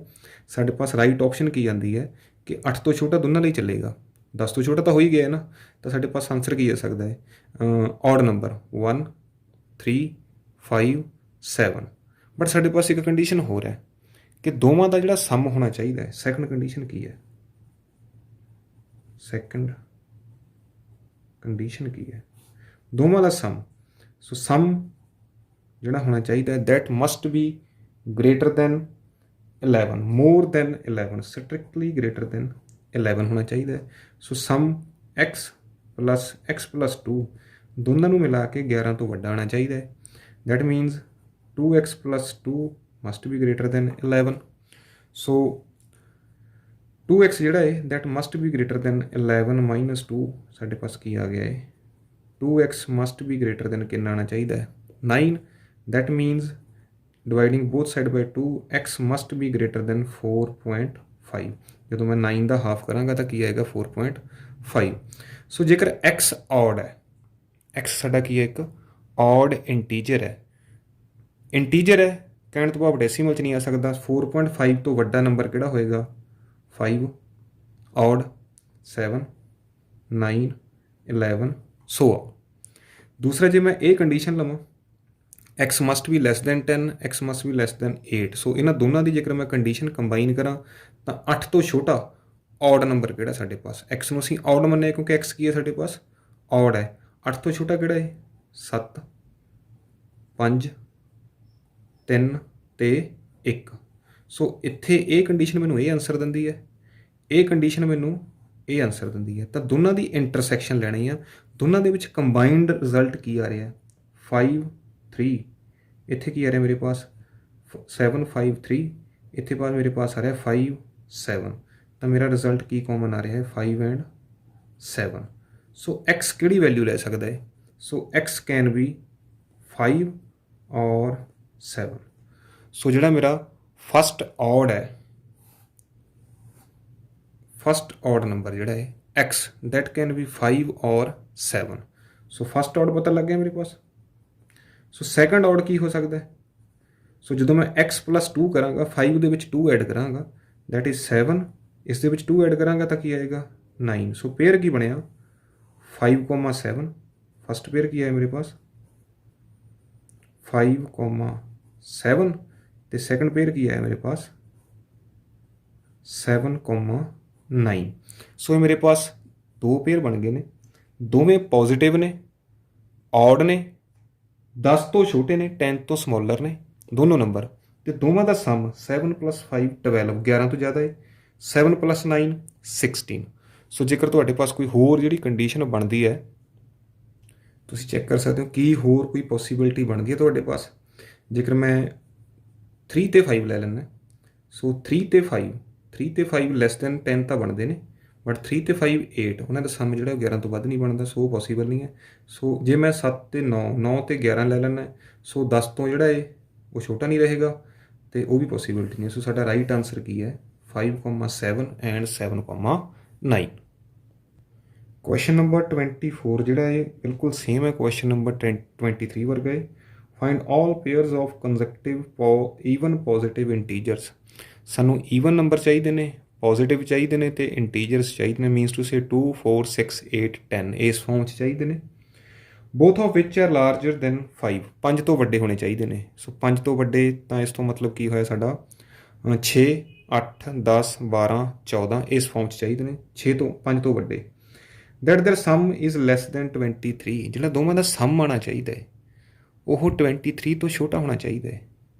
ਸਾਡੇ ਪਾਸ ਰਾਈਟ ਆਪਸ਼ਨ ਕੀ ਆਉਂਦੀ ਹੈ ਕਿ 8 ਤੋਂ ਛੋਟਾ ਦੋਨਾਂ ਲਈ ਚੱਲੇਗਾ, 10 ਤੋਂ ਛੋਟਾ ਤਾਂ ਹੋ ਹੀ ਗਿਆ ਨਾ। ਤਾਂ ਸਾਡੇ ਪਾਸ ਆਨਸਰ ਕੀ ਆ ਸਕਦਾ ਹੈ ਔਡ ਨੰਬਰ 1, 3, 5, 7। ਬਟ ਸਾਡੇ ਪਾਸ ਇੱਕ ਕੰਡੀਸ਼ਨ ਹੋਰ ਹੈ ਕਿ ਦੋਵਾਂ ਦਾ ਜਿਹੜਾ ਸਮ ਹੋਣਾ ਚਾਹੀਦਾ ਹੈ। ਸੈਕੰਡ ਕੰਡੀਸ਼ਨ ਕੀ ਹੈ, ਸੈਕੰਡ ਕੰਡੀਸ਼ਨ ਕੀ ਹੈ, ਦੋਵਾਂ ਦਾ ਸਮ। ਸੋ ਸਮ ਜਿਹੜਾ ਹੋਣਾ ਚਾਹੀਦਾ ਹੈ that must be greater then 11, more than 11, strictly greater then 11 ਹੋਣਾ ਚਾਹੀਦਾ ਹੈ। ਸੋ ਸਮ x+2 ਦੋਨਾਂ ਨੂੰ ਮਿਲਾ ਕੇ 11 ਤੋਂ ਵੱਡਾ ਆਉਣਾ ਚਾਹੀਦਾ ਹੈ। That means 2x+2 must be greater then 11। So 2x ਜਿਹੜਾ ਹੈ that must be greater then 11 - 2 ਸਾਡੇ ਪਾਸ ਕੀ ਆ ਗਿਆ ਹੈ 2x must be greater then ਕਿੰਨਾ ਆਉਣਾ ਚਾਹੀਦਾ ਹੈ 9। That means dividing both side by 2 x must be greater than 4.5। ਜਦੋਂ ਮੈਂ 9 ਦਾ ਹਾਫ ਕਰਾਂਗਾ ਤਾਂ ਕੀ ਆਏਗਾ 4.5। ਸੋ ਜੇਕਰ x ਔਡ ਹੈ, x ਸਾਡਾ ਕੀ ਹੈ ਇੱਕ ਔਡ ਇੰਟੀਜਰ ਹੈ, ਇੰਟੀਜਰ ਹੈ ਕਹਿਣ ਤੋਂ ਭਾਵ ਡੈਸੀਮਲ 'ਚ ਨਹੀਂ ਆ ਸਕਦਾ। 4.5 ਤੋਂ ਵੱਡਾ ਨੰਬਰ ਕਿਹੜਾ ਹੋਏਗਾ 5, ਔਡ 7, 9, 11 ਸੋ ਆ। ਦੂਸਰਾ ਜੇ ਮੈਂ ਇਹ ਕੰਡੀਸ਼ਨ ਲਵਾਂ x must be less than 10, x must be less then 8। ਸੋ ਇਹਨਾਂ ਦੋਨਾਂ ਦੀ ਜੇਕਰ ਮੈਂ ਕੰਡੀਸ਼ਨ ਕੰਬਾਈਨ ਕਰਾਂ ਤਾਂ 8 ਤੋਂ ਛੋਟਾ ਔਡ ਨੰਬਰ ਕਿਹੜਾ ਸਾਡੇ ਪਾਸ, x ਨੂੰ ਅਸੀਂ ਔਡ ਮੰਨਿਆ ਕਿਉਂਕਿ x ਕੀ ਹੈ ਸਾਡੇ ਪਾਸ ਔਡ ਹੈ। 8 ਤੋਂ ਛੋਟਾ ਕਿਹੜਾ ਹੈ 7, 5, 3 ਅਤੇ 1। ਸੋ ਇੱਥੇ ਇਹ ਕੰਡੀਸ਼ਨ ਮੈਨੂੰ ਇਹ ਆਨਸਰ ਦਿੰਦੀ ਹੈ, ਇਹ ਕੰਡੀਸ਼ਨ ਮੈਨੂੰ ਇਹ ਆਨਸਰ ਦਿੰਦੀ ਹੈ। ਤਾਂ ਦੋਨਾਂ ਦੀ ਇੰਟਰਸੈਕਸ਼ਨ ਲੈਣੀ ਆ, ਦੋਨਾਂ ਦੇ ਵਿੱਚ ਕੰਬਾਈਨਡ ਰਿਜ਼ਲਟ ਕੀ ਆ ਰਿਹਾ 5, 3। ਇੱਥੇ ਕੀ ਆ ਰਿਹਾ ਮੇਰੇ ਪਾਸ 7, 5, 3। ਇੱਥੇ ਬਾਅਦ ਮੇਰੇ ਪਾਸ ਆ ਰਿਹਾ 5, 7। ਤਾਂ ਮੇਰਾ ਰਿਜ਼ਲਟ ਕੀ ਕਾਮਨ ਆ ਰਿਹਾ ਹੈ 5 ਐਂਡ 7। ਸੋ x ਕਿਹੜੀ ਵੈਲਿਊ ਲੈ ਸਕਦਾ ਹੈ, ਸੋ x ਕੈਨ ਬੀ 5 ਔਰ 7। ਸੋ ਜਿਹੜਾ ਮੇਰਾ ਫਸਟ ਔਡ ਹੈ, ਫਸਟ ਔਡ ਨੰਬਰ ਜਿਹੜਾ ਹੈ x ਦੈਟ ਕੈਨ ਬੀ 5 ਔਰ 7। ਸੋ ਫਸਟ ਔਡ ਪਤਾ ਲੱਗ ਗਿਆ ਮੇਰੇ ਪਾਸ। ਸੋ ਸੈਕੰਡ ਔਡ ਕੀ ਹੋ ਸਕਦਾ ਹੈ, ਸੋ ਜਦੋਂ ਮੈਂ x+2 ਕਰਾਂਗਾ 5 ਦੇ ਵਿੱਚ 2 ਐਡ ਕਰਾਂਗਾ ਦੈਟ ਇਜ਼ 7, ਇਸ ਦੇ ਵਿੱਚ 2 ਐਡ ਕਰਾਂਗਾ ਤਾਂ ਕੀ ਆਏਗਾ 9। ਸੋ ਪੇਅਰ ਕੀ ਬਣਿਆ 5, 7। ਫਸਟ ਪੇਅਰ ਕੀ ਹੈ ਮੇਰੇ ਪਾਸ 5, 7 ਅਤੇ ਸੈਕੰਡ ਪੇਅਰ ਕੀ ਹੈ ਮੇਰੇ ਪਾਸ 7, 9। ਸੋ ਇਹ ਮੇਰੇ ਪਾਸ 2 ਪੇਅਰ ਬਣ ਗਏ ਨੇ, ਦੋਵੇਂ ਪੋਜ਼ੀਟਿਵ ਨੇ, ਔਡ ਨੇ, 10 ਤੋਂ ਛੋਟੇ ਨੇ, 10 ਤੋਂ ਸਮੋਲਰ ਨੇ ਦੋਨੋਂ ਨੰਬਰ, ਅਤੇ ਦੋਵਾਂ ਦਾ ਸਮ 7 + 5 12, 11 ਤੋਂ ਜ਼ਿਆਦਾ ਹੈ, 7 + 9 16। ਸੋ ਜੇਕਰ ਤੁਹਾਡੇ ਪਾਸ ਕੋਈ ਹੋਰ ਜਿਹੜੀ ਕੰਡੀਸ਼ਨ ਬਣਦੀ ਹੈ ਤੁਸੀਂ ਚੈੱਕ ਕਰ ਸਕਦੇ ਹੋ ਕੀ ਹੋਰ ਕੋਈ ਪੋਸੀਬਿਲਿਟੀ ਬਣਦੀ ਹੈ ਤੁਹਾਡੇ ਪਾਸ। ਜੇਕਰ ਮੈਂ 3 ਤੇ 5 ਲੈ ਲੈਂਦਾ, ਸੋ 3 ਤੇ 5 ਲੈਸ ਦੈਨ 10 ਤਾਂ ਬਣਦੇ ਨੇ, ਬਟ 3 ਤੇ 5 8, ਉਹਨਾਂ ਦਾ ਸਮ ਜਿਹੜਾ 11 ਤੋਂ ਵੱਧ ਨਹੀਂ ਬਣਦਾ, ਸੋ ਉਹ ਪੋਸੀਬਲ ਨਹੀਂ ਹੈ। ਸੋ ਜੇ ਮੈਂ 7 ਤੇ 9, 9 ਤੇ 11 ਲੈ ਲੈਂਦਾ, ਸੋ 10 ਤੋਂ ਜਿਹੜਾ ਹੈ ਉਹ ਛੋਟਾ ਨਹੀਂ ਰਹੇਗਾ ਅਤੇ ਉਹ ਵੀ ਪੋਸੀਬਿਲਿਟੀ ਨਹੀਂ ਹੈ। ਸੋ ਸਾਡਾ ਰਾਈਟ ਆਨਸਰ ਕੀ ਹੈ 5, 7 ਐਂਡ 7, 9। ਕੁਐਸਚਨ ਨੰਬਰ 24 ਜਿਹੜਾ ਹੈ ਬਿਲਕੁਲ ਸੇਮ ਹੈ ਕੁਐਸਚਨ ਨੰਬਰ 23 ਵਰਗਾ ਹੈ। Find all pairs of consecutive even positive integers. ਸਾਨੂੰ ਈਵਨ ਨੰਬਰ ਚਾਹੀਦੇ ਨੇ, ਪੋਜ਼ੀਟਿਵ ਚਾਹੀਦੇ ਨੇ ਅਤੇ ਇੰਟੀਜਰਸ ਚਾਹੀਦੇ ਨੇ, ਮੀਨਸ ਟੂ ਸੇ 2, 4, 6, 8, 10 ਇਸ ਫੋਰਮ 'ਚ ਚਾਹੀਦੇ ਨੇ। Both of which are larger than 5, 5 ਤੋਂ ਵੱਡੇ ਹੋਣੇ ਚਾਹੀਦੇ ਨੇ। ਸੋ 5 ਤੋਂ ਵੱਡੇ ਤਾਂ ਇਸ ਤੋਂ ਮਤਲਬ ਕੀ ਹੋਇਆ ਸਾਡਾ 6, 8, 10, 12, 14 ਇਸ ਫੋਰਮ 'ਚ ਚਾਹੀਦੇ ਨੇ, 5 ਤੋਂ ਵੱਡੇ। That their sum is less than 23, ਜਿਹੜਾ ਦੋਵਾਂ ਦਾ ਸਮ ਆਉਣਾ ਚਾਹੀਦਾ ਹੈ ਉਹ 23 ਤੋਂ ਛੋਟਾ ਹੋਣਾ ਚਾਹੀਦਾ ਹੈ।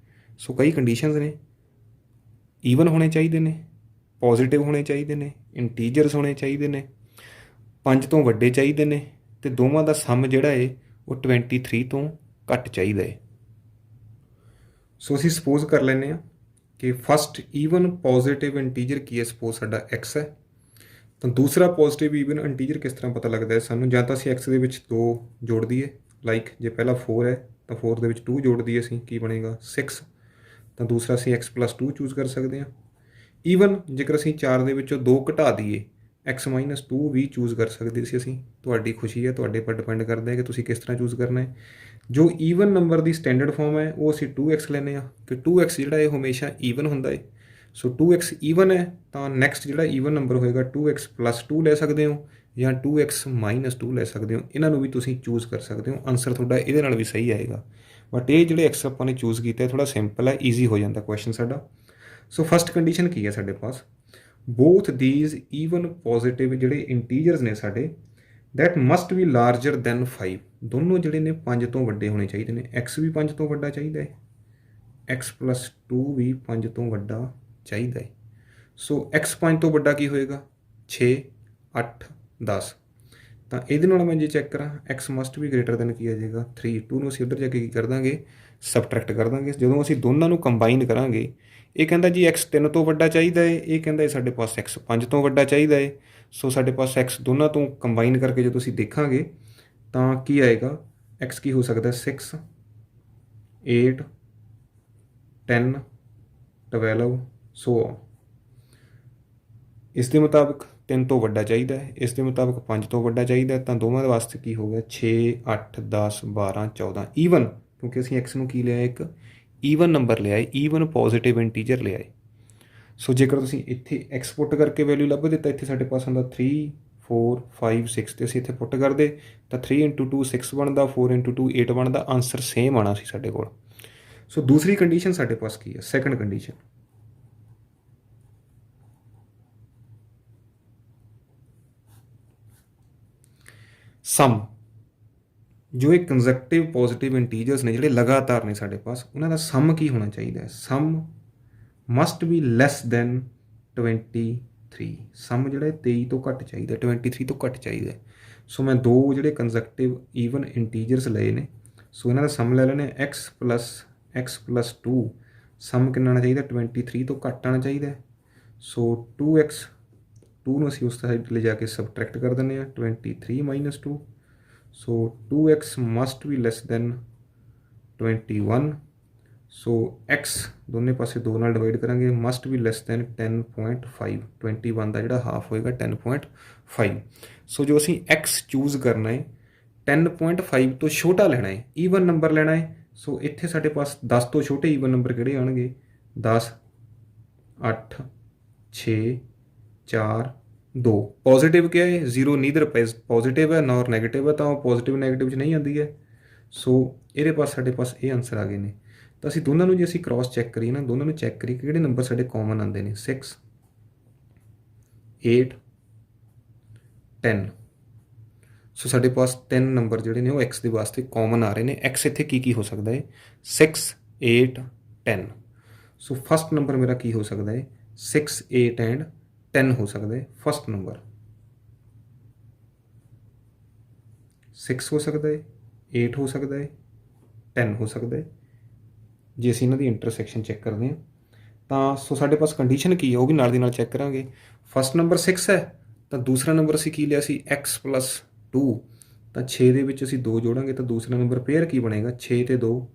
ਸੋ ਕਈ ਕੰਡੀਸ਼ਨਸ ਨੇ, ਈਵਨ ਹੋਣੇ ਚਾਹੀਦੇ ਨੇ, ਪੋਜ਼ਿਟਿਵ ਹੋਣੇ ਚਾਹੀਦੇ ਨੇ, ਇੰਟੀਜਰਸ ਹੋਣੇ ਚਾਹੀਦੇ ਨੇ, 5 ਤੋਂ ਵੱਡੇ ਚਾਹੀਦੇ ਨੇ, ਅਤੇ ਦੋਵਾਂ ਦਾ ਸਮ ਜਿਹੜਾ ਹੈ ਉਹ 23 ਤੋਂ ਘੱਟ ਚਾਹੀਦਾ ਹੈ। ਸੋ ਅਸੀਂ ਸਪੋਜ਼ ਕਰ ਲੈਂਦੇ ਹਾਂ ਕਿ ਫਸਟ ਈਵਨ ਪੋਜ਼ਿਟਿਵ ਇੰਟੀਜਰ ਕੀ ਹੈ, ਸਪੋਜ਼ ਸਾਡਾ x ਹੈ। ਤਾਂ ਦੂਸਰਾ ਪੋਜ਼ਿਟਿਵ ਈਵਨ ਇੰਟੀਜਰ ਕਿਸ ਤਰ੍ਹਾਂ ਪਤਾ ਲੱਗਦਾ ਹੈ ਸਾਨੂੰ, ਜਾਂ ਤਾਂ ਅਸੀਂ x ਦੇ ਵਿੱਚ 2 ਜੋੜ ਦਈਏ, ਲਾਈਕ ਜੇ ਪਹਿਲਾ 4 ਹੈ ਤਾਂ 4 ਦੇ ਵਿੱਚ 2 ਜੋੜ ਦਈਏ ਅਸੀਂ, ਕੀ ਬਣੇਗਾ 6। ਤਾਂ ਦੂਸਰਾ ਅਸੀਂ x+2 ਚੂਜ਼ ਕਰ ਸਕਦੇ ਹਾਂ। ਈਵਨ ਜੇਕਰ ਅਸੀਂ 4 ਦੇ ਵਿੱਚੋਂ 2 ਘਟਾ ਦਈਏ, x-2 ਵੀ ਚੂਜ਼ ਕਰ ਸਕਦੇ ਸੀ ਅਸੀਂ। ਤੁਹਾਡੀ ਖੁਸ਼ੀ ਹੈ, ਤੁਹਾਡੇ ਪਰ ਡਿਪੈਂਡ ਕਰਦਾ ਹੈ ਕਿ ਤੁਸੀਂ ਕਿਸ ਤਰ੍ਹਾਂ ਚੂਜ਼ ਕਰਨਾ ਹੈ। ਜੋ ਈਵਨ ਨੰਬਰ ਦੀ ਸਟੈਂਡਰਡ ਫਾਰਮ ਹੈ ਉਹ ਅਸੀਂ 2x ਲੈਂਦੇ ਹਾਂ, ਕਿ 2x ਜਿਹੜਾ ਇਹ ਹਮੇਸ਼ਾ ਈਵਨ ਹੁੰਦਾ ਹੈ। ਸੋ 2x ਈਵਨ ਹੈ ਤਾਂ ਨੈਕਸਟ ਜਿਹੜਾ ਈਵਨ ਨੰਬਰ ਹੋਏਗਾ 2x+2 ਲੈ ਸਕਦੇ ਹੋ, ਜਾਂ 2x-2 ਲੈ ਸਕਦੇ ਹੋ। ਇਹਨਾਂ ਨੂੰ ਵੀ ਤੁਸੀਂ ਚੂਜ਼ ਕਰ ਸਕਦੇ ਹੋ। ਆਨਸਰ ਤੁਹਾਡਾ ਇਹਦੇ ਨਾਲ ਵੀ ਸਹੀ ਆਏਗਾ। ਬਟ ਇਹ ਜਿਹੜੇ x ਆਪਾਂ ਨੇ ਚੂਜ਼ ਕੀਤਾ ਥੋੜ੍ਹਾ ਸਿੰਪਲ ਹੈ, ਈਜ਼ੀ ਹੋ ਜਾਂਦਾ ਕੁਐਸਚਨ ਸਾਡਾ। ਸੋ ਫਸਟ ਕੰਡੀਸ਼ਨ ਕੀ ਹੈ ਸਾਡੇ ਪਾਸ, ਬੋਥ ਦੀਜ਼ ਈਵਨ ਪੋਜ਼ਿਟਿਵ ਜਿਹੜੇ ਇੰਟੀਜਰਸ ਨੇ ਸਾਡੇ, that must B larger than 5। ਦੋਨੋਂ ਜਿਹੜੇ ਨੇ 5 ਤੋਂ ਵੱਡੇ ਹੋਣੇ ਚਾਹੀਦੇ ਨੇ। x ਵੀ 5 ਤੋਂ ਵੱਡਾ ਚਾਹੀਦਾ ਹੈ, x+2 ਵੀ 5 ਤੋਂ ਵੱਡਾ ਚਾਹੀਦਾ ਹੈ। ਸੋ x 5 ਤੋਂ ਵੱਡਾ ਕੀ ਹੋਏਗਾ, 6, 8, 10। ਤਾਂ ਇਹਦੇ ਨਾਲ ਮੈਂ ਜੇ ਚੈੱਕ ਕਰਾਂ, x ਮਸਟ ਵੀ ਗ੍ਰੇਟਰ ਦੈਨ ਕੀ ਆ ਜਾਏਗਾ 3। 2 ਨੂੰ ਅਸੀਂ ਉੱਧਰ ਜਾ ਕੇ ਕੀ ਕਰ ਦਾਂਗੇ, ਸਬਟਰੈਕਟ ਕਰ ਦਾਂਗੇ। ਜਦੋਂ ਅਸੀਂ ਦੋਨਾਂ ਨੂੰ ਕੰਬਾਈਨ ਕਰਾਂਗੇ, ਇਹ ਕਹਿੰਦਾ ਜੀ x 3 ਤੋਂ ਵੱਡਾ ਚਾਹੀਦਾ ਹੈ, ਇਹ ਕਹਿੰਦਾ ਸਾਡੇ ਪਾਸ x 5 ਤੋਂ ਵੱਡਾ ਚਾਹੀਦਾ ਹੈ। ਸੋ ਸਾਡੇ ਪਾਸ x ਦੋਨਾਂ ਤੋਂ ਕੰਬਾਈਨ ਕਰਕੇ ਜਦੋਂ ਅਸੀਂ ਦੇਖਾਂਗੇ ਤਾਂ ਕੀ ਆਏਗਾ, x ਕੀ ਹੋ ਸਕਦਾ 6, 8, 10, 12 ਸੋ। ਇਸ ਦੇ ਮੁਤਾਬਕ 3 ਤੋਂ ਵੱਡਾ ਚਾਹੀਦਾ ਹੈ, ਇਸ ਦੇ ਮੁਤਾਬਕ 5 ਤੋਂ ਵੱਡਾ ਚਾਹੀਦਾ ਹੈ। ਤਾਂ ਦੋਵਾਂ ਦੇ ਵਾਸਤੇ ਕੀ ਹੋ ਗਿਆ 6, 8, 10, 12, 14 ਈਵਨ, ਕਿਉਂਕਿ ਅਸੀਂ x ਨੂੰ ਕੀ ਲਿਆ, ਇੱਕ ਈਵਨ ਨੰਬਰ ਲਿਆ ਹੈ, ਈਵਨ ਪੋਜ਼ਿਟਿਵ ਇੰਟੀਜਰ ਲਿਆ ਹੈ। ਸੋ ਜੇਕਰ ਤੁਸੀਂ ਇੱਥੇ x ਪੁੱਟ ਕਰਕੇ ਵੈਲਿਊ ਲੱਭ ਦਿੱਤਾ, ਇੱਥੇ ਸਾਡੇ ਪਾਸ ਹੁੰਦਾ 3, 4, 5, 6 ਤੇ ਅਸੀਂ ਇੱਥੇ ਪੁੱਟ ਕਰਦੇ ਤਾਂ 3 × 2 6 ਬਣਦਾ, 4 × 2 8 ਬਣਦਾ। ਆਨਸਰ ਸੇਮ ਆਉਣਾ ਸੀ ਸਾਡੇ ਕੋਲ। ਸੋ ਦੂਸਰੀ ਕੰਡੀਸ਼ਨ ਸਾਡੇ ਪਾਸ ਕੀ ਹੈ, ਸੈਕੰਡ ਕੰਡੀਸ਼ਨ, ਸਮ। ਜੋ ਇਹ ਕੰਜ਼ੈਕਟਿਵ ਪੋਜ਼ਿਟਿਵ ਇੰਟੀਜਰਸ ਨੇ ਜਿਹੜੇ ਲਗਾਤਾਰ ਨੇ ਸਾਡੇ ਪਾਸ, ਉਹਨਾਂ ਦਾ ਸਮ ਕੀ ਹੋਣਾ ਚਾਹੀਦਾ ਹੈ, ਸਮ ਮਸਟ ਬੀ ਲੈਸ ਦੈਨ 23। ਸਮ ਜਿਹੜਾ 23 ਤੋਂ ਘੱਟ ਚਾਹੀਦਾ, 23 ਤੋਂ ਘੱਟ ਚਾਹੀਦਾ। ਸੋ ਮੈਂ 2 ਜਿਹੜੇ ਕੰਜ਼ੈਕਟਿਵ ਈਵਨ ਇੰਟੀਜਰਸ ਲਏ ਨੇ, ਸੋ ਇਹਨਾਂ ਦਾ ਸਮ ਲੈ ਲੈਣੇ, x+2 ਸਮ ਕਿੰਨਾ ਆਉਣਾ ਚਾਹੀਦਾ, 23 ਤੋਂ ਘੱਟ ਆਉਣਾ ਚਾਹੀਦਾ। ਸੋ 2 ਨੂੰ ਅਸੀਂ ਉਸ ਸਾਈਡ ਲੈ ਜਾ ਕੇ ਸਬਟਰੈਕਟ ਕਰ ਦਿੰਦੇ ਹਾਂ, 23 - 2। ਸੋ 2x must be less then 21। So x ਦੋਨੇ ਪਾਸੇ 2 ਨਾਲ ਡਿਵਾਈਡ ਕਰਾਂਗੇ, ਮਸਟ ਵੀ ਲੈਸ ਦੈਨ 10.5। 21 ਦਾ ਜਿਹੜਾ ਹਾਫ ਹੋਏਗਾ 10.5। ਸੋ ਜੋ ਅਸੀਂ x ਚੂਜ਼ ਕਰਨਾ ਹੈ 10.5 ਤੋਂ ਛੋਟਾ ਲੈਣਾ ਹੈ, ਈਵਨ ਨੰਬਰ ਲੈਣਾ ਹੈ। ਸੋ ਇੱਥੇ ਸਾਡੇ ਪਾਸ 10 ਤੋਂ ਛੋਟੇ ਈਵਨ ਨੰਬਰ ਕਿਹੜੇ ਆਉਣਗੇ, 10, 8, 6, 4, 2। ਪੋਜ਼ੀਟਿਵ ਕਿਹਾ ਹੈ, 0 ਨੀਦਰ ਪੋਜ਼ੀਟਿਵ ਹੈ ਨੌਰ ਨੈਗੇਟਿਵ ਹੈ, ਤਾਂ ਉਹ ਪੋਜ਼ੀਟਿਵ ਨੈਗੇਟਿਵ 'ਚ ਨਹੀਂ ਆਉਂਦੀ ਹੈ। ਸੋ ਇਹਦੇ ਪਾਸ ਸਾਡੇ ਪਾਸ ਇਹ ਆਨਸਰ ਆ ਗਏ ਨੇ। ਤਾਂ ਅਸੀਂ ਦੋਨਾਂ ਨੂੰ ਜੇ ਅਸੀਂ ਕ੍ਰਾਸ ਚੈੱਕ ਕਰੀਏ ਨਾ, ਦੋਨਾਂ ਨੂੰ ਚੈੱਕ ਕਰੀਏ ਕਿਹੜੇ ਨੰਬਰ ਸਾਡੇ ਕਾਮਨ ਆਉਂਦੇ ਨੇ, 6, 8, 10। ਸੋ ਸਾਡੇ ਪਾਸ 3 ਨੰਬਰ ਜਿਹੜੇ ਨੇ ਉਹ x ਦੇ ਵਾਸਤੇ ਕਾਮਨ ਆ ਰਹੇ ਨੇ। x ਇੱਥੇ ਕੀ ਹੋ ਸਕਦਾ ਹੈ, 6, 8, 10। ਸੋ ਫਸਟ ਨੰਬਰ ਮੇਰਾ ਕੀ ਹੋ ਸਕਦਾ ਹੈ, 6, 8 ਐਂਡ 10 ਹੋ ਸਕਦਾ ਹੈ। ਫਸਟ ਨੰਬਰ 6 ਹੋ ਸਕਦਾ ਹੈ, 8 ਹੋ ਸਕਦਾ ਹੈ, 10 ਹੋ ਸਕਦਾ ਹੈ। ਜੇ ਅਸੀਂ ਇਹਨਾਂ ਦੀ ਇੰਟਰਸੈਕਸ਼ਨ ਚੈੱਕ ਕਰਦੇ ਹਾਂ ਤਾਂ ਸੋ ਸਾਡੇ ਪਾਸ ਕੰਡੀਸ਼ਨ ਕੀ ਹੈ ਉਹ ਵੀ ਨਾਲ ਦੀ ਨਾਲ ਚੈੱਕ ਕਰਾਂਗੇ। ਫਸਟ ਨੰਬਰ 6 ਹੈ ਤਾਂ ਦੂਸਰਾ ਨੰਬਰ ਅਸੀਂ ਕੀ ਲਿਆ ਸੀ, x+2। ਤਾਂ 6 ਦੇ ਵਿੱਚ ਅਸੀਂ 2 ਜੋੜਾਂਗੇ ਤਾਂ ਦੂਸਰਾ ਨੰਬਰ ਪੇਅਰ ਕੀ ਬਣੇਗਾ, 6 ਤੇ 2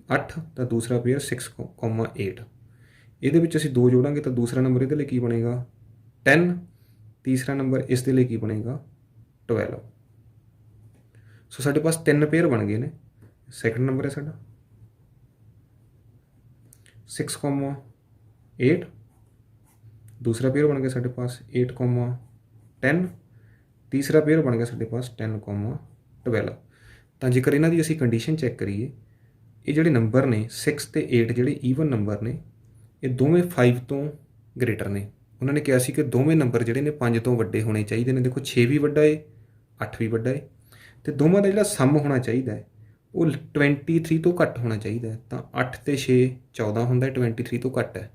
8। ਤਾਂ ਦੂਸਰਾ ਪੇਅਰ 6, 8। ਇਹਦੇ ਵਿੱਚ ਅਸੀਂ 2 ਜੋੜਾਂਗੇ ਤਾਂ ਦੂਸਰਾ ਨੰਬਰ ਇਹਦੇ ਲਈ ਕੀ ਬਣੇਗਾ, 10। ਤੀਸਰਾ ਨੰਬਰ ਇਸ ਦੇ ਲਈ ਕੀ ਬਣੇਗਾ, 12। ਸੋ ਸਾਡੇ ਪਾਸ 3 ਪੇਅਰ ਬਣ ਗਏ ਨੇ। ਸੈਕਿੰਡ ਨੰਬਰ ਹੈ ਸਾਡਾ 6, 8। ਦੂਸਰਾ ਪੇਅਰ ਬਣ ਗਿਆ ਸਾਡੇ ਪਾਸ 8, 10। ਤੀਸਰਾ ਪੇਅਰ ਬਣ ਗਿਆ ਸਾਡੇ ਪਾਸ 10, 12। ਤਾਂ ਜੇਕਰ ਇਹਨਾਂ ਦੀ ਅਸੀਂ ਕੰਡੀਸ਼ਨ ਚੈੱਕ ਕਰੀਏ, ਇਹ ਜਿਹੜੇ ਨੰਬਰ ਨੇ 6 ਤੇ 8 ਜਿਹੜੇ ਈਵਨ ਨੰਬਰ ਨੇ, ਇਹ ਦੋਵੇਂ 5 ਤੋਂ ਗ੍ਰੇਟਰ ਨੇ। ਉਹਨਾਂ ਨੇ ਕਿਹਾ ਸੀ ਕਿ ਦੋਵੇਂ ਨੰਬਰ ਜਿਹੜੇ ਨੇ 5 ਤੋਂ ਵੱਡੇ ਹੋਣੇ ਚਾਹੀਦੇ ਨੇ। ਦੇਖੋ 6 ਵੀ ਵੱਡਾ ਹੈ, 8 ਵੀ ਵੱਡਾ ਹੈ, ਅਤੇ ਦੋਵਾਂ ਦਾ ਜਿਹੜਾ ਸਮ ਹੋਣਾ ਚਾਹੀਦਾ ਹੈ ਉਹ 23 ਤੋਂ ਘੱਟ ਹੋਣਾ ਚਾਹੀਦਾ ਹੈ। ਤਾਂ 8 ਤੇ 6 14 ਹੁੰਦਾ, 23 ਤੋਂ ਘੱਟ ਹੈ।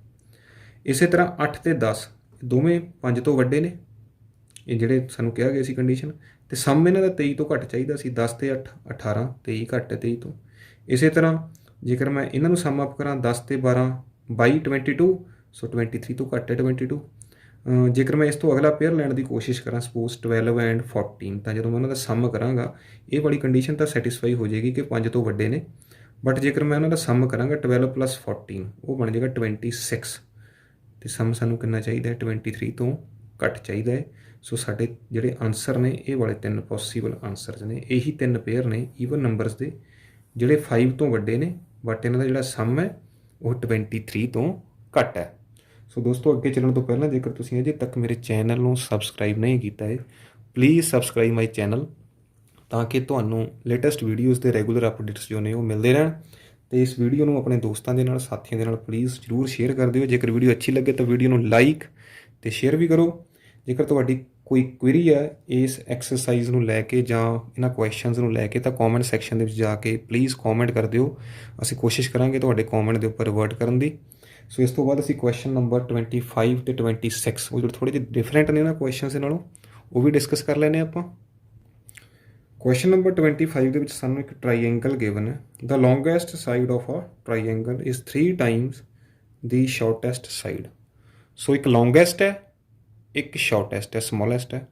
ਇਸੇ ਤਰ੍ਹਾਂ 8 ਤੇ 10 ਦੋਵੇਂ 5 ਤੋਂ ਵੱਡੇ ਨੇ, ਇਹ ਜਿਹੜੇ ਸਾਨੂੰ ਕਿਹਾ ਗਿਆ ਸੀ ਕੰਡੀਸ਼ਨ, ਅਤੇ ਸਮ ਇਹਨਾਂ ਦਾ 23 ਤੋਂ ਘੱਟ ਚਾਹੀਦਾ ਸੀ। 10 ਤੇ 8 18, 23 ਘੱਟ ਹੈ 23 ਤੋਂ। ਇਸੇ ਤਰ੍ਹਾਂ ਜੇਕਰ ਮੈਂ ਇਹਨਾਂ ਨੂੰ ਸਮ ਅਪ ਕਰਾਂ 10 ਤੇ 12 22 22, ਸੋ 23 ਤੋਂ ਘੱਟ ਹੈ 22। ਜੇਕਰ ਮੈਂ ਇਸ ਤੋਂ ਅਗਲਾ ਪੇਅਰ ਲੈਣ ਦੀ ਕੋਸ਼ਿਸ਼ ਕਰਾਂ, ਸਪੋਜ਼ 12 ਐਂਡ 14, ਤਾਂ ਜਦੋਂ ਮੈਂ ਉਹਨਾਂ ਦਾ ਸਮ ਕਰਾਂਗਾ ਇਹ ਵਾਲੀ ਕੰਡੀਸ਼ਨ ਤਾਂ ਸੈਟਿਸਫਾਈ ਹੋ ਜਾਏਗੀ ਕਿ 5 ਤੋਂ ਵੱਡੇ ਨੇ। ਬਟ ਜੇਕਰ ਮੈਂ ਉਹਨਾਂ ਦਾ ਸਮ ਕਰਾਂਗਾ 12 + 14, ਉਹ ਬਣ ਜਾਏਗਾ 26, ਅਤੇ ਸਮ ਸਾਨੂੰ ਕਿੰਨਾ ਚਾਹੀਦਾ ਹੈ 23 ਤੋਂ ਘੱਟ ਚਾਹੀਦਾ ਹੈ। ਸੋ ਸਾਡੇ ਜਿਹੜੇ ਆਨਸਰ ਨੇ ਇਹ ਵਾਲੇ 3 ਪੋਸੀਬਲ ਆਨਸਰਸ ਨੇ, ਇਹੀ 3 ਪੇਅਰ ਨੇ ਈਵਨ ਨੰਬਰਸ ਦੇ ਜਿਹੜੇ 5 ਤੋਂ ਵੱਡੇ ਨੇ, ਬਟ ਇਹਨਾਂ ਦਾ ਜਿਹੜਾ ਸਮ ਹੈ ਉਹ 23 ਤੋਂ ਘੱਟ ਹੈ। ਸੋ ਦੋਸਤੋ, ਅੱਗੇ ਚੱਲਣ ਤੋਂ ਪਹਿਲਾਂ ਜੇਕਰ ਤੁਸੀਂ ਅਜੇ ਤੱਕ ਮੇਰੇ ਚੈਨਲ ਨੂੰ ਸਬਸਕ੍ਰਾਈਬ ਨਹੀਂ ਕੀਤਾ ਹੈ, ਪਲੀਜ਼ ਸਬਸਕ੍ਰਾਈਬ ਮਾਈ ਚੈਨਲ, ਤਾਂ ਕਿ ਤੁਹਾਨੂੰ ਲੇਟੈਸਟ ਵੀਡੀਓਜ਼ ਦੇ ਰੈਗੂਲਰ ਅਪਡੇਟਸ ਜੋ ਨੇ ਉਹ ਮਿਲਦੇ ਰਹਿਣ। ਅਤੇ ਇਸ ਵੀਡੀਓ ਨੂੰ ਆਪਣੇ ਦੋਸਤਾਂ ਦੇ ਨਾਲ, ਸਾਥੀਆਂ ਦੇ ਨਾਲ ਪਲੀਜ਼ ਜ਼ਰੂਰ ਸ਼ੇਅਰ ਕਰ ਦਿਓ। ਜੇਕਰ ਵੀਡੀਓ ਅੱਛੀ ਲੱਗੇ ਤਾਂ ਵੀਡੀਓ ਨੂੰ ਲਾਈਕ ਅਤੇ ਸ਼ੇਅਰ ਵੀ ਕਰੋ। ਜੇਕਰ ਤੁਹਾਡੀ ਕੋਈ ਕੁਇਰੀ ਹੈ ਇਸ ਐਕਸਰਸਾਈਜ਼ ਨੂੰ ਲੈ ਕੇ ਜਾਂ ਇਹਨਾਂ ਕੁਐਸਚਨਸ ਨੂੰ ਲੈ ਕੇ, ਤਾਂ ਕੌਮੈਂਟ ਸੈਕਸ਼ਨ ਦੇ ਵਿੱਚ ਜਾ ਕੇ ਪਲੀਜ਼ ਕੌਮੈਂਟ ਕਰ ਦਿਓ। ਅਸੀਂ ਕੋਸ਼ਿਸ਼ ਕਰਾਂਗੇ ਤੁਹਾਡੇ ਕੌਮੈਂਟ ਦੇ ਉੱਪਰ ਰਿਵਰਟ ਕਰਨ ਦੀ। ਸੋ ਇਸ ਤੋਂ ਬਾਅਦ ਅਸੀਂ ਕੁਐਸਚਨ ਨੰਬਰ 25 ਅਤੇ 26, ਉਹ ਜਿਹੜੇ ਥੋੜ੍ਹੇ ਜਿਹੇ ਡਿਫਰੈਂਟ ਨੇ ਇਹਨਾਂ ਕੁਐਸਚਨਸ ਦੇ ਨਾਲੋਂ, ਉਹ ਵੀ ਡਿਸਕਸ ਕਰ ਲੈਂਦੇ ਆਪਾਂ। ਕੁਐਸਚਨ ਨੰਬਰ 25 ਦੇ ਵਿੱਚ ਸਾਨੂੰ ਇੱਕ ਟਰਾਈਐਂਗਲ ਗਿਵਨ ਹੈ। The longest side of a triangle is 3 times the shortest side. So ਇੱਕ ਲੌਂਗੈਸਟ ਹੈ, ਇੱਕ ਸ਼ਾਰਟੈਸਟ ਹੈ, ਸਮੋਲੈਸਟ ਹੈ।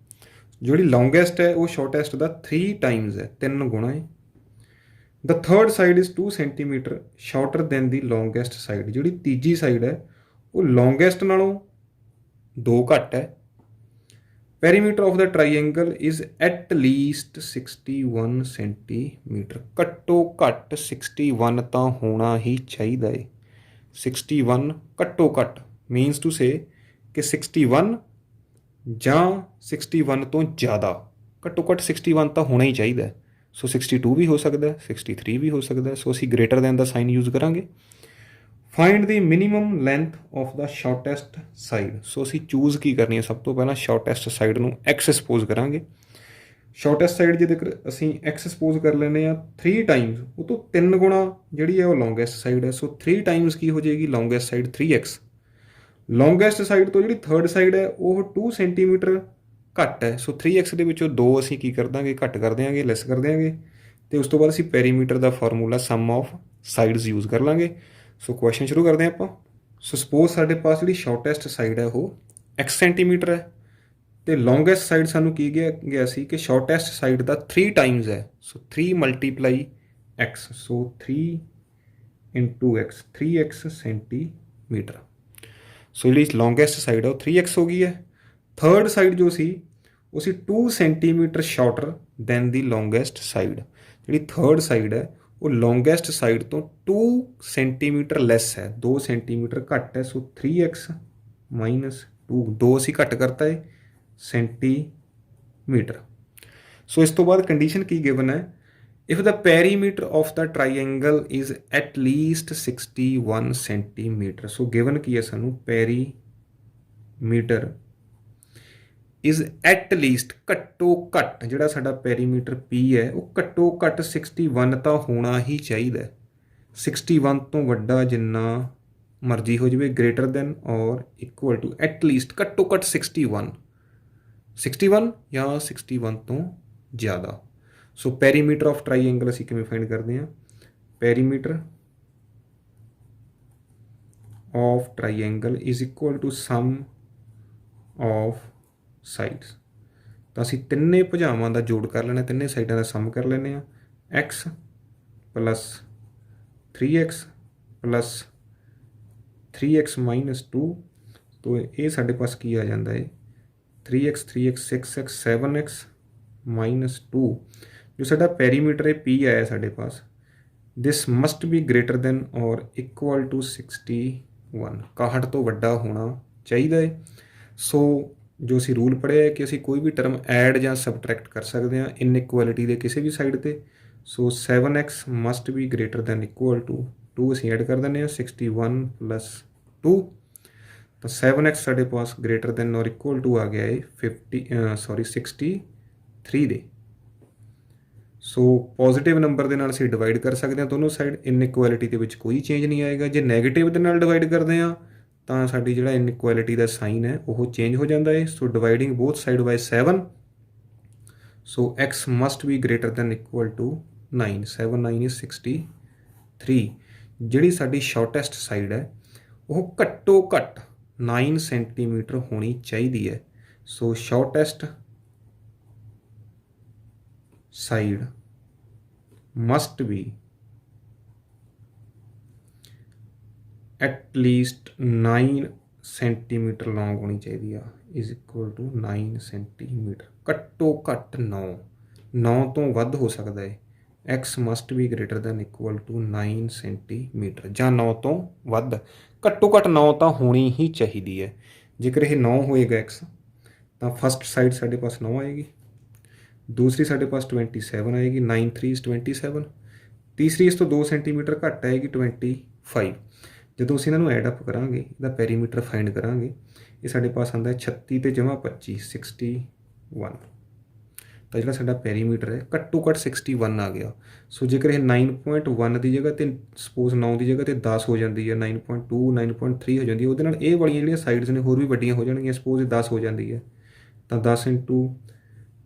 ਜਿਹੜੀ ਲੌਂਗੈਸਟ ਹੈ ਉਹ ਸ਼ਾਰਟੈਸਟ ਦਾ 3 ਟਾਈਮਸ ਹੈ, 3 ਗੁਣਾ ਹੈ। The third side is 2 centimetre shorter than the longest side. ਜਿਹੜੀ ਤੀਜੀ ਸਾਈਡ ਹੈ ਉਹ ਲੌਂਗੈਸਟ ਨਾਲੋਂ 2 ਘੱਟ ਹੈ। Perimeter of the triangle is at least 61 centimetre. ਘੱਟੋ ਘੱਟ 61 ਤਾਂ ਹੋਣਾ ਹੀ ਚਾਹੀਦਾ ਹੈ। 61 ਘੱਟੋ ਘੱਟ ਮੀਨਸ ਟੂ ਸੇ ਕਿ 61 ਜਾਂ 61 ਤੋਂ ਜ਼ਿਆਦਾ, ਘੱਟੋ ਘੱਟ 61 ਤਾਂ ਹੋਣਾ ਹੀ ਚਾਹੀਦਾ ਹੈ। ਸੋ 62 ਵੀ ਹੋ ਸਕਦਾ, 63 ਵੀ ਹੋ ਸਕਦਾ। ਸੋ ਅਸੀਂ ਗ੍ਰੇਟਰ ਦੈਨ ਦਾ ਸਾਈਨ ਯੂਜ਼ ਕਰਾਂਗੇ। Find the minimum length of the shortest side. So ਅਸੀਂ ਚੂਜ਼ ਕੀ ਕਰਨੀ ਹੈ, ਸਭ ਤੋਂ ਪਹਿਲਾਂ ਸ਼ਾਰਟੈਸਟ ਸਾਈਡ ਨੂੰ ਐਕਸ ਸਪੋਜ਼ ਕਰਾਂਗੇ। ਸ਼ਾਰਟੈਸਟ ਸਾਈਡ ਜੇਕਰ ਅਸੀਂ ਐਕਸ ਸਪੋਜ਼ ਕਰ ਲੈਂਦੇ ਹਾਂ 3 ਟਾਈਮਸ, ਉਹ ਤੋਂ 3 ਗੁਣਾ ਜਿਹੜੀ ਹੈ ਉਹ ਲੌਂਗੈਸਟ ਸਾਈਡ ਹੈ। ਸੋ 3 ਟਾਈਮਸ ਕੀ ਹੋ ਜਾਏਗੀ longest side 3x। Longest side ਤੋਂ ਜਿਹੜੀ ਥਰਡ ਸਾਈਡ ਹੈ ਉਹ 2 ਸੈਂਟੀਮੀਟਰ ਘੱਟ ਹੈ। ਸੋ 3x ਦੇ ਵਿੱਚੋਂ 2 ਅਸੀਂ ਕੀ ਕਰ ਦਾਂਗੇ, ਘੱਟ ਕਰ ਦਿਆਂਗੇ, ਲੈਸ ਕਰ ਦਿਆਂਗੇ। ਅਤੇ ਉਸ ਤੋਂ ਬਾਅਦ ਅਸੀਂ ਪੈਰੀਮੀਟਰ ਦਾ formula sum of sides use ਕਰ ਲਾਂਗੇ। ਸੋ ਕੁਐਸਚਨ ਸ਼ੁਰੂ ਕਰਦੇ ਹਾਂ ਆਪਾਂ। ਸੋ ਸਪੋਜ਼ ਸਾਡੇ ਪਾਸ ਜਿਹੜੀ ਸ਼ਾਰਟੈਸਟ ਸਾਈਡ ਹੈ ਉਹ x ਸੈਂਟੀਮੀਟਰ ਹੈ, ਅਤੇ ਲੌਂਗੈਸਟ ਸਾਈਡ ਸਾਨੂੰ ਕੀ ਗਿਆ ਸੀ ਕਿ ਸ਼ਾਰਟੈਸਟ ਸਾਈਡ ਦਾ 3 ਟਾਈਮਸ ਹੈ। ਸੋ 3 × x, ਸੋ 3 × x, 3x ਸੈਂਟੀਮੀਟਰ। ਸੋ ਜਿਹੜੀ ਲੌਂਗੈਸਟ ਸਾਈਡ ਹੈ ਉਹ 3x ਹੋ ਗਈ ਹੈ। ਥਰਡ ਸਾਈਡ ਜੋ ਸੀ ਉਹ ਸੀ 2 centimetre shorter than the longest side. ਜਿਹੜੀ ਥਰਡ ਸਾਈਡ ਹੈ ਉਹ ਲੌਂਗੈਸਟ ਸਾਈਡ ਤੋਂ 2 ਸੈਂਟੀਮੀਟਰ ਲੈਸ ਹੈ, 2 ਸੈਂਟੀਮੀਟਰ ਘੱਟ ਹੈ। ਸੋ 3x - 2, 2 ਅਸੀਂ ਘੱਟ ਕਰਤਾ ਹੈ ਸੈਂਟੀਮੀਟਰ। ਸੋ ਇਸ ਤੋਂ ਬਾਅਦ ਕੰਡੀਸ਼ਨ ਕੀ ਗਿਵਨ ਹੈ, if the perimeter of the triangle is at least 61 centimetre. So given ਕੀ ਹੈ ਸਾਨੂੰ, ਪੈਰੀਮੀਟਰ ਇਜ਼ ਐਟ ਲੀਸਟ ਘੱਟੋ ਘੱਟ, ਜਿਹੜਾ ਸਾਡਾ ਪੈਰੀਮੀਟਰ P ਹੈ ਉਹ ਘੱਟੋ ਘੱਟ 61 ਤਾਂ ਹੋਣਾ ਹੀ ਚਾਹੀਦਾ। 61 ਤੋਂ ਵੱਡਾ ਜਿੰਨਾ ਮਰਜ਼ੀ ਹੋ ਜਾਵੇ, greater than or equal to, at least ਘੱਟੋ ਘੱਟ 61 ਜਾਂ 61 ਤੋਂ ਜ਼ਿਆਦਾ। ਸੋ ਪੈਰੀਮੀਟਰ ਆਫ ਟਰਾਈਐਂਗਲ ਅਸੀਂ ਕਿਵੇਂ ਫਾਈਂਡ ਕਰਦੇ ਹਾਂ, perimeter of triangle is equal to sum of sides. ਤਾਂ ਅਸੀਂ ਤਿੰਨੇ ਭੁਜਾਵਾਂ ਦਾ ਜੋੜ ਕਰ ਲੈਣਾ, ਤਿੰਨੇ ਸਾਈਡਾਂ ਦਾ ਸਮ ਕਰ ਲੈਂਦੇ ਹਾਂ। x + 3x + 3x - 2, ਤੋ ਇਹ ਸਾਡੇ ਪਾਸ ਕੀ ਆ ਜਾਂਦਾ ਹੈ 3x 6x 7x - 2। ਜੋ ਸਾਡਾ ਪੈਰੀਮੀਟਰ ਹੈ P ਆਇਆ ਸਾਡੇ ਪਾਸ, ਦਿਸ must be greater than or equal to 61, 61 ਤੋਂ ਵੱਡਾ ਹੋਣਾ ਚਾਹੀਦਾ ਹੈ। ਸੋ ਜੋ ਅਸੀਂ ਰੂਲ ਪੜ੍ਹਿਆ ਹੈ ਕਿ ਅਸੀਂ ਕੋਈ ਵੀ ਟਰਮ ਐਡ ਜਾਂ ਸਬਟਰੈਕਟ ਕਰ ਸਕਦੇ ਹਾਂ ਇਨਇਕੁਐਲਿਟੀ ਦੇ ਕਿਸੇ ਵੀ ਸਾਈਡ 'ਤੇ। So 7x must be greater than equal to 2, ਅਸੀਂ ਐਡ ਕਰ ਦਿੰਦੇ ਹਾਂ 61 + 2, ਤਾਂ 7x ਸਾਡੇ ਪਾਸ greater than or equal to ਆ ਗਿਆ ਹੈ 63 ਦੇ। ਸੋ ਪੋਜ਼ੀਟਿਵ ਨੰਬਰ ਦੇ ਨਾਲ ਅਸੀਂ ਡਿਵਾਈਡ ਕਰ ਸਕਦੇ ਹਾਂ ਦੋਨੋਂ ਸਾਈਡ, ਇਨਇਕੁਐਲਿਟੀ ਦੇ ਵਿੱਚ ਕੋਈ ਚੇਂਜ ਨਹੀਂ ਆਏਗਾ। ਜੇ ਨੈਗੇਟਿਵ ਦੇ ਨਾਲ ਡਿਵਾਈਡ ਕਰਦੇ ਹਾਂ ਤਾਂ ਸਾਡੀ ਜਿਹੜਾ ਇਨਇਕੁਐਲਿਟੀ ਦਾ ਸਾਈਨ ਹੈ ਉਹ ਚੇਂਜ ਹੋ ਜਾਂਦਾ ਹੈ। So dividing both side by 7, so x must be greater than equal to 9। 7 9 is 63। ਜਿਹੜੀ ਸਾਡੀ ਸ਼ਾਰਟੈਸਟ ਸਾਈਡ ਹੈ ਉਹ ਘੱਟੋ ਘੱਟ 9 ਸੈਂਟੀਮੀਟਰ ਹੋਣੀ ਚਾਹੀਦੀ ਹੈ। So shortest side must be at least 9 centimetre long ਹੋਣੀ ਚਾਹੀਦੀ ਆ, ਇਜ਼ ਇਕੁਅਲ ਟੂ 9 ਸੈਂਟੀਮੀਟਰ। ਘੱਟੋ ਘੱਟ 9 ਤੋਂ ਵੱਧ ਹੋ ਸਕਦਾ ਹੈ। x must be greater than equal to 9 centimetre, ਜਾਂ 9 ਤੋਂ ਵੱਧ। ਘੱਟੋ ਘੱਟ 9 ਤਾਂ ਹੋਣੀ ਹੀ ਚਾਹੀਦੀ ਹੈ। ਜੇਕਰ ਇਹ 9 ਹੋਏਗਾ x, ਤਾਂ ਫਸਟ ਸਾਈਡ ਸਾਡੇ ਪਾਸ 9 ਆਏਗੀ, ਦੂਸਰੀ ਸਾਡੇ ਪਾਸ 27 ਆਏਗੀ, 9 3 27। ਤੀਸਰੀ ਇਸ ਤੋਂ 2 ਸੈਂਟੀਮੀਟਰ ਘੱਟ ਆਏਗੀ, 25। ਜਦੋਂ ਅਸੀਂ ਇਹਨਾਂ ਨੂੰ ਐਡ ਅਪ ਕਰਾਂਗੇ, ਇਹਦਾ ਪੈਰੀਮੀਟਰ ਫਾਈਂਡ ਕਰਾਂਗੇ, ਇਹ ਸਾਡੇ ਪਾਸ ਆਉਂਦਾ 36 ਤੇ ਜਮ੍ਹਾਂ 25, 61। ਤਾਂ ਜਿਹੜਾ ਸਾਡਾ ਪੈਰੀਮੀਟਰ ਹੈ ਘੱਟੋ ਘੱਟ 61 ਆ ਗਿਆ। ਸੋ ਜੇਕਰ ਇਹ 9.1 ਦੀ ਜਗ੍ਹਾ 'ਤੇ ਸਪੋਜ਼ 9 ਦੀ ਜਗ੍ਹਾ 'ਤੇ 10 ਹੋ ਜਾਂਦੀ ਹੈ, 9.2 9.3 ਹੋ ਜਾਂਦੀ ਹੈ, ਉਹਦੇ ਨਾਲ ਇਹ ਵਾਲੀਆਂ ਜਿਹੜੀਆਂ ਸਾਈਡਸ ਨੇ ਹੋਰ ਵੀ ਵੱਡੀਆਂ ਹੋ ਜਾਣਗੀਆਂ। ਸਪੋਜ਼ ਇਹ 10 ਹੋ ਜਾਂਦੀ ਹੈ, ਤਾਂ 10 ×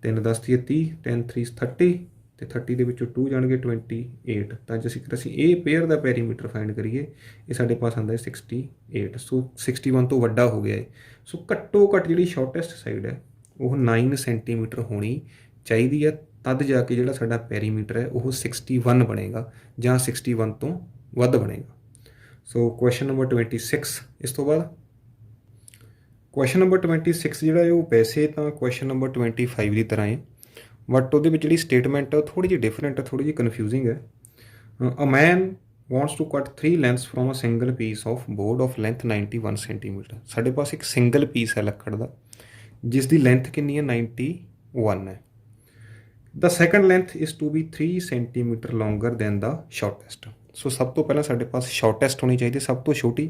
3 10 ਦੀ 30, 10 3 30, ਅਤੇ 30 ਦੇ ਵਿੱਚੋਂ 2 ਜਾਣਗੇ 28। ਤਾਂ ਜੇ ਅਸੀਂ ਇਹ ਪੇਅਰ ਦਾ ਪੈਰੀਮੀਟਰ ਫਾਈਂਡ ਕਰੀਏ, ਇਹ ਸਾਡੇ ਪਾਸ ਆਉਂਦਾ ਹੈ 68। ਸੋ 61 ਤੋਂ ਵੱਡਾ ਹੋ ਗਿਆ ਹੈ। ਸੋ ਘੱਟੋ ਘੱਟ ਜਿਹੜੀ ਸ਼ਾਰਟੈਸਟ ਸਾਈਡ ਹੈ ਉਹ 9 ਸੈਂਟੀਮੀਟਰ ਹੋਣੀ ਚਾਹੀਦੀ ਹੈ, ਤਦ ਜਾ ਕੇ ਜਿਹੜਾ ਸਾਡਾ ਪੈਰੀਮੀਟਰ ਹੈ ਉਹ 61 ਬਣੇਗਾ ਜਾਂ 61 ਤੋਂ ਵੱਧ ਬਣੇਗਾ। ਸੋ ਕੁਐਸਚਨ ਨੰਬਰ 26 ਇਸ ਤੋਂ ਬਾਅਦ ਕੁਐਸਚਨ ਨੰਬਰ 26 ਜਿਹੜਾ ਹੈ ਉਹ ਵੈਸੇ ਤਾਂ ਕੁਐਸਚਨ ਨੰਬਰ 25 ਦੀ ਤਰ੍ਹਾਂ ਹੈ, ਬਟ ਉਹਦੇ ਵਿੱਚ ਜਿਹੜੀ ਸਟੇਟਮੈਂਟ ਹੈ ਉਹ ਥੋੜ੍ਹੀ ਜਿਹੀ ਡਿਫਰੈਂਟ ਹੈ, ਥੋੜ੍ਹੀ ਜਿਹੀ ਕਨਫਿਊਜ਼ਿੰਗ ਹੈ। ਅ ਮੈਨ wants to cut 3 lengths from a single piece of board of length 91 centimetre. ਸਾਡੇ ਪਾਸ ਇੱਕ ਸਿੰਗਲ ਪੀਸ ਹੈ ਲੱਕੜ ਦਾ ਜਿਸ ਦੀ ਲੈਂਥ ਕਿੰਨੀ ਹੈ, 91 ਹੈ। The second length is to be 3 centimeter longer than the shortest। ਸੋ ਸਭ ਤੋਂ ਪਹਿਲਾਂ ਸਾਡੇ ਪਾਸ ਸ਼ਾਰਟੈਸਟ ਹੋਣੀ ਚਾਹੀਦੀ, ਸਭ ਤੋਂ ਛੋਟੀ,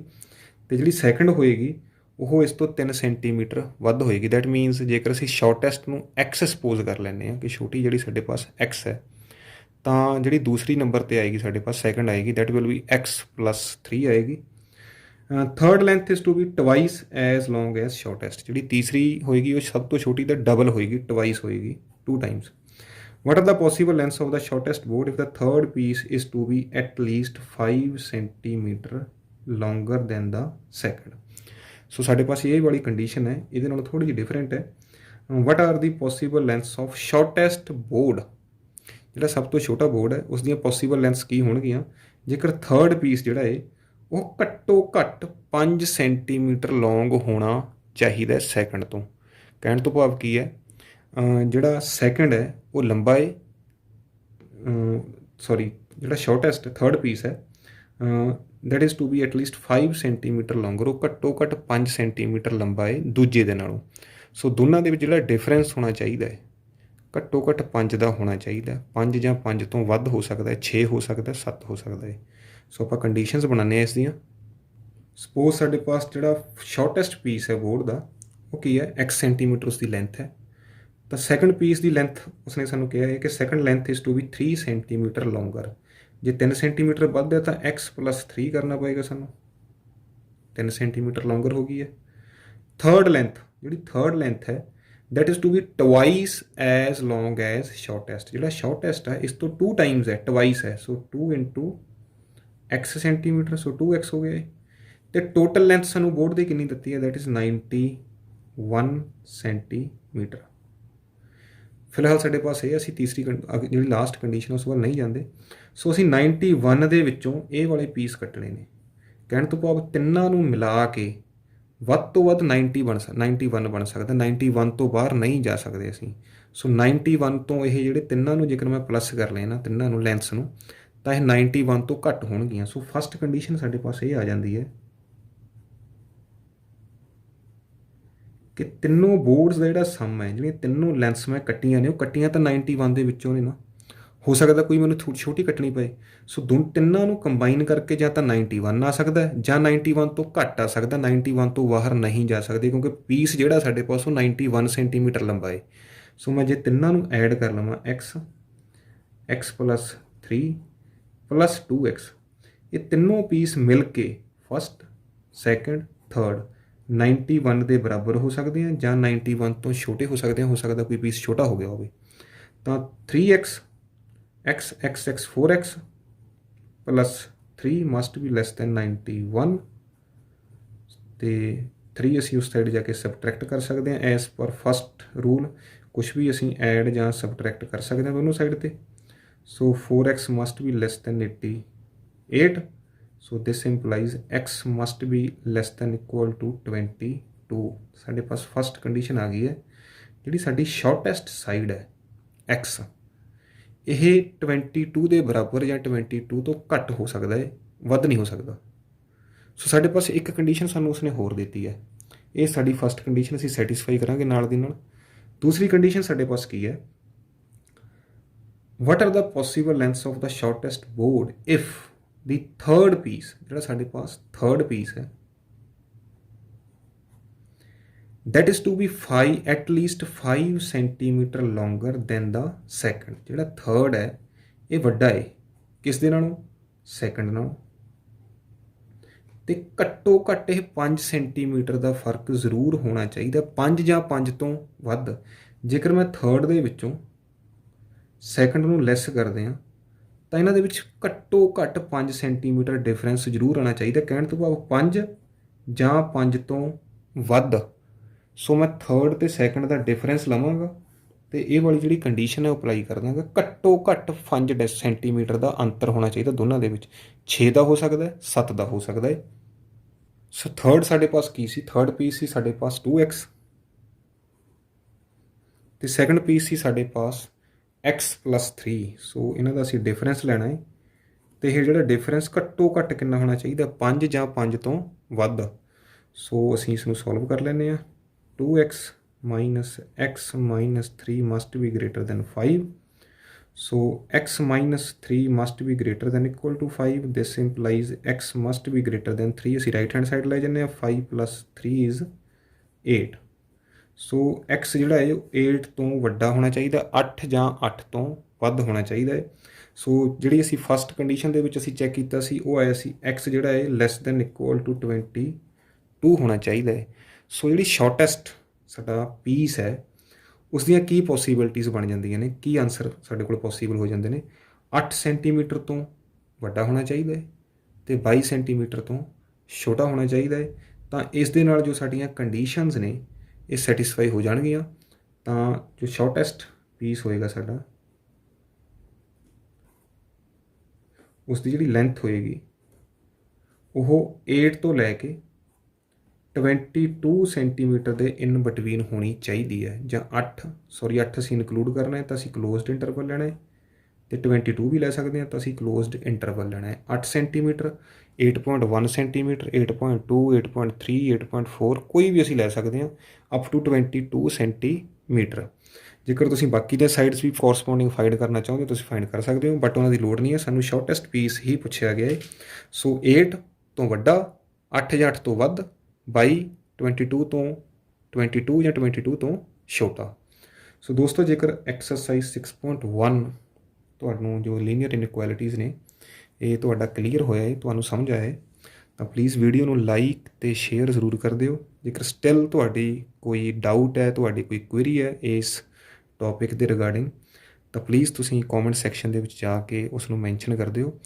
ਅਤੇ ਜਿਹੜੀ ਸੈਕਿੰਡ ਹੋਏਗੀ ਉਹ ਇਸ ਤੋਂ 3 ਸੈਂਟੀਮੀਟਰ ਵੱਧ ਹੋਏਗੀ। ਦੈਟ ਮੀਨਸ ਜੇਕਰ ਅਸੀਂ ਸ਼ਾਰਟੈਸਟ ਨੂੰ x ਸਪੋਜ਼ ਕਰ ਲੈਂਦੇ ਹਾਂ ਕਿ ਛੋਟੀ ਜਿਹੜੀ ਸਾਡੇ ਪਾਸ x ਹੈ, ਤਾਂ ਜਿਹੜੀ ਦੂਸਰੀ ਨੰਬਰ 'ਤੇ ਆਏਗੀ ਸਾਡੇ ਪਾਸ ਸੈਕਿੰਡ ਆਏਗੀ, ਦੈਟ ਵਿਲ ਬੀ x + 3 ਆਏਗੀ। Third length is to be twice as long as shortest. ਜਿਹੜੀ ਤੀਸਰੀ ਹੋਏਗੀ ਉਹ ਸਭ ਤੋਂ ਛੋਟੀ ਦਾ ਡਬਲ ਹੋਏਗੀ, ਟਵਾਈਸ ਹੋਏਗੀ, 2 Times. What are the possible lengths of the shortest board if the third piece is to be at least 5 centimeter longer than the second? So ਸਾਡੇ ਪਾਸ ਇਹ ਵਾਲੀ ਕੰਡੀਸ਼ਨ ਹੈ, ਇਹਦੇ ਨਾਲ ਥੋੜੀ ਜਿਹੀ ਡਿਫਰੈਂਟ ਹੈ। What are the possible lengths of shortest board? ਜਿਹੜਾ ਸਭ ਤੋਂ ਛੋਟਾ ਬੋਰਡ ਹੈ ਉਸ ਦੀਆਂ ਪੋਸੀਬਲ ਲੈਂਥਸ ਕੀ ਹੋਣਗੀਆਂ ਜੇਕਰ ਥਰਡ ਪੀਸ ਜਿਹੜਾ ਹੈ ਉਹ ਘੱਟੋ ਘੱਟ 5 ਸੈਂਟੀਮੀਟਰ ਲੌਂਗ ਹੋਣਾ ਚਾਹੀਦਾ ਸੈਕਿੰਡ ਤੋਂ। ਕਹਿਣ ਤੋਂ ਭਾਵ ਕੀ ਹੈ, ਜਿਹੜਾ ਸੈਕਿੰਡ ਹੈ ਉਹ ਲੰਬਾ ਹੈ, ਜਿਹੜਾ ਸ਼ਾਰਟੈਸਟ ਥਰਡ ਪੀਸ ਹੈ that is to be at least 5 centimetre longer, ਉਹ ਘੱਟੋ ਘੱਟ 5 ਸੈਂਟੀਮੀਟਰ ਲੰਬਾ ਹੈ ਦੂਜੇ ਦੇ ਨਾਲੋਂ। ਸੋ ਦੋਨਾਂ ਦੇ ਵਿੱਚ ਜਿਹੜਾ ਡਿਫਰੈਂਸ ਹੋਣਾ ਚਾਹੀਦਾ ਹੈ ਘੱਟੋ ਘੱਟ 5 ਦਾ ਹੋਣਾ ਚਾਹੀਦਾ, 5 ਜਾਂ 5 ਤੋਂ ਵੱਧ ਹੋ ਸਕਦਾ ਹੈ, 6 ਹੋ ਸਕਦਾ, 7 ਹੋ ਸਕਦਾ ਹੈ। ਸੋ ਆਪਾਂ ਕੰਡੀਸ਼ਨਸ ਬਣਾਉਂਦੇ ਹਾਂ ਇਸ ਦੀਆਂ। ਸਪੋਜ਼ ਸਾਡੇ ਪਾਸ ਜਿਹੜਾ ਸ਼ਾਰਟੈਸਟ ਪੀਸ ਹੈ ਬੋਰਡ ਦਾ ਉਹ ਕੀ ਹੈ, x ਸੈਂਟੀਮੀਟਰ ਉਸਦੀ ਲੈਂਥ ਹੈ। ਤਾਂ ਸੈਕਿੰਡ ਪੀਸ ਦੀ ਲੈਂਥ ਉਸਨੇ ਸਾਨੂੰ ਕਿਹਾ ਹੈ ਕਿ second length is to be 3 centimetre longer. ਜੇ 3 ਸੈਂਟੀਮੀਟਰ ਵੱਧ ਹੈ ਤਾਂ x + 3 ਕਰਨਾ ਪਏਗਾ ਸਾਨੂੰ, 3 ਸੈਂਟੀਮੀਟਰ ਲੌਂਗਰ ਹੋ ਗਈ ਹੈ। ਥਰਡ ਲੈਂਥ, ਜਿਹੜੀ ਥਰਡ ਲੈਂਥ ਹੈ that is to be twice as long as shortest. ਜਿਹੜਾ ਸ਼ਾਰਟੈਸਟ ਹੈ ਇਸ ਤੋਂ 2 ਟਾਈਮਸ ਹੈ, ਟਵਾਈਸ ਹੈ। ਸੋ 2 × x ਸੈਂਟੀਮੀਟਰ, ਸੋ 2x ਹੋ ਗਿਆ। ਅਤੇ ਟੋਟਲ ਲੈਂਥ ਸਾਨੂੰ ਬੋਰਡ ਦੀ ਕਿੰਨੀ ਦਿੱਤੀ ਹੈ, ਦੈਟ ਇਜ਼ 91 ਸੈਂਟੀਮੀਟਰ। ਫਿਲਹਾਲ ਸਾਡੇ ਪਾਸ ਇਹ ਅਸੀਂ ਤੀਸਰੀ ਜਿਹੜੀ ਲਾਸਟ ਕੰਡੀਸ਼ਨ ਉਸ ਵੱਲ ਨਹੀਂ ਜਾਂਦੇ। ਸੋ ਅਸੀਂ 91 ਦੇ ਵਿੱਚੋਂ ਇਹ ਵਾਲੇ ਪੀਸ ਕੱਟਣੇ ਨੇ। ਕਹਿਣ ਤੋਂ ਭਾਵ ਤਿੰਨਾਂ ਨੂੰ ਮਿਲਾ ਕੇ ਵੱਧ ਤੋਂ ਵੱਧ 91 ਬਣ ਸਕਦਾ, 91 ਤੋਂ ਬਾਹਰ ਨਹੀਂ ਜਾ ਸਕਦੇ ਅਸੀਂ। ਸੋ 91 ਤੋਂ ਇਹ ਜਿਹੜੇ ਤਿੰਨਾਂ ਨੂੰ ਜੇਕਰ ਮੈਂ ਪਲੱਸ ਕਰ ਲੈਣਾ, ਤਿੰਨਾਂ ਨੂੰ ਲੈਂਥਸ ਨੂੰ, ਤਾਂ ਇਹ 91 ਤੋਂ ਘੱਟ ਹੋਣਗੀਆਂ। ਸੋ ਫਸਟ ਕੰਡੀਸ਼ਨ ਸਾਡੇ ਪਾਸ ਇਹ ਆ ਜਾਂਦੀ ਹੈ ਕਿ ਤਿੰਨੋਂ ਬੋਰਡਸ ਦਾ ਜਿਹੜਾ ਸਮ ਹੈ, ਜਿਹੜੀਆਂ ਤਿੰਨੋਂ ਲੈਂਥਸ ਮੈਂ ਕੱਟੀਆਂ ਨੇ ਉਹ ਕੱਟੀਆਂ ਤਾਂ 91 ਦੇ ਵਿੱਚੋਂ ਨੇ ਨਾ, ਹੋ ਸਕਦਾ ਕੋਈ ਮੈਨੂੰ ਛੋਟੀ ਕੱਟਣੀ ਪਏ। ਸੋ ਤਿੰਨਾਂ ਨੂੰ ਕੰਬਾਈਨ ਕਰਕੇ ਜਾਂ ਤਾਂ 91 ਆ ਸਕਦਾ ਜਾਂ 91 ਤੋਂ ਘੱਟ ਆ ਸਕਦਾ, 91 ਤੋਂ ਬਾਹਰ ਨਹੀਂ ਜਾ ਸਕਦੇ ਕਿਉਂਕਿ ਪੀਸ ਜਿਹੜਾ ਸਾਡੇ ਪਾਸ ਉਹ 91 ਸੈਂਟੀਮੀਟਰ ਲੰਬਾ ਹੈ। ਸੋ ਮੈਂ ਜੇ ਤਿੰਨਾਂ ਨੂੰ ਐਡ ਕਰ ਲਵਾਂ x + 3 + 2x, ਇਹ ਤਿੰਨੋਂ ਪੀਸ ਮਿਲ ਕੇ ਫਸਟ, ਸੈਕਿੰਡ ਥਰਡ 91 ਦੇ ਬਰਾਬਰ ਹੋ ਸਕਦੇ ਆ ਜਾਂ 91 ਤੋਂ ਛੋਟੇ ਹੋ ਸਕਦੇ ਆ, ਹੋ ਸਕਦਾ ਕੋਈ ਪੀਸ ਛੋਟਾ ਹੋ ਗਿਆ ਹੋਵੇ। ਤਾਂ 3x x x x 4x plus 3 must be less then 91 ਤੇ 3 ਅਸੀਂ ਉਸ ਸਾਈਡ ਜਾ ਕੇ ਸਬਟਰੈਕਟ ਕਰ ਸਕਦੇ ਹਾਂ ਐਸ ਪਰ ਫਸਟ ਰੂਲ। ਕੁਛ ਵੀ ਅਸੀਂ ਐਡ ਜਾਂ ਸਬਟਰੈਕਟ ਕਰ ਸਕਦੇ ਹਾਂ ਦੋਨੋਂ ਸਾਈਡ ਤੇ। So 4x must be less than 88। So this implies x must be less than equal to 22। ਸਾਡੇ ਪਾਸ ਫਸਟ ਕੰਡੀਸ਼ਨ ਆ ਗਈ ਹੈ। ਜਿਹੜੀ ਸਾਡੀ ਸ਼ਾਰਟੈਸਟ ਸਾਈਡ ਹੈ x, ਇਹ 22 ਦੇ ਬਰਾਬਰ ਜਾਂ 22 ਤੋਂ ਘੱਟ ਹੋ ਸਕਦਾ ਹੈ, ਵੱਧ ਨਹੀਂ ਹੋ ਸਕਦਾ। ਸੋ ਸਾਡੇ ਪਾਸ ਇੱਕ ਕੰਡੀਸ਼ਨ ਸਾਨੂੰ ਉਸਨੇ ਹੋਰ ਦਿੱਤੀ ਹੈ। ਇਹ ਸਾਡੀ ਫਸਟ ਕੰਡੀਸ਼ਨ ਅਸੀਂ ਸੈਟੀਸਫਾਈ ਕਰਾਂਗੇ ਨਾਲ ਦੀ ਨਾਲ। ਦੂਸਰੀ ਕੰਡੀਸ਼ਨ ਸਾਡੇ ਪਾਸ ਕੀ ਹੈ, what are the possible lengths of the shortest board if the third piece, ਜਿਹੜਾ ਸਾਡੇ ਪਾਸ ਥਰਡ ਪੀਸ ਹੈ, that is to be 5 at least 5 centimeter longer than the second। ਜਿਹੜਾ ਥਰਡ ਹੈ ਇਹ ਵੱਡਾ ਹੈ ਕਿਸ ਦੇ ਨਾਲੋਂ, ਸੈਕੰਡ ਨਾਲੋਂ, ਤੇ ਘੱਟੋ ਘੱਟ ਇਹ 5 ਸੈਂਟੀਮੀਟਰ ਦਾ ਫਰਕ ਜ਼ਰੂਰ ਹੋਣਾ ਚਾਹੀਦਾ, 5 ਜਾਂ 5 ਤੋਂ ਵੱਧ। ਜੇਕਰ ਮੈਂ ਥਰਡ ਦੇ ਵਿੱਚੋਂ ਸੈਕੰਡ ਨੂੰ ਲੈਸ ਕਰਦੇ ਹਾਂ ਤਾਂ ਇਹਨਾਂ ਦੇ ਵਿੱਚ ਘੱਟੋ ਘੱਟ 5 ਸੈਂਟੀਮੀਟਰ ਡਿਫਰੈਂਸ ਜ਼ਰੂਰ ਆਉਣਾ ਚਾਹੀਦਾ। ਕਹਿਣ ਤੋਂ ਭਾਵ 5 ਜਾਂ 5 ਤੋਂ ਵੱਧ। ਸੋ ਮੈਂ ਥਰਡ ਤੇ ਸੈਕੰਡ ਦਾ ਡਿਫਰੈਂਸ ਲਵਾਂਗਾ ਤੇ ਇਹ ਵਾਲੀ ਜਿਹੜੀ ਕੰਡੀਸ਼ਨ ਹੈ ਉਹ ਅਪਲਾਈ ਕਰ ਦਾਂਗਾ। ਘੱਟੋ ਘੱਟ 5 ਸੈਂਟੀਮੀਟਰ ਦਾ ਅੰਤਰ ਹੋਣਾ ਚਾਹੀਦਾ ਦੋਨਾਂ ਦੇ ਵਿੱਚ। 6 ਦਾ ਹੋ ਸਕਦਾ, 7 ਦਾ ਹੋ ਸਕਦਾ ਹੈ। ਸੋ ਥਰਡ ਸਾਡੇ ਪਾਸ ਕੀ ਸੀ, ਥਰਡ ਪੀਸ ਸੀ ਸਾਡੇ ਪਾਸ 2x ਤੇ ਸੈਕੰਡ ਪੀਸ ਸੀ ਸਾਡੇ ਪਾਸ x plus 3। ਸੋ ਇਹਨਾਂ ਦਾ ਅਸੀਂ ਡਿਫਰੈਂਸ ਲੈਣਾ ਹੈ ਤੇ ਇਹ ਜਿਹੜਾ ਡਿਫਰੈਂਸ ਘੱਟੋ ਘੱਟ ਕਿੰਨਾ ਹੋਣਾ ਚਾਹੀਦਾ, 5 ਜਾਂ 5 ਤੋਂ ਵੱਧ। ਸੋ ਅਸੀਂ ਇਸ ਨੂੰ ਸੋਲਵ ਕਰ ਲੈਂਦੇ ਹਾਂ। 2x minus x minus 3 must be greater than 5। So x minus 3 must be greater than equal to 5। This implies x must be greater than 3। ਅਸੀਂ right hand side ਲੈ ਜਾਂਦੇ ਹਾਂ। 5 plus 3 is 8। So x ਜਿਹੜਾ ਹੈ 8 ਤੋਂ ਵੱਡਾ ਹੋਣਾ ਚਾਹੀਦਾ, 8 ਜਾਂ 8 ਤੋਂ ਵੱਧ ਹੋਣਾ ਚਾਹੀਦਾ ਹੈ। ਸੋ ਜਿਹੜੀ ਅਸੀਂ ਫਸਟ ਕੰਡੀਸ਼ਨ ਦੇ ਵਿੱਚ ਅਸੀਂ ਚੈੱਕ ਕੀਤਾ ਸੀ ਉਹ ਆਇਆ ਸੀ x ਜਿਹੜਾ ਹੈ ਲੈਸ ਦੈਨ ਇਕੁਅਲ ਟੂ 22 ਹੋਣਾ ਚਾਹੀਦਾ ਹੈ। ਸੋ ਜਿਹੜੀ ਸ਼ਾਰਟੈਸਟ ਸਾਡਾ ਪੀਸ ਹੈ ਉਸ ਦੀਆਂ ਕੀ ਪੋਸੀਬਿਲਿਟੀਜ਼ ਬਣ ਜਾਂਦੀਆਂ ਨੇ, ਕੀ ਆਨਸਰ ਸਾਡੇ ਕੋਲ ਪੋਸੀਬਲ ਹੋ ਜਾਂਦੇ ਨੇ। 8 ਸੈਂਟੀਮੀਟਰ ਤੋਂ ਵੱਡਾ ਹੋਣਾ ਚਾਹੀਦਾ ਹੈ ਤੇ 22 ਸੈਂਟੀਮੀਟਰ ਤੋਂ ਛੋਟਾ ਹੋਣਾ ਚਾਹੀਦਾ ਹੈ। ਤਾਂ ਇਸ ਦੇ ਨਾਲ ਜੋ ਸਾਡੀਆਂ ਕੰਡੀਸ਼ਨਸ ਨੇ ਇਹ ਸੈਟੀਸਫਾਈ ਹੋ ਜਾਣਗੀਆਂ। ਤਾਂ ਜੋ ਸ਼ਾਰਟੈਸਟ ਪੀਸ ਹੋਏਗਾ ਸਾਡਾ, ਉਸ ਦੀ ਜਿਹੜੀ ਲੈਂਥ ਹੋਏਗੀ ਉਹ 8 ਤੋਂ ਲੈ ਕੇ 22 ਸੈਂਟੀਮੀਟਰ ਦੇ ਇਨ ਬਿਟਵੀਨ ਹੋਣੀ ਚਾਹੀਦੀ ਹੈ। ਜਾਂ 8 ਅਸੀਂ ਇਨਕਲੂਡ ਕਰਨਾ ਹੈ ਤਾਂ ਅਸੀਂ ਕਲੋਜ਼ਡ ਇੰਟਰਵਲ ਲੈਣਾ ਹੈ ਤੇ 22 ਵੀ ਲੈ ਸਕਦੇ ਹਾਂ ਤਾਂ ਅਸੀਂ ਕਲੋਜ਼ਡ ਇੰਟਰਵਲ ਲੈਣਾ ਹੈ। 8 ਸੈਂਟੀਮੀਟਰ, 8.1 ਸੈਂਟੀਮੀਟਰ, 8.2, 8.3, 8.4 ਕੋਈ ਵੀ ਅਸੀਂ ਲੈ ਸਕਦੇ ਹਾਂ ਅਪ ਟੂ 22 ਸੈਂਟੀਮੀਟਰ। ਜੇਕਰ ਤੁਸੀਂ ਬਾਕੀ ਦੇ ਸਾਈਡਸ ਵੀ ਕੋਰਸਪੋਂਡਿੰਗ ਫਾਈਂਡ ਕਰਨਾ ਚਾਹੁੰਦੇ ਹੋ ਤੁਸੀਂ ਫਾਈਂਡ ਕਰ ਸਕਦੇ ਹੋ, ਬਟ ਉਹਨਾਂ ਦੀ ਲੋੜ ਨਹੀਂ ਹੈ। ਸਾਨੂੰ ਸ਼ਾਰਟੈਸਟ ਪੀਸ ਹੀ ਪੁੱਛਿਆ ਗਿਆ ਹੈ। ਸੋ 8 ਤੋਂ ਵੱਡਾ, 8 ਜਾਂ 8 ਤੋਂ ਵੱਧ, 22 22 ਜਾਂ 22 ਤੋਂ ਛੋਟਾ। ਸੋ ਦੋਸਤੋ ਜੇਕਰ ਐਕਸਰਸਾਈਜ਼ 6.1 ਤੁਹਾਨੂੰ ਜੋ ਲੀਨੀਅਰ ਇਨਇਕੁਐਲਿਟੀਜ਼ ਨੇ ਇਹ ਤੁਹਾਡਾ ਕਲੀਅਰ ਹੋਇਆ ਹੈ, ਤੁਹਾਨੂੰ ਸਮਝ ਆਇਆ ਹੈ, ਤਾਂ ਪਲੀਜ਼ ਵੀਡੀਓ ਨੂੰ ਲਾਈਕ ਅਤੇ ਸ਼ੇਅਰ ਜ਼ਰੂਰ ਕਰ ਦਿਓ। ਜੇਕਰ ਸਟਿਲ ਤੁਹਾਡੀ ਕੋਈ ਡਾਊਟ ਹੈ, ਤੁਹਾਡੀ ਕੋਈ ਕੁਇਰੀ ਹੈ ਇਸ ਟੌਪਿਕ ਦੇ ਰਿਗਾਰਡਿੰਗ, ਤਾਂ ਪਲੀਜ਼ ਤੁਸੀਂ ਕੌਮੈਂਟ ਸੈਕਸ਼ਨ ਦੇ ਵਿੱਚ ਜਾ ਕੇ ਉਸ ਨੂੰ ਮੈਂਸ਼ਨ ਕਰ ਦਿਓ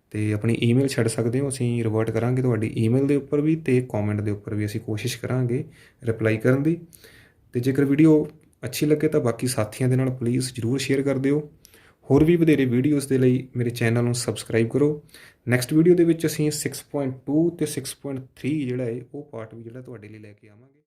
ਅਤੇ ਆਪਣੀ ਈਮੇਲ ਛੱਡ ਸਕਦੇ ਹੋ। ਅਸੀਂ ਰਿਵਰਟ ਕਰਾਂਗੇ ਤੁਹਾਡੀ ਈਮੇਲ ਦੇ ਉੱਪਰ ਵੀ ਅਤੇ ਕੌਮੈਂਟ ਦੇ ਉੱਪਰ ਵੀ ਅਸੀਂ ਕੋਸ਼ਿਸ਼ ਕਰਾਂਗੇ ਰਿਪਲਾਈ ਕਰਨ ਦੀ। ਅਤੇ ਜੇਕਰ ਵੀਡੀਓ ਅੱਛੀ ਲੱਗੇ ਤਾਂ ਬਾਕੀ ਸਾਥੀਆਂ ਦੇ ਨਾਲ ਪਲੀਜ਼ ਜ਼ਰੂਰ ਸ਼ੇਅਰ ਕਰ ਦਿਓ। ਹੋਰ ਵੀ ਵਧੇਰੇ ਵੀਡੀਓਜ਼ ਦੇ ਲਈ ਮੇਰੇ ਚੈਨਲ ਨੂੰ ਸਬਸਕ੍ਰਾਈਬ ਕਰੋ। ਨੈਕਸਟ ਵੀਡੀਓ ਦੇ ਵਿੱਚ ਅਸੀਂ 6.2 ਅਤੇ 6.3 ਜਿਹੜਾ ਹੈ ਉਹ ਪਾਰਟ ਵੀ ਜਿਹੜਾ ਤੁਹਾਡੇ ਲਈ ਲੈ ਕੇ ਆਵਾਂਗੇ।